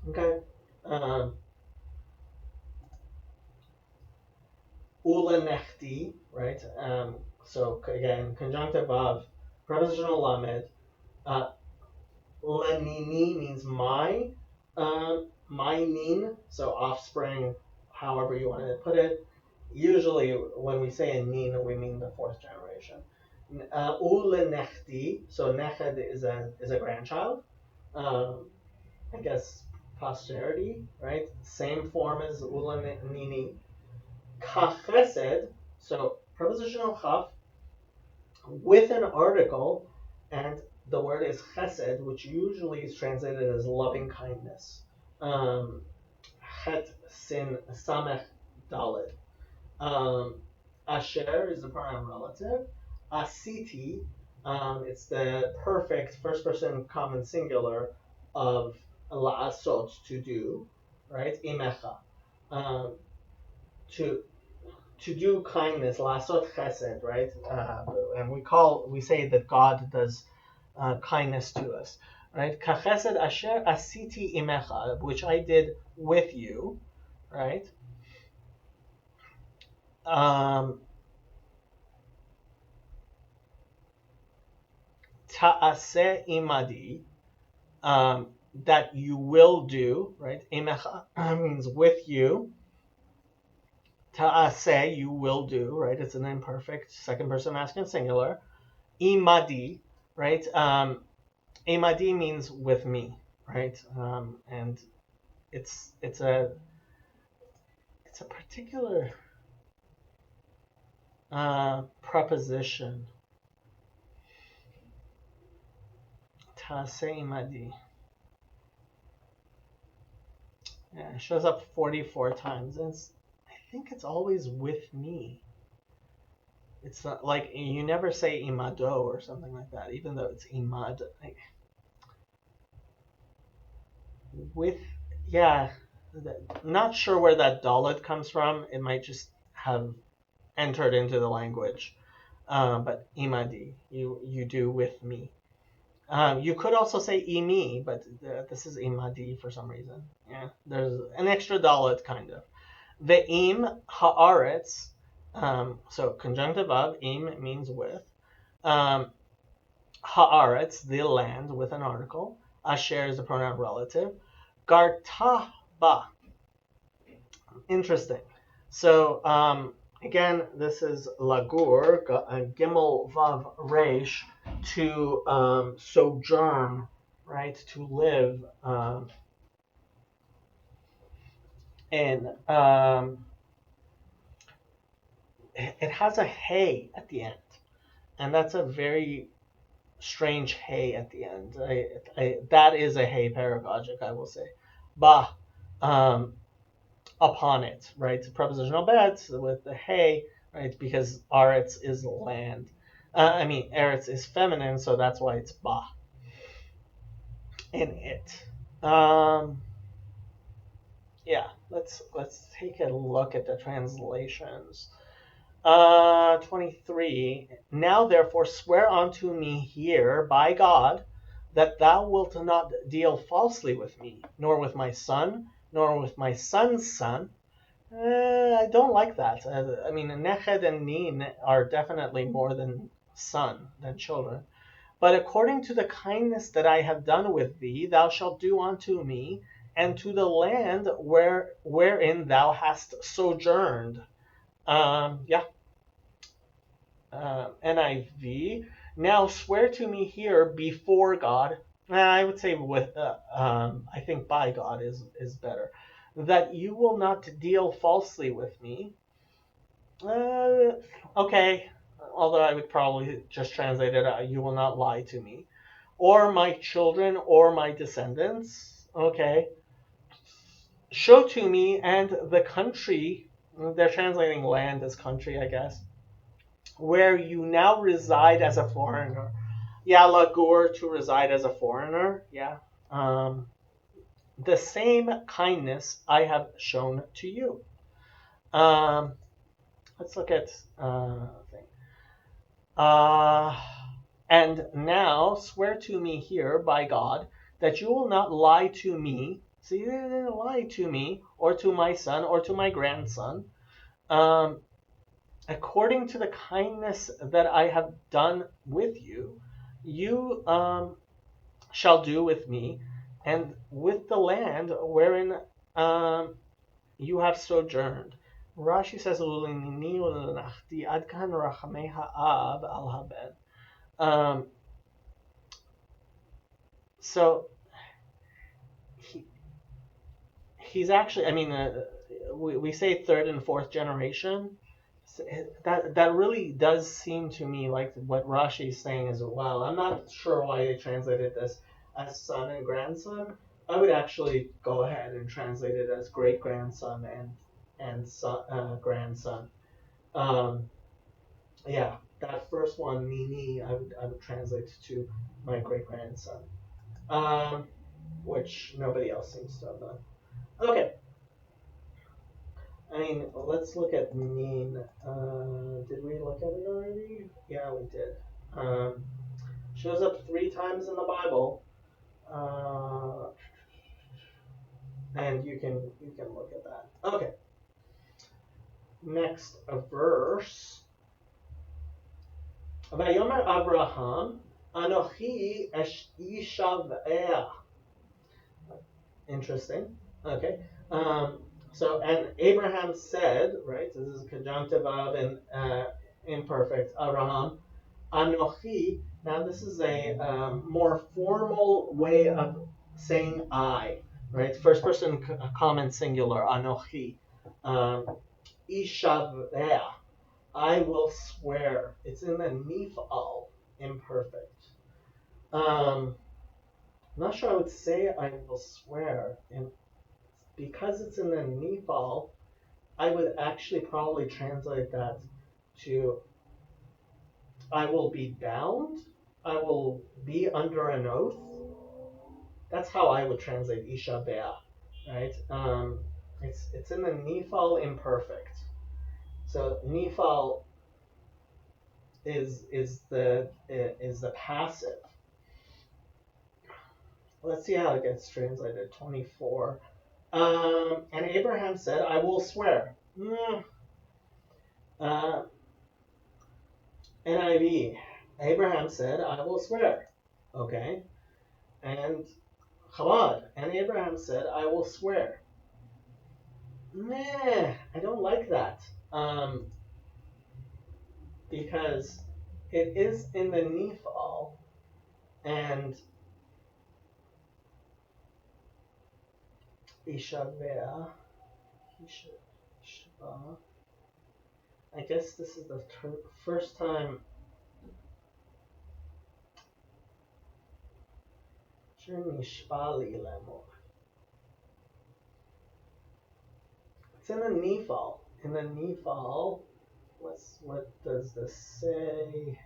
Okay. Um, Ulanechti, right? So again, conjunctive of prepositional lamed. Lenini means my. My nin, so offspring, however you want to put it. Usually, when we say a nin, we mean the fourth generation. Ulenechti, so neched is a grandchild. Um, I guess posterity, right? Same form as ulenini. Kachesed, so prepositional chaf with an article, and the word is chesed, which usually is translated as loving kindness. Het sin samech dalid. Asher is the pronoun relative. Asiti, it's the perfect first person common singular of la'asot, to do, right? Imecha, um, to to do kindness, lasot chesed, right? And we say that God does kindness to us, right? Kachesed asher asiti imecha, which I did with you, right? Ta'aseh imadi, that you will do, right? Imecha means with you. Ta'aseh, you will do, right? It's an imperfect second person masculine singular. Imadi, right? Imadi means with me, right? And it's a particular preposition. Ta'aseh imadi. Yeah, it shows up 44 times. And I think it's always with me. It's not like you never say imado or something like that, even though it's imad. With, yeah, not sure where that dalet comes from. It might just have entered into the language. But imadi, you do with me. You could also say imi, but this is imadi for some reason. Yeah, there's an extra dalet kind of. Ve'im haaretz, so conjunctive of, im means with. Haaretz, the land, with an article. Asher is the pronoun relative. Garta ba. Interesting. So again, this is lagur, gimel vav resh, to sojourn, right? To live. And it has a hey at the end, and that's a very strange hey at the end. That is a hey paragogic, I will say. Ba, um, upon it, right? Prepositional bet with the hey, right? Because aretz is land. Eretz is feminine, so that's why it's ba in it. Yeah, let's take a look at the translations. 23. Now therefore swear unto me here by God that thou wilt not deal falsely with me, nor with my son, nor with my son's son. I don't like that. Neched and Nin are definitely more than son, than children. But according to the kindness that I have done with thee, thou shalt do unto me, and to the land wherein thou hast sojourned. Yeah, NIV. Now swear to me here before God. I would say with, I think by God is better. That you will not deal falsely with me. Uh, okay. Although I would probably just translate it, you will not lie to me. Or my children or my descendants. Okay. Show to me and the country. They're translating land as country, I guess, where you now reside as a foreigner. Yeah, lagur, to reside as a foreigner. Yeah. Um, the same kindness I have shown to you. Um, let's look at thing. Uh, and now swear to me here by God that you will not lie to me. So you didn't lie to me or to my son or to my grandson. Um, according to the kindness that I have done with you, you shall do with me, and with the land wherein you have sojourned. Rashi says, um, so he, he's actually, we say third and fourth generation. That really does seem to me like what Rashi is saying as well. I'm not sure why they translated this as son and grandson. I would actually go ahead and translate it as great grandson and son, grandson. Um, yeah, that first one, Nini, I would translate to my great grandson, um, which nobody else seems to have done. Okay, let's look at Nin. Did we look at it already? Yeah, we did. Um, shows up 3 times in the Bible, uh, and you can look at that. Okay, next a verse. Vayomer Abraham, Anochi Ishaveh. Interesting. Okay. So and Abraham said, right? This is conjunctive of and imperfect. Abraham, Anochi. Now this is a more formal way of saying I, right? First person common singular. Anochi. Ishaveh. I will swear. It's in the nifal imperfect. I'm not sure I would say I will swear. And because it's in the nifal, I would actually probably translate that to I will be bound. I will be under an oath. That's how I would translate Isha Be'ah, right? It's in the nifal imperfect. So nifal is the passive. Let's see how it gets translated. 24. And Abraham said, "I will swear." Uh, NIV. Abraham said, "I will swear." Okay. And Chabad. And Abraham said, "I will swear." Meh, I don't like that. Because it is in the nifal, and Ishaveh. Shba. I guess this is the first time. Nishbali lemor. It's in the Nifal. In the Nifal, what does this say?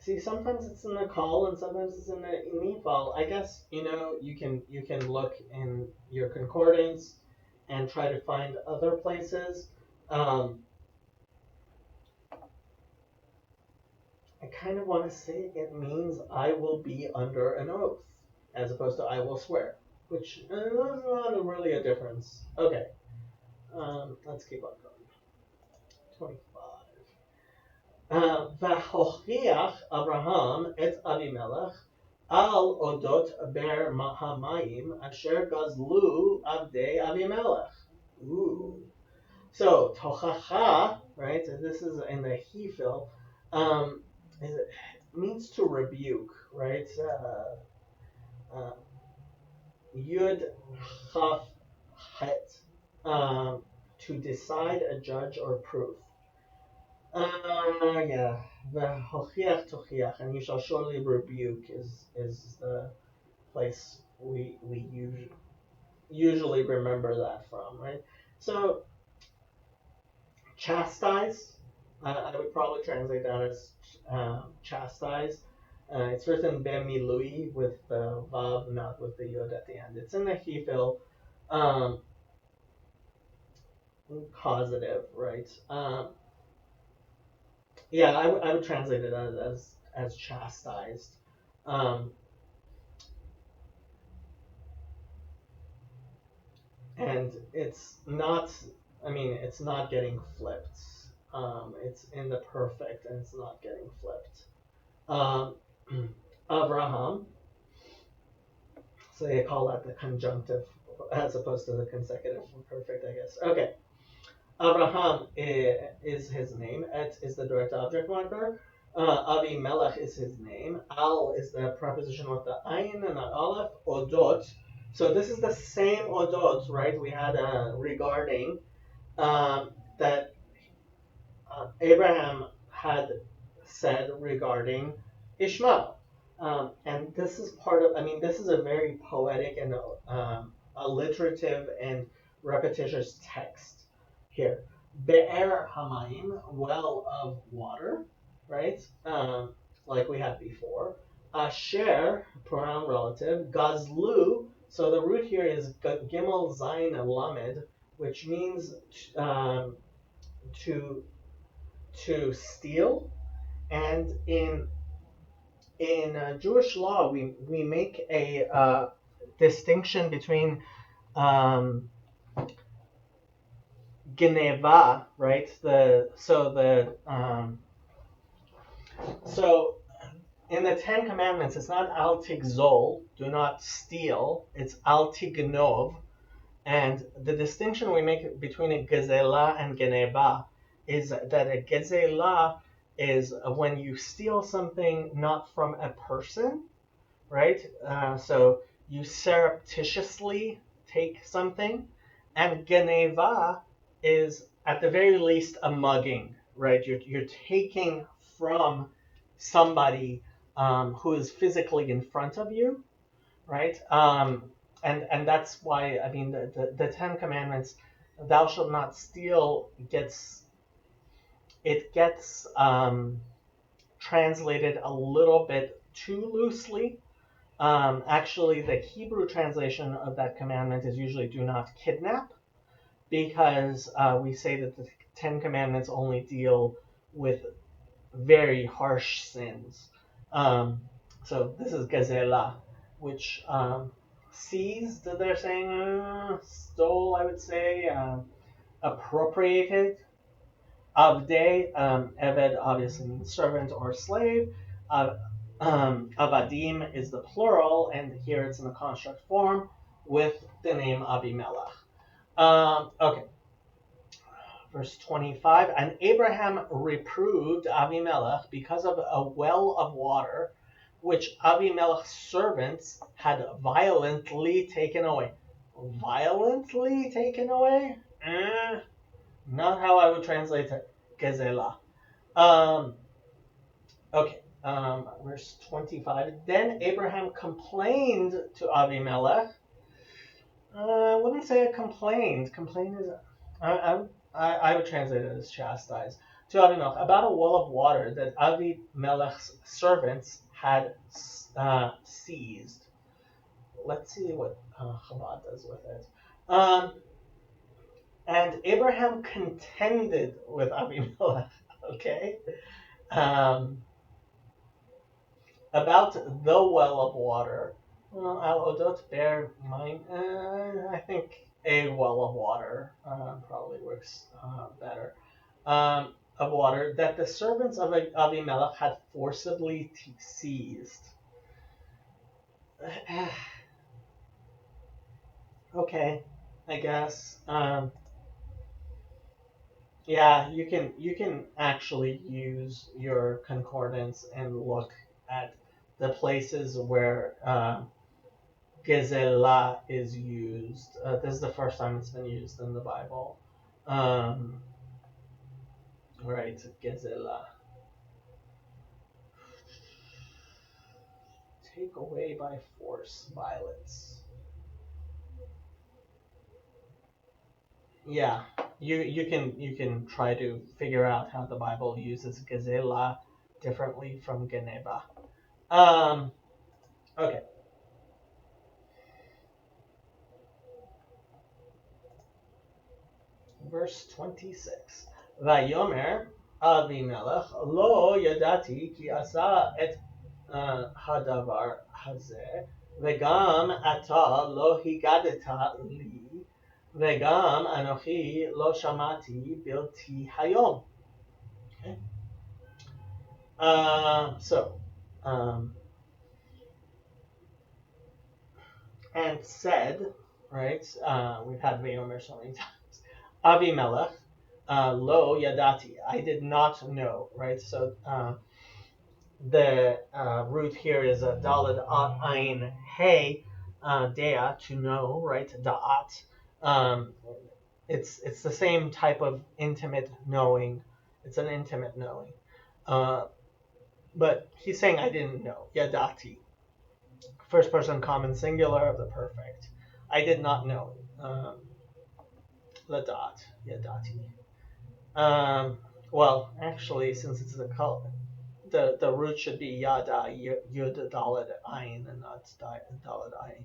See, sometimes it's in the call and sometimes it's in the Nifal. I guess you can look in your concordance and try to find other places. I kind of want to say it means I will be under an oath, as opposed to I will swear, which is not really a difference. Okay, let's keep on going. 25. והוכיח אברהם את אבימלך על אודות באר המים אשר גזלו עבדי אבימלech. Ooh. So, tochacha, right, this is in the Hefil, it means to rebuke, right? Yud chaf het, to decide, a judge, or proof. Yeah, v'hochiach tochiach, and you shall surely rebuke is the place we usually remember that from, right? So, chastise, I would probably translate that as chastise. It's written bemilui with the vav, not with the yod at the end. It's in the Hefil, causative, right? Yeah, I would translate it as chastised. And it's not getting flipped. It's in the perfect and it's not getting flipped. Abraham, so they call that the conjunctive as opposed to the consecutive perfect, I guess. Okay. Abraham is his name. Et is the direct object marker. Avimelech is his name. Al is the preposition with the ayin and the aleph. Odot. So this is the same odot, right? We had regarding that Abraham had said regarding Ishmael. And this is this is a very poetic and alliterative and repetitious text here. Be'er hamayim, well of water, right? Like we had before. Asher, pronoun relative. Gazlu, so the root here is gimel zayin lamed, which means to steal. And in Jewish law, we make a distinction between geneva, right? So in the Ten Commandments, it's not al tigzol, do not steal. It's al tignov, and the distinction we make between a gezela and geneva is that a gezela is when you steal something not from a person, right? So you surreptitiously take something, and geneva is at the very least a mugging, right? You're taking from somebody who is physically in front of you, right? And that's why the Ten Commandments, thou shalt not steal, gets translated a little bit too loosely. Actually, the Hebrew translation of that commandment is usually do not kidnap, because we say that the Ten Commandments only deal with very harsh sins. So this is gazela, which seized, they're saying, stole, I would say, appropriated. Avdei, Eved obviously means servant or slave. Avadim is the plural, and here it's in the construct form with the name Abimelech. Okay. Verse 25, and Abraham reproved Abimelech because of a well of water which Avimelech's servants had violently taken away. Violently taken away? Not how I would translate it. Gezela. Okay. Verse 25. Then Abraham complained to Avimelech. I wouldn't say it complained. Complain is. I would translate it as chastise. To Avimelech about a well of water that Avimelech's servants had seized. Let's see what Chabad does with it. And Abraham contended with Abimelech, okay, about the well of water. Well, Al Odot bear mine. I think a well of water probably works better. Of water that the servants of Abimelech had forcibly seized. Okay, I guess. Yeah, you can actually use your concordance and look at the places where gezela is used. This is the first time it's been used in the Bible. Right, gezela. Take away by force, violence. Yeah, you can try to figure out how the Bible uses gezela differently from geneva. Okay. Verse 26. Vayomer Avimelech lo yadati ki asa et hadavar hazeh vegam ata lo higadeta li vegam anochi lo shamati bilti hayom. Okay. And said, right? We've had Vayomer so many times. Avimelech, lo yadati, I did not know, right? So the root here is a dalad at ayin hey, dea, to know, right? Da'at. It's the same type of intimate knowing. It's an intimate knowing. But he's saying I didn't know. Yadati. First person common singular of the perfect. I did not know. Ladat. Yadati. Well, actually, since it's the color, the root should be yada yud dalad ayin and not dalad ayin.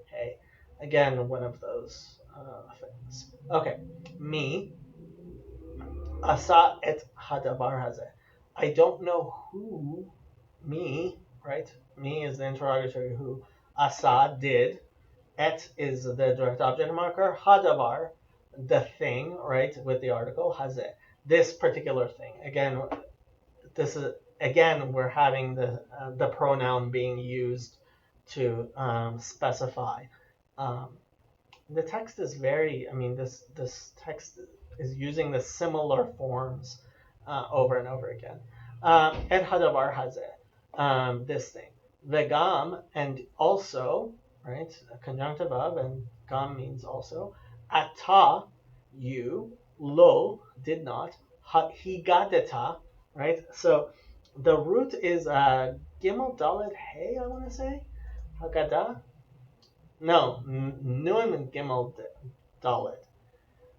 Hey, again, one of those things. Okay, me asa et hadavar hazeh. I don't know who me, right? Me is the interrogatory who. Asa did. Et is the direct object marker. Hadavar, the thing, right, with the article hazeh. This particular thing. Again we're having the pronoun being used to specify. The text is very. I mean, this text is using the similar forms over and over again. Et hadavar hazeh, this thing. Vegam, and also, right? Conjunctive of, and gam means also. Ata, you. Lo, did not. Higadeta, right? So the root is gimel dalet hey, I want to say. Haggadah. No, nun and gimel dalet.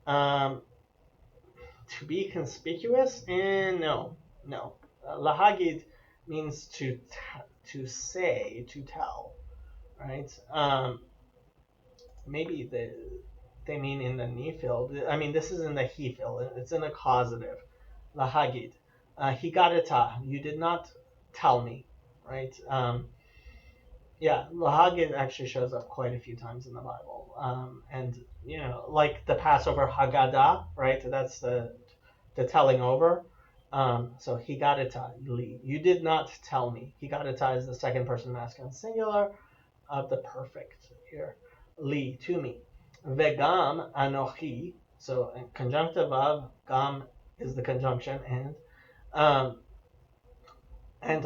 To be conspicuous? No. Lahagid means to say, to tell, right? Maybe they mean in the ni field. I mean, this is in the he field. It's in a causative. Lahagid. Higadeta, you did not tell me, right? Yeah, Lahagid actually shows up quite a few times in the Bible. And, like the Passover Haggadah, right? That's the telling over. So Higadeta, li. You did not tell me. Higadeta is the second person masculine singular of the perfect here. Li, to me. Vegam anochi, so conjunctive of, gam is the conjunction, and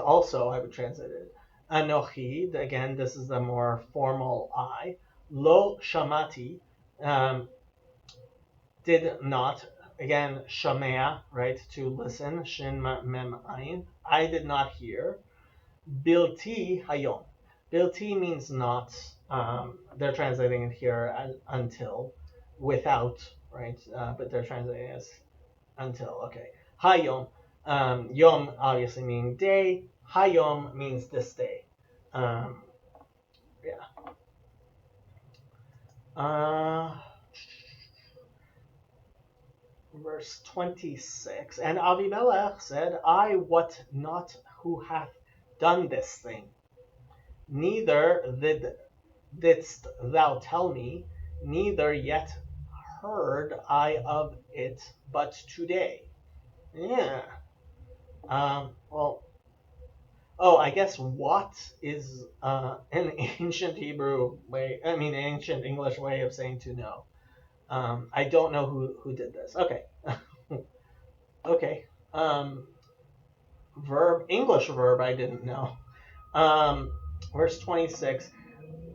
also I would translate it. Anochi, again, this is the more formal I. Lo shamati, did not. Again, shamea, right, to listen. Shin mem ayin. I did not hear. Bilti hayom. Bilti means not. They're translating it here as until, without, right? But they're translating it as until. Okay. Hayom. Yom obviously meaning day. Hayom means this day. Um, yeah. Verse 26. And Avimelech said, I wot not who hath done this thing. Neither didst thou tell me, neither yet heard I of it but today. Yeah. Well, oh, I guess what is an ancient Hebrew way, ancient English way of saying to know. I don't know who did this. Okay. Okay. English verb, I didn't know. Verse 26.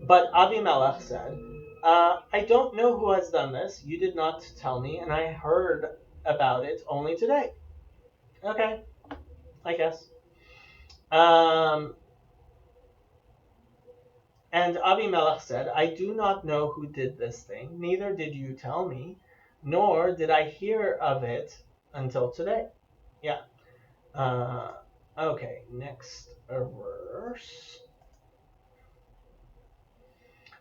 But Avimelech said, I don't know who has done this. You did not tell me, and I heard about it only today. Okay, I guess. And Avimelech said, I do not know who did this thing, neither did you tell me, nor did I hear of it until today. Yeah. Okay, next verse.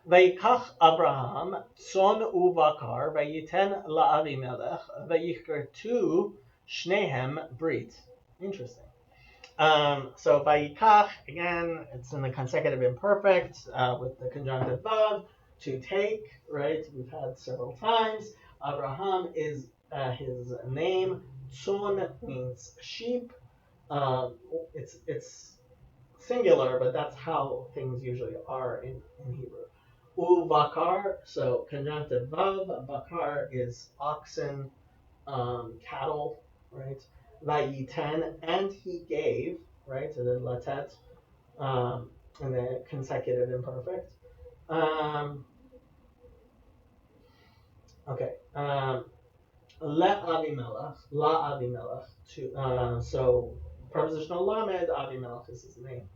ויקח אברהם צאן ובקר ויתן לאבימלך ויכרתו שניהם ברית. Interesting. So vayikach, again, it's in the consecutive imperfect with the conjunctive vav, to take, right? We've had several times. Abraham is his name. Tzon means sheep. It's singular, but that's how things usually are in Hebrew. Uvakar, so conjunctive vav. Bakar is oxen, cattle, right? Vayiten, and he gave, right? So the latet, and the consecutive imperfect. Okay. La Avimelech, so prepositional lamed, Avimelech is his name.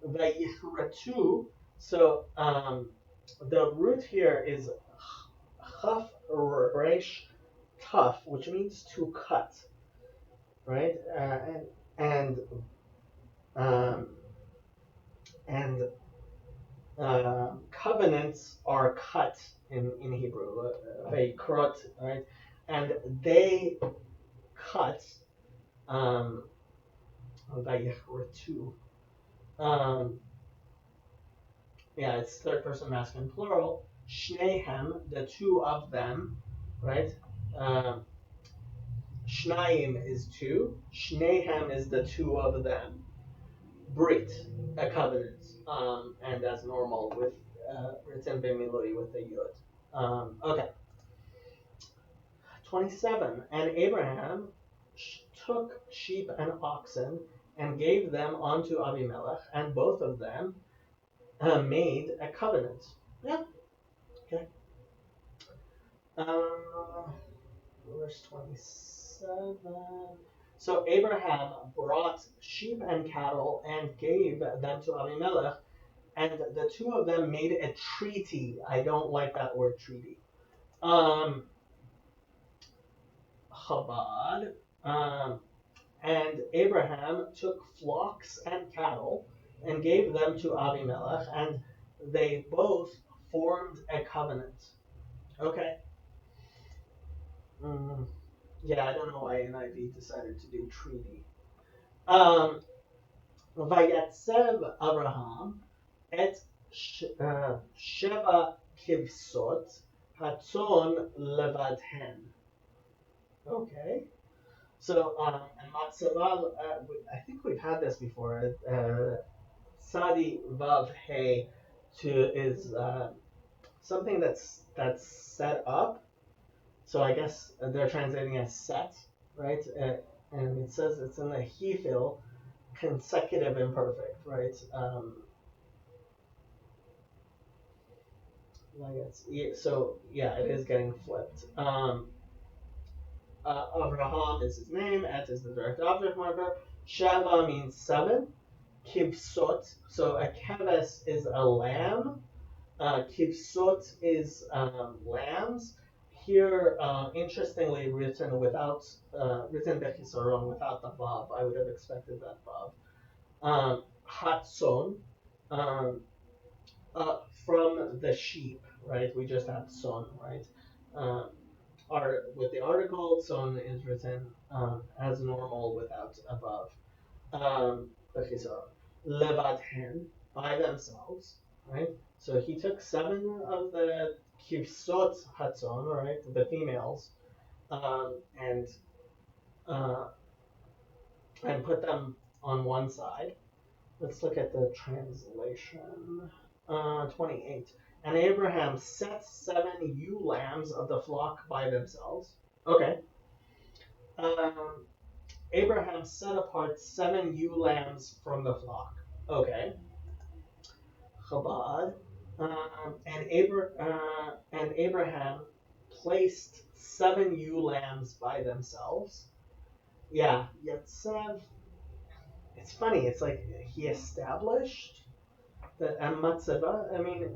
Vayichratu, so the root here is chaf resh taf, which means to cut, right? And covenants are cut in Hebrew, vaykrot, right? And they cut, vayichratu. Yeah, it's third person masculine plural. Shnehem, the two of them, right? Shnayim is two. Shnehem is the two of them. Brit, a covenant, and as normal with written b'milui with the yud. Okay. 27. And Abraham took sheep and oxen and gave them unto Abimelech, and both of them made a covenant. Yeah. Okay. Verse 27. So Abraham brought sheep and cattle and gave them to Abimelech, and the two of them made a treaty. I don't like that word treaty. Chabad. And Abraham took flocks and cattle and gave them to Abimelech, and they both formed a covenant. Okay. Yeah, I don't know why NIV decided to do treaty. Vayatsev Abraham et Sheva Kivsot Hatzon Levadhen. Okay. So, and Matzaval, I think we've had this before. Sadi Vav He is something that's set up. So I guess they're translating as set, right? And it says it's in the Hefil, consecutive imperfect, right? So yeah, it is getting flipped. Avraham is his name. Et is the direct object marker. Sheva means seven. Kibsot. So a keves is a lamb. Kibsot is lambs. Here, interestingly, written bechisaron without the vav. I would have expected that vav. Hatson, um, from the sheep, right? We just have son, right? Um, with the article, son is written as normal without above. Okay, so levad by themselves, right? So he took seven of the kifsot hatzon, right, the females, um, and uh, and put them on one side. Let's look at the translation. 28. And Abraham set seven ewe lambs of the flock by themselves. Okay. Um, Abraham set apart seven ewe lambs from the flock. Okay. Chabad. And Abraham placed seven ewe lambs by themselves. Yeah, Yetzev. It's funny. It's like he established that Matzeva. I mean,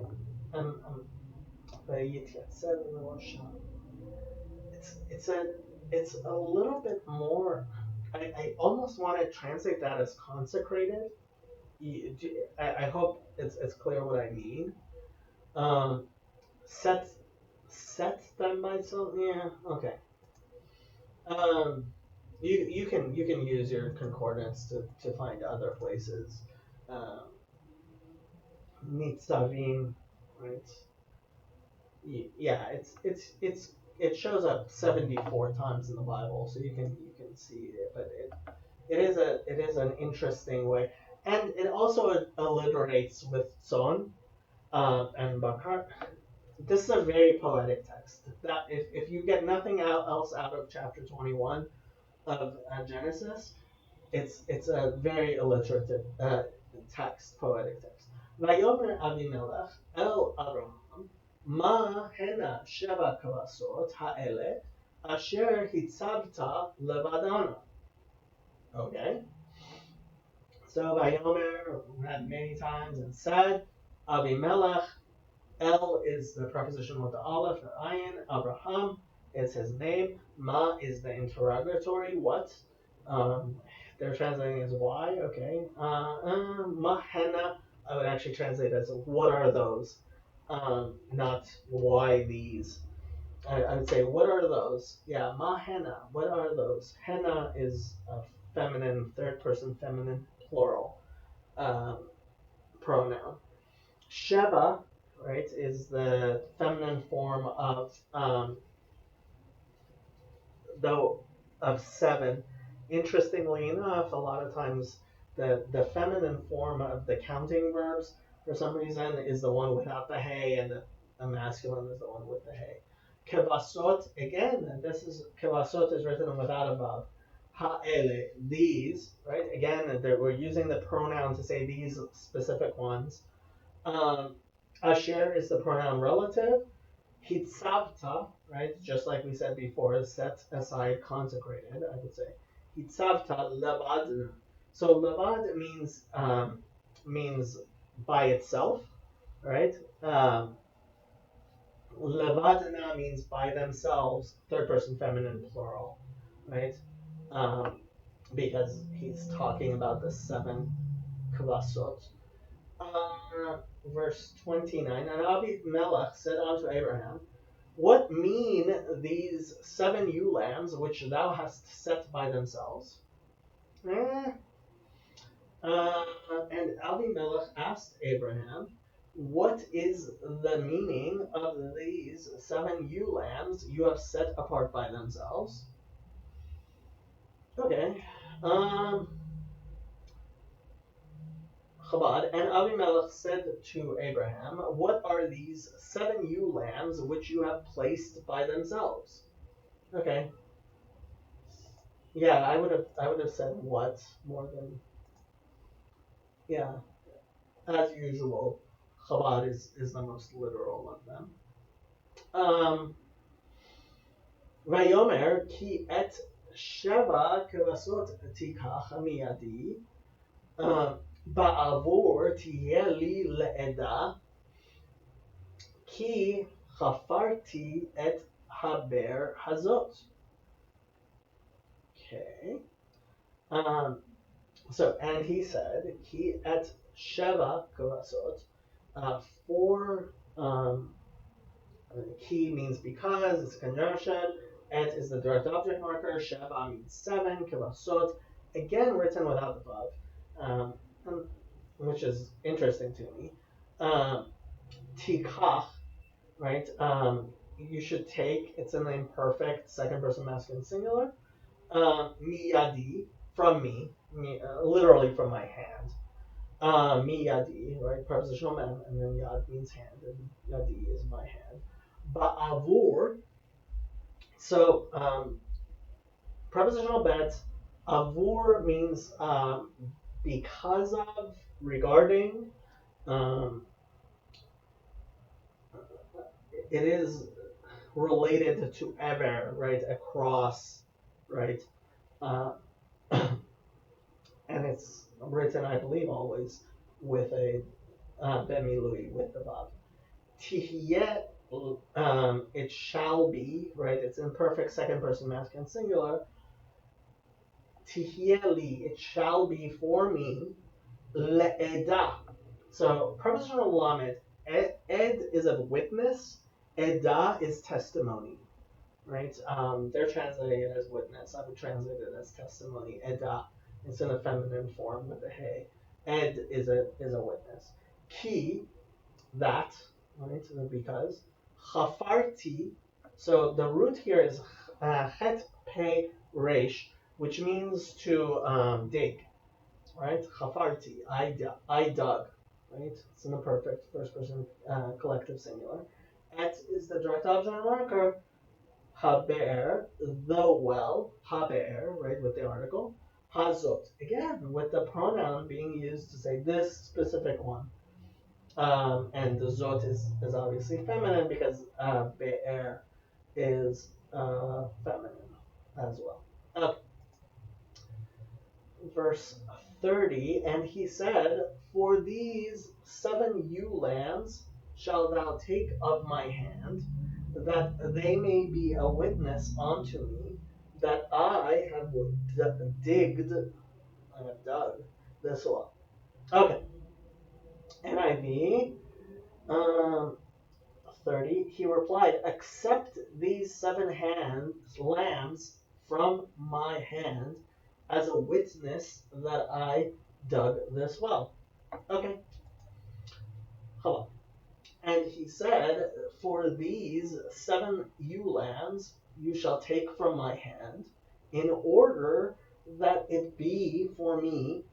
it's a it's a little bit more. I almost want to translate that as consecrated. I hope it's clear what I mean. Um, set set them by so yeah okay. Um, you can use your concordance to find other places. Um, Nitzavim, right? Yeah, it shows up 74 times in the Bible, so you can see it, but it is an interesting way, and it also alliterates with son and bakar. This is a very poetic text. That if you get nothing else out of chapter 21 of Genesis, it's a very alliterative text, poetic text. Vayomer Avimelech el Abraham ma hena sheva kavasot ha'ele asher hitzavta levadana. Okay. So Vayomer read many times and said Avimelech. El is the preposition with the aleph or ayin. Abraham is his name. Ma is the interrogatory. What? Um, they're translating as why. Okay. Mahena. I would actually translate as what are those? Not why these. I would say what are those? Yeah. Mahena. What are those? Henna is a feminine, third person feminine plural um, pronoun. Sheva, right, is the feminine form of though of seven. Interestingly enough, a lot of times the feminine form of the counting verbs for some reason is the one without the hay, and the masculine is the one with the hay. Kevasot, again, this is kevasot is written without above. Ha'ele, these, right? Again, we're using the pronoun to say these specific ones. Asher is the pronoun relative. Hitzavta, right? Just like we said before, is set aside, consecrated. I would say hitzavta levadna. So levad means by itself, right? Levadna means by themselves, third person feminine plural, right? Um, because he's talking about the seven kavasot. Verse 29, and Abimelech said unto Abraham, what mean these seven ewe lambs which thou hast set by themselves? And Abimelech asked Abraham, what is the meaning of these seven ewe lambs you have set apart by themselves? Okay. Chabad, and Abimelech said to Abraham, what are these seven ewe lambs which you have placed by themselves? Okay. Yeah, I would have said what more than yeah, as usual. Chabad is the most literal of them. Vayomer ki et sheva kevasot tikach miyadi ba'avur tihye li le'eda ki chafarti et haber hazot. Okay. So, and he said, ki et sheva kevasot, four, ki means because, it's a conjunction, et is the direct object marker, sheva means seven, kevasot, again written without the vav, which is interesting to me. Tikach, right? You should take, it's in the imperfect second person masculine singular. Miyadi, from me, literally from my hand. Miyadi, right? Prepositional noun, and then yad means hand, and yadi is my hand. Ba'avur, so prepositional bet, avur means because of, regarding. It is related to ever, right? Across, right? And it's written, I believe, always with a bemilui, with the vav. Tihye, it shall be, right? It's imperfect second person masculine singular. Tihyeli, it shall be for me. Le'eda. So prepositional lamed, ed is a witness, eda is testimony, right? They're translating it as witness. I would translate it as testimony. Eda. It's in a feminine form with a hey. Ed is a witness. Ki, that, right? Because. Chafarti. So the root here is het pe resh, which means to dig, right? Chafarti. I dug, right? It's in the perfect first person collective singular. Et is the direct object marker. Haber, the well, haber, right, with the article. Hazot, again, with the pronoun being used to say this specific one. And the zot is obviously feminine because be'er is feminine as well. Okay. Verse 30, and he said, for these 7 ewe lambs shalt thou take of my hand, that they may be a witness unto me, that I have dug this well. Okay. NIV 30, he replied, accept these 7 lambs from my hand as a witness that I dug this well. Okay. Hold on. And he said, for these 7 ewe lambs you shall take from my hand, in order that it be for me,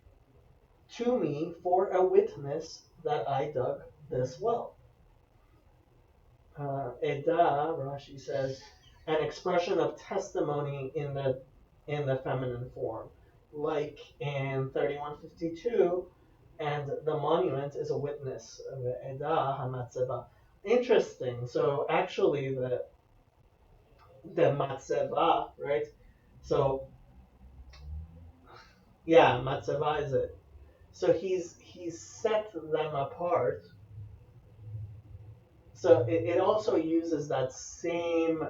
to me, for a witness that I dug this well. Eda, Rashi says, an expression of testimony in the feminine form, like in 3152, and the monument is a witness of Eda Hamatzeva. Interesting. So actually, the Matzeva, right? So yeah, Matzeva is it. So he's set them apart. So it also uses that same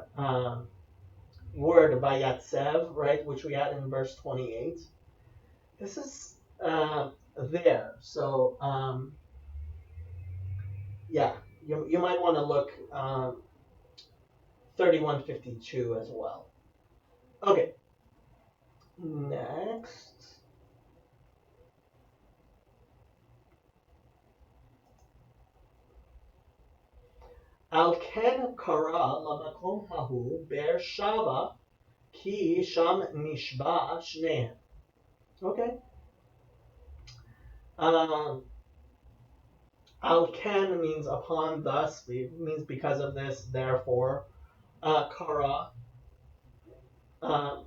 word vayatsev, right, which we had in verse 28. This is there. So yeah, you might want to look 3152 as well. Okay. Next. Al ken kara lamakom hahu ber shava ki sham nishba shnehem. Okay. Al ken means upon, thus, means because of this, therefore. Kara,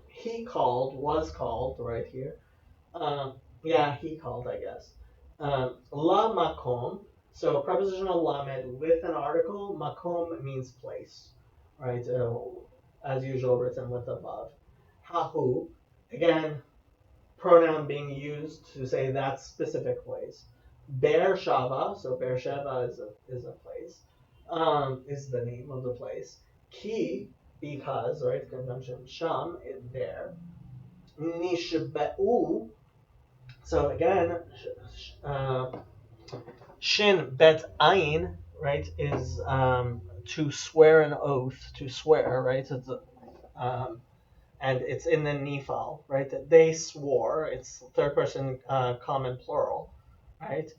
he called, was called, right here. Yeah, he called, I guess. La makom, So prepositional lamed with an article, makom means place, right? As usual, written with the vav. Hahu, again, pronoun being used to say that specific place. Be'er Shava, so Be'er Sheva is a place, is the name of the place. Ki, because, right, conjunction sham, is there. Nishba'u, so again, shin bet ayin, right, is to swear an oath, to swear, right? It's um, and it's in the nifal, right? That they swore. It's third person common plural, right?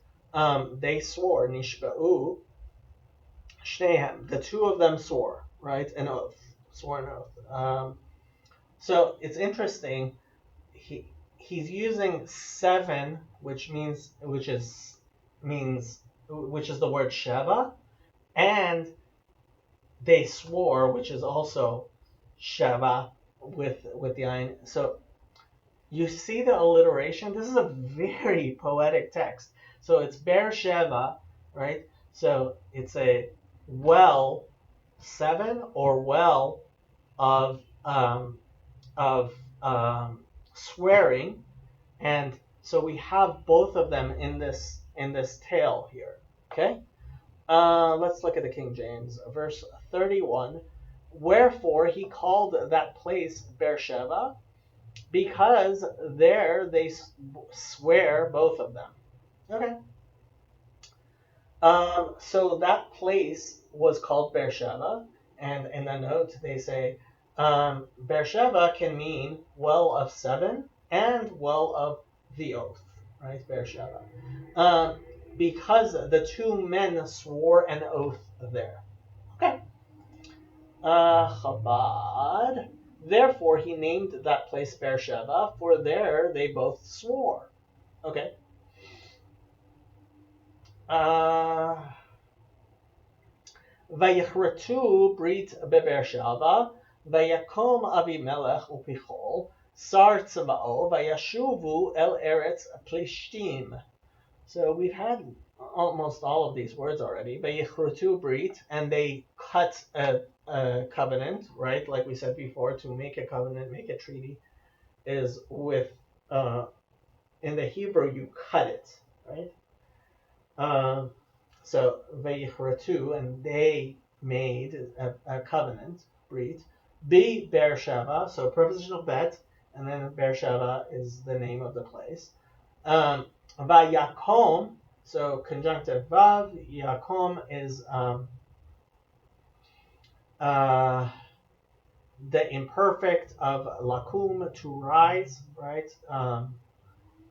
They swore nishba'u shnehem. The two of them swore, right? An oath, swore an oath. So it's interesting. He's using seven, which is the word sheva, and they swore, which is also sheva with the ayin. So you see the alliteration. This is a very poetic text. So it's Beersheba, right? So it's a well seven or well of of swearing, and so we have both of them in this tale here. Okay, let's look at the King James, verse 31. Wherefore he called that place Beersheba, because there they swear both of them. Okay. So that place was called Beersheba, and in the note they say Beersheba can mean well of seven and well of the oath, right? Beersheba, because the two men swore an oath there. Okay. Chabad. Therefore, he named that place Beersheba, for there they both swore. Okay. Vayichretu brit beBeersheba, vayakom Avimelech uPichol, sar tzva'o, vayashuvu el eretz plishtim. So we've had almost all of these words already. Vayichretu brit, and they cut a covenant, right? Like we said before, to make a covenant, make a treaty, is with in the Hebrew you cut it, right? So Vayichretu, and they made a covenant, brit. Be Beersheba, so prepositional bet, and then Beersheba is the name of the place. Vayakom, so conjunctive vav. Yakom is the imperfect of lakum, to rise, right?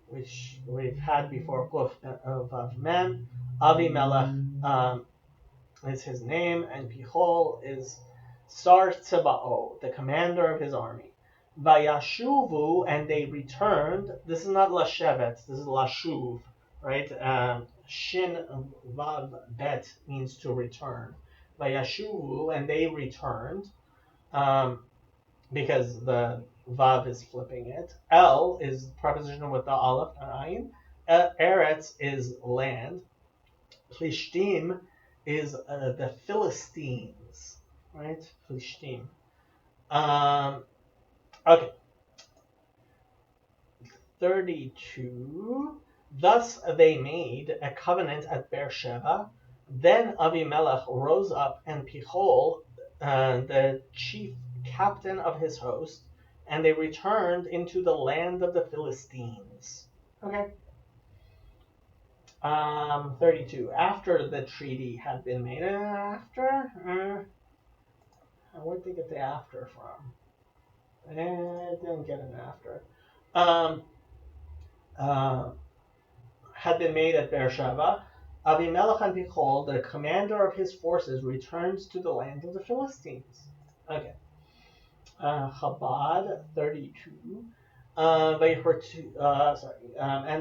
Which we've had before. Vav mem. Avimelech is his name, and Pichol is Sar Tzeba'o, the commander of his army. Vayashuvu, and they returned. This is not Lashevet, this is Lashuv, right? Shin Vav Bet means to return. Vayashuvu, and they returned, because the Vav is flipping it. El is preposition with the Aleph and Ayin. Eretz is land. Plishtim is the Philistines, right? Plishtim. Okay. 32. Thus they made a covenant at Beersheba. Then Avimelech rose up, and Pichol, the chief captain of his host, and they returned into the land of the Philistines. Okay. 32. After the treaty had been made. Where'd they get the after from? I didn't get an after. Had been made at Beersheba. Avimelech and Pichol, the commander of his forces, returns to the land of the Philistines. Okay. Chabad 32. And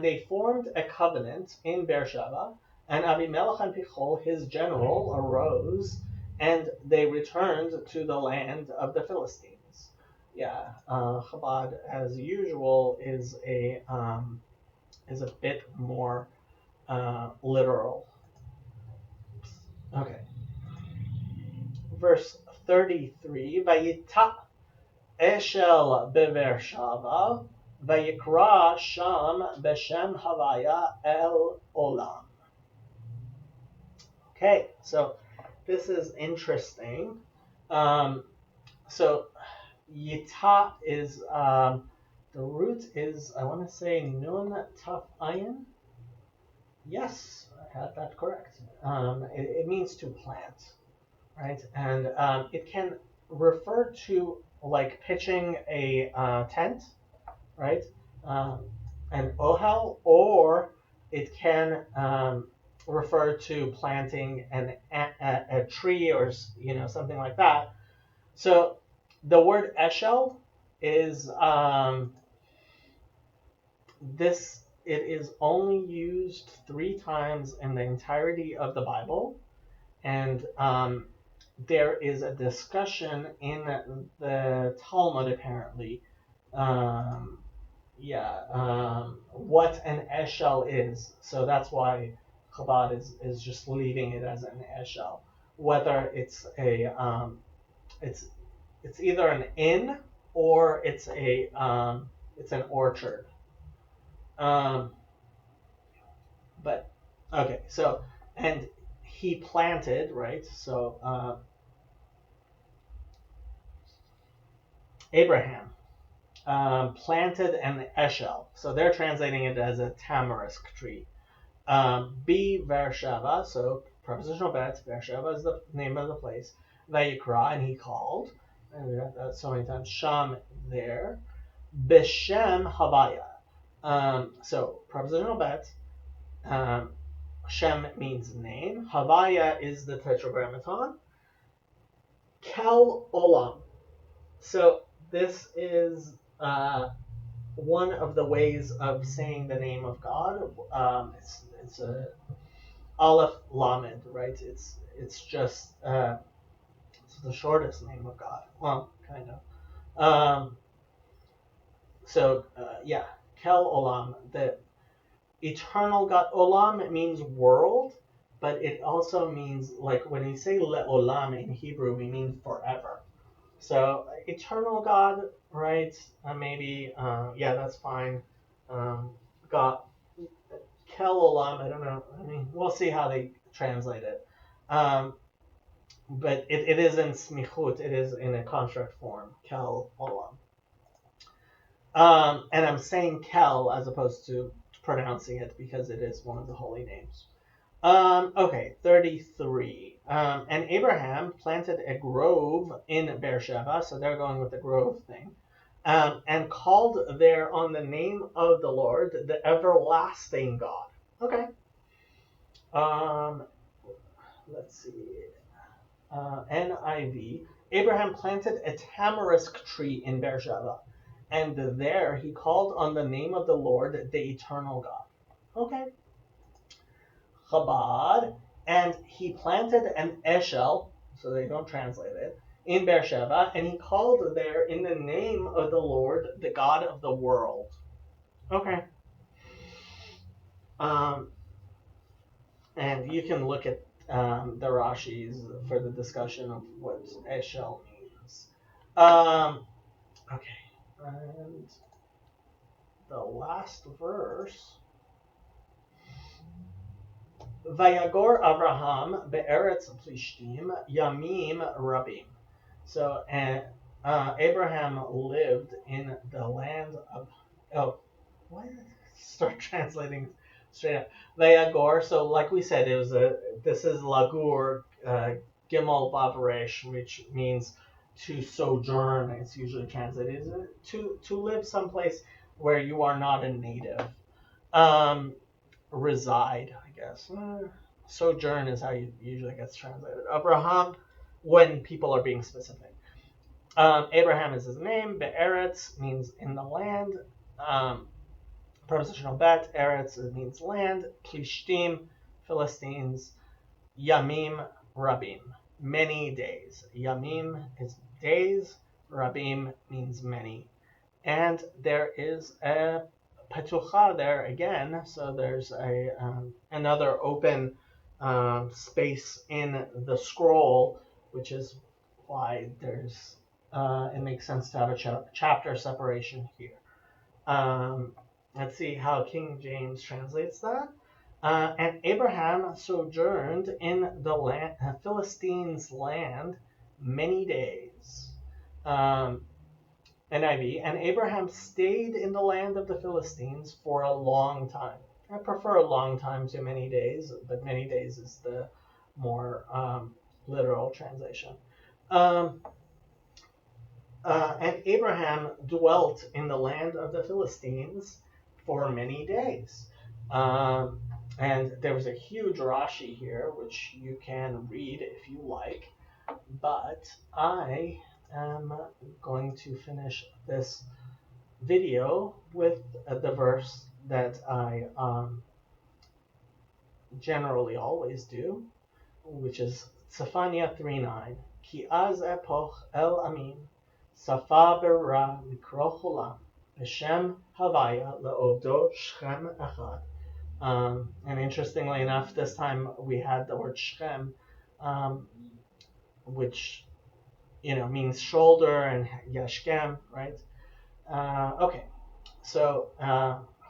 they formed a covenant in Beersheba, and Avimelech and Pichol, his general, arose, and they returned to the land of the Philistines. Yeah, Chabad, as usual, is a bit more literal. Okay. Verse 33, Vayita Eshel bever shava, Vayikra sham beshem havaya el olam. Okay, so this is interesting. Um, so Yita is the root is, I want to say, nun taf ayin. Yes, I had that correct. It means to plant, right? And it can refer to like pitching a tent, right? Um, an ohel, or it can refer to planting a tree or something like that. So the word eshel is this. It is only used 3 times in the entirety of the Bible, and there is a discussion in the Talmud apparently. Um, what an eshel is. So that's why Chabad is just leaving it as an eshel. Whether it's it's either an inn or it's an orchard. Um, but okay, so and he planted, right? So Abraham planted an eshel. So they're translating it as a tamarisk tree. B Beersheba, so prepositional bet. Beersheba is the name of the place. Vayikra, and he called. And we got that so many times. Sham there. Beshem Havaya. So prepositional bet. Um, Shem means name. Havaya is the tetragrammaton. Kel Olam. So this is one of the ways of saying the name of God. It's a Aleph Lamed, right? It's just it's the shortest name of God. Well, kind of. Yeah, Kel Olam, the eternal God. Olam it means world, but it also means like when we say Le Olam in Hebrew, we mean forever. So eternal God, right? Maybe yeah, that's fine. God Kel Olam, I don't know. I mean, we'll see how they translate it. Um, but it is in smichut. It is in a construct form. Kel Olam. And I'm saying Kel as opposed to pronouncing it because it is one of the holy names. Okay, 33. And Abraham planted a grove in Beersheba, so they're going with the grove thing, and called there on the name of the Lord, the everlasting God. Okay. Um, let's see. NIV. Abraham planted a tamarisk tree in Beersheba, and there he called on the name of the Lord, the eternal God. Okay. Chabad, and he planted an eshel, so they don't translate it, in Beersheba, and he called there in the name of the Lord, the God of the world. Okay. Um, and you can look at the Rashis for the discussion of what eshel means. Okay, and the last verse. Vayagor Avraham be'eretz plishtim yamim rabim. So, Abraham lived in the land of. Oh, why did I start translating straight up? Vayagor. So, like we said, it was a. This is lagur gimel bavaresh, which means to sojourn. It's usually translated to live someplace where you are not a native. Um, reside, I guess. Sojourn is how you usually gets translated. Abraham, when people are being specific. Abraham is his name. Be'eretz means in the land. Prepositional bet. Eretz means land. Plishtim, Philistines. Yamim, Rabim. Many days. Yamim is days. Rabim means many. And there is a Petucha there again, so there's another open space in the scroll, which is why there's it makes sense to have a chapter separation here. Let's see how King James translates that. And Abraham sojourned in the Philistines' land many days. Um, NIV, and Abraham stayed in the land of the Philistines for a long time. I prefer a long time to many days, but many days is the more literal translation. Um, and Abraham dwelt in the land of the Philistines for many days. Um, and there was a huge Rashi here, which you can read if you like. But I am going to finish this video with the verse that I generally always do, which is Zephaniah 3:9. Ki az epoch el amin, safa berra mikro cholam, Hashem havaya le'ovdo Shechem echad. And interestingly enough, this time we had the word Shechem, which means shoulder, and Yashkem, right? Okay, so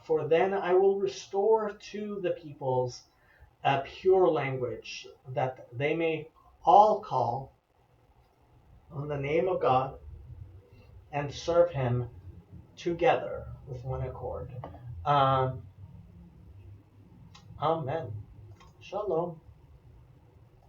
for then I will restore to the peoples a pure language, that they may all call on the name of God and serve Him together with one accord. Amen. Shalom.